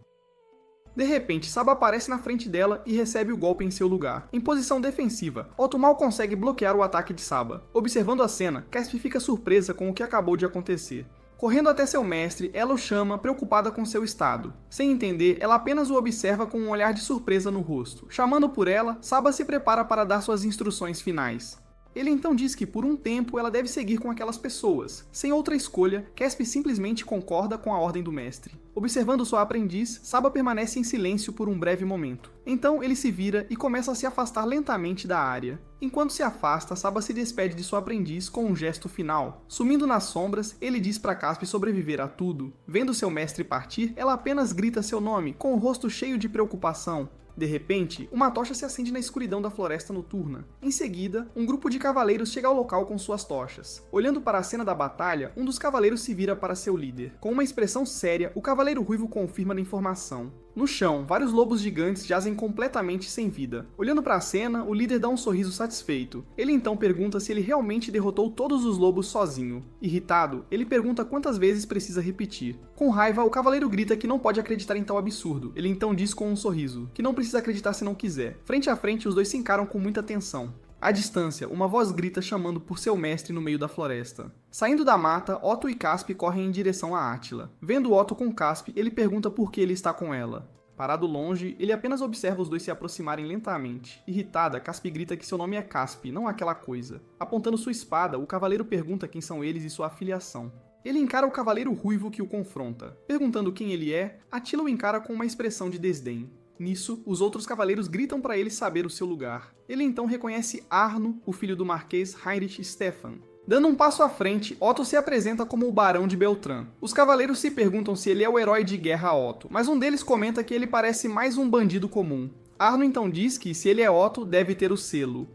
De repente, Saba aparece na frente dela e recebe o golpe em seu lugar. Em posição defensiva, Otto mal consegue bloquear o ataque de Saba. Observando a cena, Casp fica surpresa com o que acabou de acontecer. Correndo até seu mestre, ela o chama, preocupada com seu estado. Sem entender, ela apenas o observa com um olhar de surpresa no rosto. Chamando por ela, Saba se prepara para dar suas instruções finais. Ele então diz que por um tempo ela deve seguir com aquelas pessoas. Sem outra escolha, Casp simplesmente concorda com a ordem do mestre. Observando sua aprendiz, Saba permanece em silêncio por um breve momento. Então ele se vira e começa a se afastar lentamente da área. Enquanto se afasta, Saba se despede de sua aprendiz com um gesto final. Sumindo nas sombras, ele diz para Casp sobreviver a tudo. Vendo seu mestre partir, ela apenas grita seu nome, com o rosto cheio de preocupação. De repente, uma tocha se acende na escuridão da floresta noturna. Em seguida, um grupo de cavaleiros chega ao local com suas tochas. Olhando para a cena da batalha, um dos cavaleiros se vira para seu líder. Com uma expressão séria, o cavaleiro ruivo confirma a informação. No chão, vários lobos gigantes jazem completamente sem vida. Olhando para a cena, o líder dá um sorriso satisfeito. Ele então pergunta se ele realmente derrotou todos os lobos sozinho. Irritado, ele pergunta quantas vezes precisa repetir. Com raiva, o cavaleiro grita que não pode acreditar em tal absurdo. Ele então diz com um sorriso, que não precisa acreditar se não quiser. Frente a frente, os dois se encaram com muita tensão. À distância, uma voz grita chamando por seu mestre no meio da floresta. Saindo da mata, Otto e Casp correm em direção a Átila. Vendo Otto com Casp, ele pergunta por que ele está com ela. Parado longe, ele apenas observa os dois se aproximarem lentamente. Irritada, Casp grita que seu nome é Casp, não aquela coisa. Apontando sua espada, o cavaleiro pergunta quem são eles e sua afiliação. Ele encara o cavaleiro ruivo que o confronta. Perguntando quem ele é, Átila o encara com uma expressão de desdém. Nisso, os outros cavaleiros gritam para ele saber o seu lugar. Ele então reconhece Arno, o filho do Marquês Heinrich Stefan. Dando um passo à frente, Otto se apresenta como o Barão de Beltrán. Os cavaleiros se perguntam se ele é o herói de guerra Otto, mas um deles comenta que ele parece mais um bandido comum. Arno então diz que, se ele é Otto, deve ter o selo.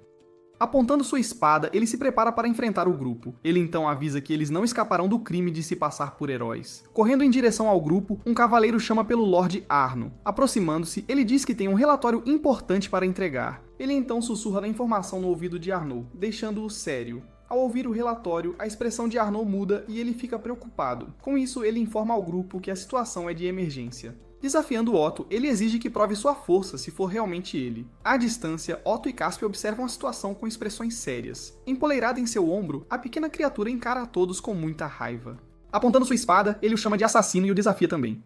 Apontando sua espada, ele se prepara para enfrentar o grupo. Ele então avisa que eles não escaparão do crime de se passar por heróis. Correndo em direção ao grupo, um cavaleiro chama pelo Lorde Arno. Aproximando-se, ele diz que tem um relatório importante para entregar. Ele então sussurra a informação no ouvido de Arnaud, deixando-o sério. Ao ouvir o relatório, a expressão de Arnaud muda e ele fica preocupado. Com isso, ele informa ao grupo que a situação é de emergência. Desafiando Otto, ele exige que prove sua força se for realmente ele. À distância, Otto e Casp observam a situação com expressões sérias. Empoleirada em seu ombro, a pequena criatura encara a todos com muita raiva. Apontando sua espada, ele o chama de assassino e o desafia também.